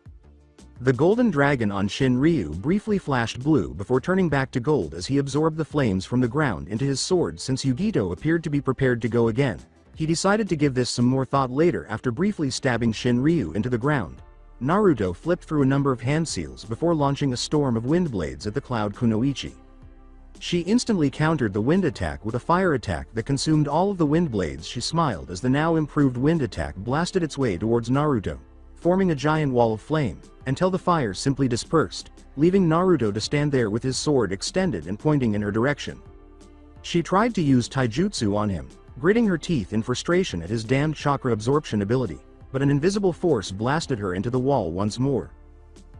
The golden dragon on Shin Ryu briefly flashed blue before turning back to gold as he absorbed the flames from the ground into his sword. Since Yugito appeared to be prepared to go again, he decided to give this some more thought later. After briefly stabbing Shin Ryu into the ground, Naruto flipped through a number of hand seals before launching a storm of wind blades at the Cloud Kunoichi. She instantly countered the wind attack with a fire attack that consumed all of the wind blades. She smiled as the now improved wind attack blasted its way towards Naruto, forming a giant wall of flame, until the fire simply dispersed, leaving Naruto to stand there with his sword extended and pointing in her direction. She tried to use taijutsu on him, gritting her teeth in frustration at his damned chakra absorption ability, but an invisible force blasted her into the wall once more.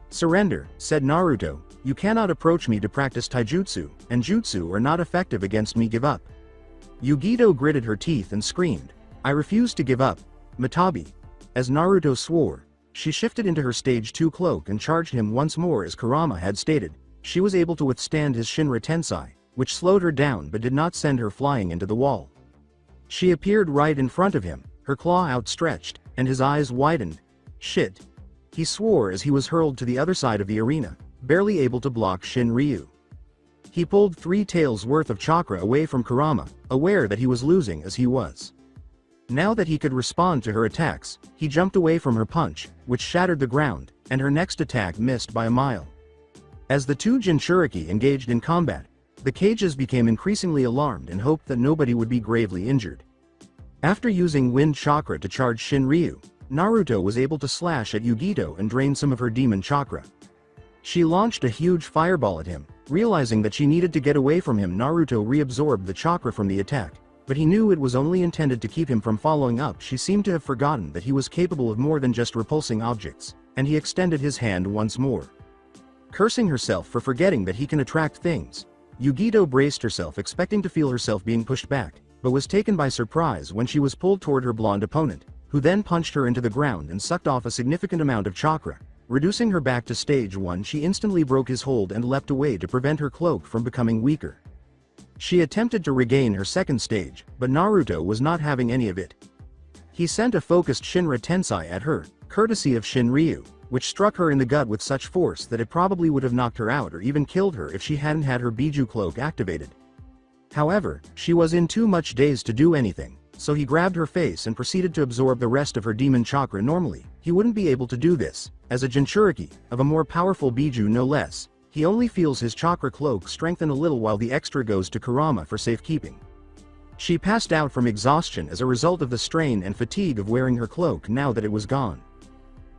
"Surrender," said Naruto, "you cannot approach me to practice taijutsu, and jutsu are not effective against me. Give up." Yugito gritted her teeth and screamed, "I refuse to give up, Matabi." As Naruto swore, she shifted into her stage 2 cloak and charged him once more. As Kurama had stated, she was able to withstand his Shinra Tensei, which slowed her down but did not send her flying into the wall. She appeared right in front of him, her claw outstretched, and his eyes widened. "Shit," he swore as he was hurled to the other side of the arena, barely able to block Shin Ryu. He pulled 3 taels worth of chakra away from Kurama, aware that he was losing as he was. Now that he could respond to her attacks, he jumped away from her punch, which shattered the ground, and her next attack missed by a mile. As the 2 Jinchuriki engaged in combat, the cages became increasingly alarmed and hoped that nobody would be gravely injured. After using wind chakra to charge Shin Ryu, Naruto was able to slash at Yugito and drain some of her demon chakra. She launched a huge fireball at him, realizing that she needed to get away from him. Naruto reabsorbed the chakra from the attack, but he knew it was only intended to keep him from following up. She seemed to have forgotten that he was capable of more than just repulsing objects, and he extended his hand once more. Cursing herself for forgetting that he can attract things, Yugito braced herself, expecting to feel herself being pushed back, but was taken by surprise when she was pulled toward her blonde opponent, who then punched her into the ground and sucked off a significant amount of chakra, reducing her back to stage 1. She instantly broke his hold and leapt away to prevent her cloak from becoming weaker. She attempted to regain her second stage, but Naruto was not having any of it. He sent a focused Shinra Tensei at her, courtesy of Shin Ryu, which struck her in the gut with such force that it probably would have knocked her out or even killed her if she hadn't had her Biju cloak activated. However, she was in too much daze to do anything, so he grabbed her face and proceeded to absorb the rest of her demon chakra. Normally, he wouldn't be able to do this, as a Jinchuriki, of a more powerful Biju no less. He only feels his chakra cloak strengthen a little while the extra goes to Kurama for safekeeping. She passed out from exhaustion as a result of the strain and fatigue of wearing her cloak now that it was gone.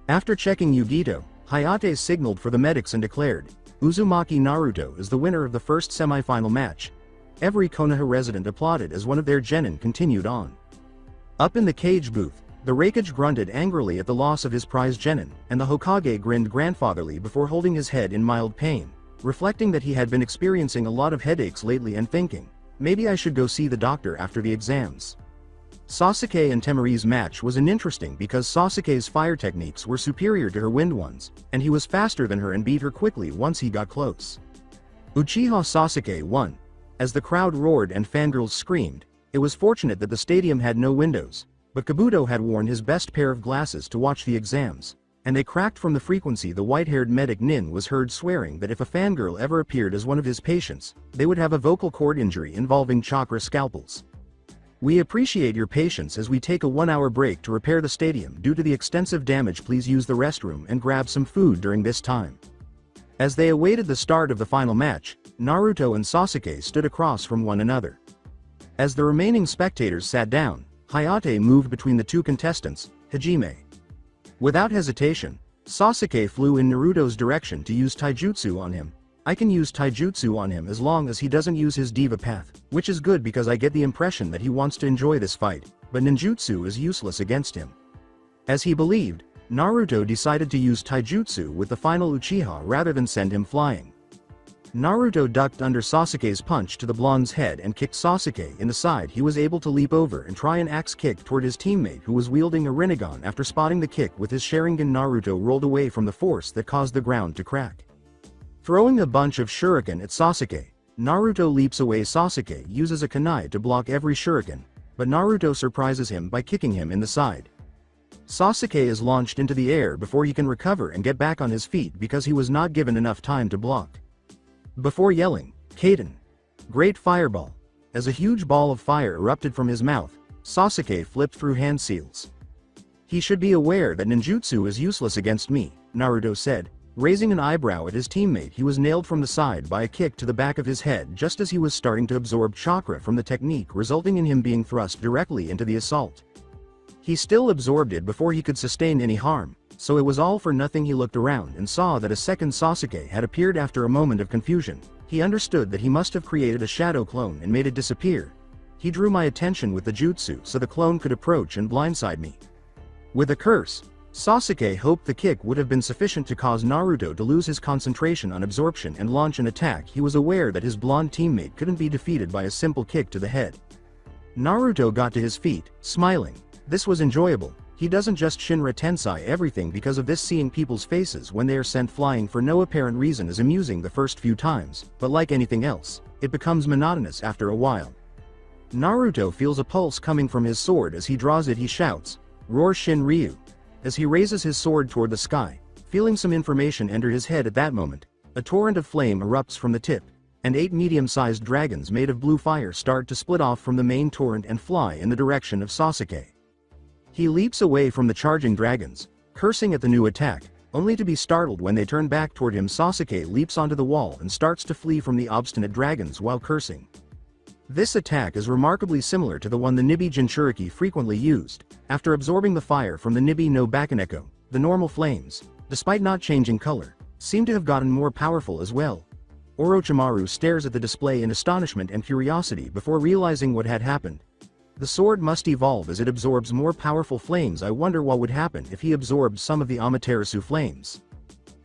After checking Yugito, Hayate signaled for the medics and declared, "Uzumaki Naruto is the winner of the first semi-final match." Every Konoha resident applauded as one of their genin continued on. Up in the cage booth, the Raikage grunted angrily at the loss of his prize genin, and the Hokage grinned grandfatherly before holding his head in mild pain, reflecting that he had been experiencing a lot of headaches lately and thinking, maybe I should go see the doctor after the exams. Sasuke and Temari's match was interesting because Sasuke's fire techniques were superior to her wind ones, and he was faster than her and beat her quickly once he got close. Uchiha Sasuke won. As the crowd roared and fangirls screamed, it was fortunate that the stadium had no windows, but Kabuto had worn his best pair of glasses to watch the exams, and they cracked from the frequency. The white-haired medic Nin was heard swearing that if a fangirl ever appeared as one of his patients, they would have a vocal cord injury involving chakra scalpels. We appreciate your patience as we take a 1-hour break to repair the stadium due to the extensive damage. Please use the restroom and grab some food during this time. As they awaited the start of the final match, Naruto and Sasuke stood across from one another. As the remaining spectators sat down, Hayate moved between the two contestants, Hajime. Without hesitation, Sasuke flew in Naruto's direction to use taijutsu on him. I can use taijutsu on him as long as he doesn't use his diva path, which is good because I get the impression that he wants to enjoy this fight, but ninjutsu is useless against him. As he believed, Naruto decided to use taijutsu with the final Uchiha rather than send him flying. Naruto ducked under Sasuke's punch to the blonde's head and kicked Sasuke in the side. He was able to leap over and try an axe kick toward his teammate who was wielding a Rinnegan. After spotting the kick with his Sharingan, Naruto rolled away from the force that caused the ground to crack. Throwing a bunch of shuriken at Sasuke, Naruto leaps away. Sasuke uses a kunai to block every shuriken, but Naruto surprises him by kicking him in the side. Sasuke is launched into the air before he can recover and get back on his feet because he was not given enough time to block. Before yelling, "Kaden! Great fireball!" as a huge ball of fire erupted from his mouth, Sasuke flipped through hand seals. "He should be aware that ninjutsu is useless against me," Naruto said, raising an eyebrow at his teammate. He was nailed from the side by a kick to the back of his head just as he was starting to absorb chakra from the technique, resulting in him being thrust directly into the assault. He still absorbed it before he could sustain any harm, so it was all for nothing. He looked around and saw that a second Sasuke had appeared. After a moment of confusion, he understood that he must have created a shadow clone and made it disappear. He drew my attention with the jutsu so the clone could approach and blindside me. With a curse, Sasuke hoped the kick would have been sufficient to cause Naruto to lose his concentration on absorption and launch an attack. He was aware that his blonde teammate couldn't be defeated by a simple kick to the head. Naruto got to his feet, smiling. This was enjoyable. He doesn't just Shinra Tensei everything because of this. Seeing people's faces when they are sent flying for no apparent reason is amusing the first few times, but like anything else, it becomes monotonous after a while. Naruto feels a pulse coming from his sword. As he draws it, he shouts, "Roar Shin Ryu!" As he raises his sword toward the sky, feeling some information enter his head at that moment, a torrent of flame erupts from the tip, and 8 medium-sized dragons made of blue fire start to split off from the main torrent and fly in the direction of Sasuke. He leaps away from the charging dragons, cursing at the new attack, only to be startled when they turn back toward him. Sasuke leaps onto the wall and starts to flee from the obstinate dragons while cursing. This attack is remarkably similar to the one the Nibi Jinchuriki frequently used. After absorbing the fire from the Nibi no Bakaneko, the normal flames, despite not changing color, seem to have gotten more powerful as well. Orochimaru stares at the display in astonishment and curiosity before realizing what had happened. The sword must evolve as it absorbs more powerful flames. I wonder what would happen if he absorbed some of the Amaterasu flames.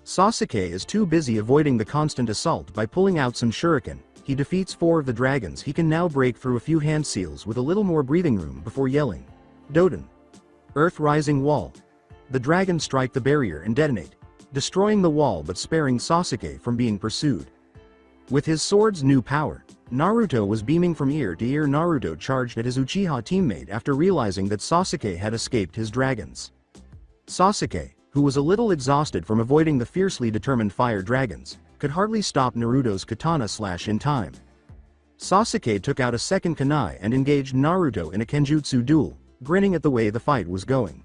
Sasuke is too busy avoiding the constant assault. By pulling out some shuriken, he defeats 4 of the dragons. He can now break through a few hand seals with a little more breathing room before yelling, "Doden! Earth Rising Wall!" The dragons strike the barrier and detonate, destroying the wall but sparing Sasuke from being pursued. With his sword's new power, Naruto was beaming from ear to ear. Naruto charged at his Uchiha teammate after realizing that Sasuke had escaped his dragons. Sasuke, who was a little exhausted from avoiding the fiercely determined fire dragons, could hardly stop Naruto's katana slash in time. Sasuke took out a second kunai and engaged Naruto in a kenjutsu duel, grinning at the way the fight was going.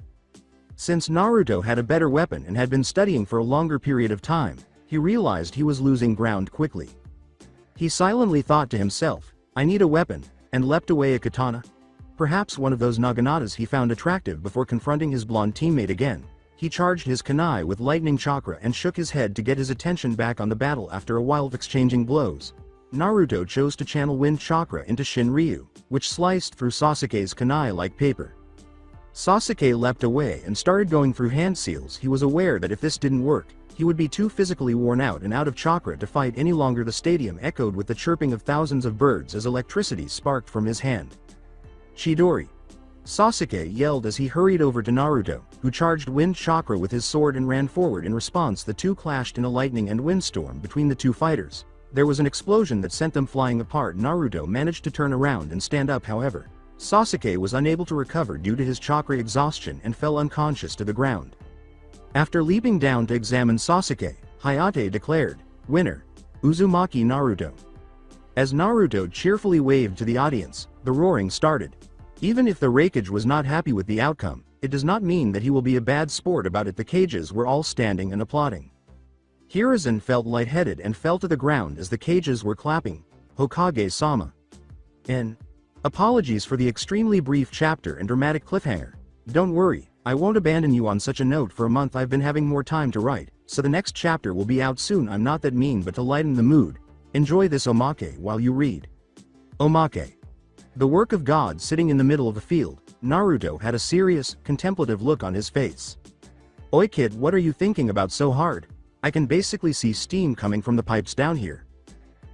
Since Naruto had a better weapon and had been studying for a longer period of time, he realized he was losing ground quickly. He silently thought to himself, "I need a weapon," and leapt away. A katana? Perhaps one of those naganatas he found attractive. Before confronting his blonde teammate again, he charged his kunai with lightning chakra and shook his head to get his attention back on the battle. After a while of exchanging blows, Naruto chose to channel wind chakra into Shin Ryu, which sliced through Sasuke's kunai like paper. Sasuke leapt away and started going through hand seals. He was aware that if this didn't work, he would be too physically worn out and out of chakra to fight any longer. The stadium echoed with the chirping of thousands of birds as electricity sparked from his hand. "Chidori!" Sasuke yelled as he hurried over to Naruto, who charged wind chakra with his sword and ran forward. In response, the two clashed in a lightning and windstorm between the two fighters. There was an explosion that sent them flying apart. Naruto managed to turn around and stand up. However, Sasuke was unable to recover due to his chakra exhaustion and fell unconscious to the ground. After leaping down to examine Sasuke, Hayate declared, "Winner, Uzumaki Naruto." As Naruto cheerfully waved to the audience, the roaring started. Even if the Raikage was not happy with the outcome, it does not mean that he will be a bad sport about it. The cages were all standing and applauding. Hiruzen felt lightheaded and fell to the ground as the cages were clapping. Hokage-sama. N. Apologies for the extremely brief chapter and dramatic cliffhanger. Don't worry, I won't abandon you on such a note. For a month I've been having more time to write, so the next chapter will be out soon. I'm not that mean, but to lighten the mood, enjoy this omake while you read. Omake. The work of God. Sitting in the middle of the field, Naruto had a serious, contemplative look on his face. "Oi kid, what are you thinking about so hard? I can basically see steam coming from the pipes down here."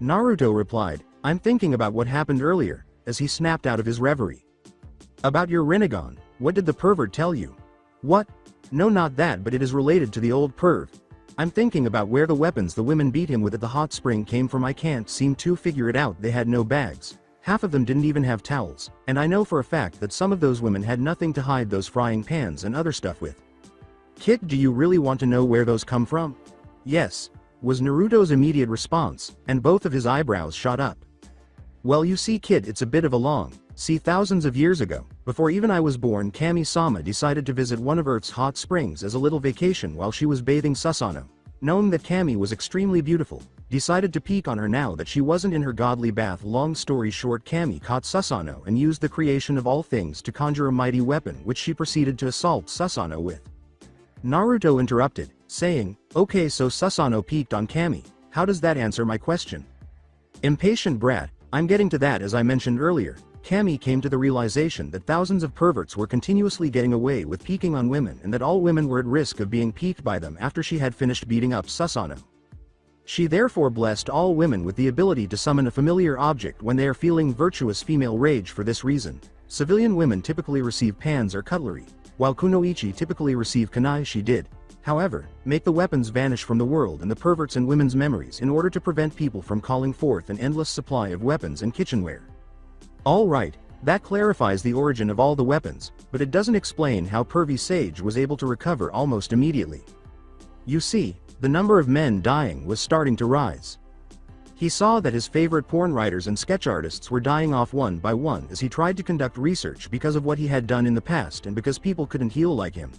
Naruto replied, "I'm thinking about what happened earlier," as he snapped out of his reverie. "About your Rinnegan, what did the pervert tell you?" "What? No, not that, but it is related to the old perv. I'm thinking about where the weapons the women beat him with at the hot spring came from. I can't seem to figure it out. They had no bags. Half of them didn't even have towels, and I know for a fact that some of those women had nothing to hide those frying pans and other stuff with." "Kid, do you really want to know where those come from?" "Yes," was Naruto's immediate response, and both of his eyebrows shot up. "Well, you see kid, it's a bit of a long, see, thousands of years ago, before even I was born, Kami-sama decided to visit one of Earth's hot springs as a little vacation while she was bathing. Susanoo, knowing that Kami was extremely beautiful, decided to peek on her now that she wasn't in her godly bath. Long story short, Kami caught Susanoo and used the creation of all things to conjure a mighty weapon which she proceeded to assault Susanoo with." Naruto interrupted, saying, "Okay, so Susanoo peeked on Kami. How does that answer my question?" "Impatient brat, I'm getting to that. As I mentioned earlier, Kami came to the realization that thousands of perverts were continuously getting away with peeking on women and that all women were at risk of being peeked by them after she had finished beating up Susanoo. She therefore blessed all women with the ability to summon a familiar object when they are feeling virtuous female rage. For this reason, civilian women typically receive pans or cutlery, while kunoichi typically receive kunai. She did, however, make the weapons vanish from the world and the perverts and women's memories in order to prevent people from calling forth an endless supply of weapons and kitchenware. Alright, that clarifies the origin of all the weapons, but it doesn't explain how pervy Sage was able to recover almost immediately. You see, the number of men dying was starting to rise. He saw that his favorite porn writers and sketch artists were dying off one by one as he tried to conduct research because of what he had done in the past and because people couldn't heal like him.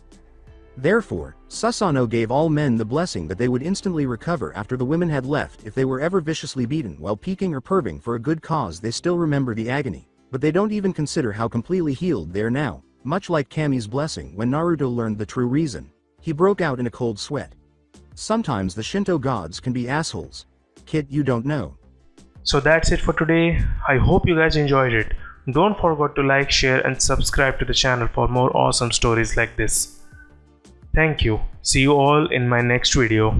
Therefore, Susanoo gave all men the blessing that they would instantly recover after the women had left if they were ever viciously beaten while peeking or perving for a good cause. They still remember the agony, but they don't even consider how completely healed they are now, much like Kami's blessing. When Naruto learned the true reason, he broke out in a cold sweat. Sometimes the Shinto gods can be assholes. Kid, you don't know. So that's it for today. I hope you guys enjoyed it. Don't forget to like, share and subscribe to the channel for more awesome stories like this. Thank you. See you all in my next video.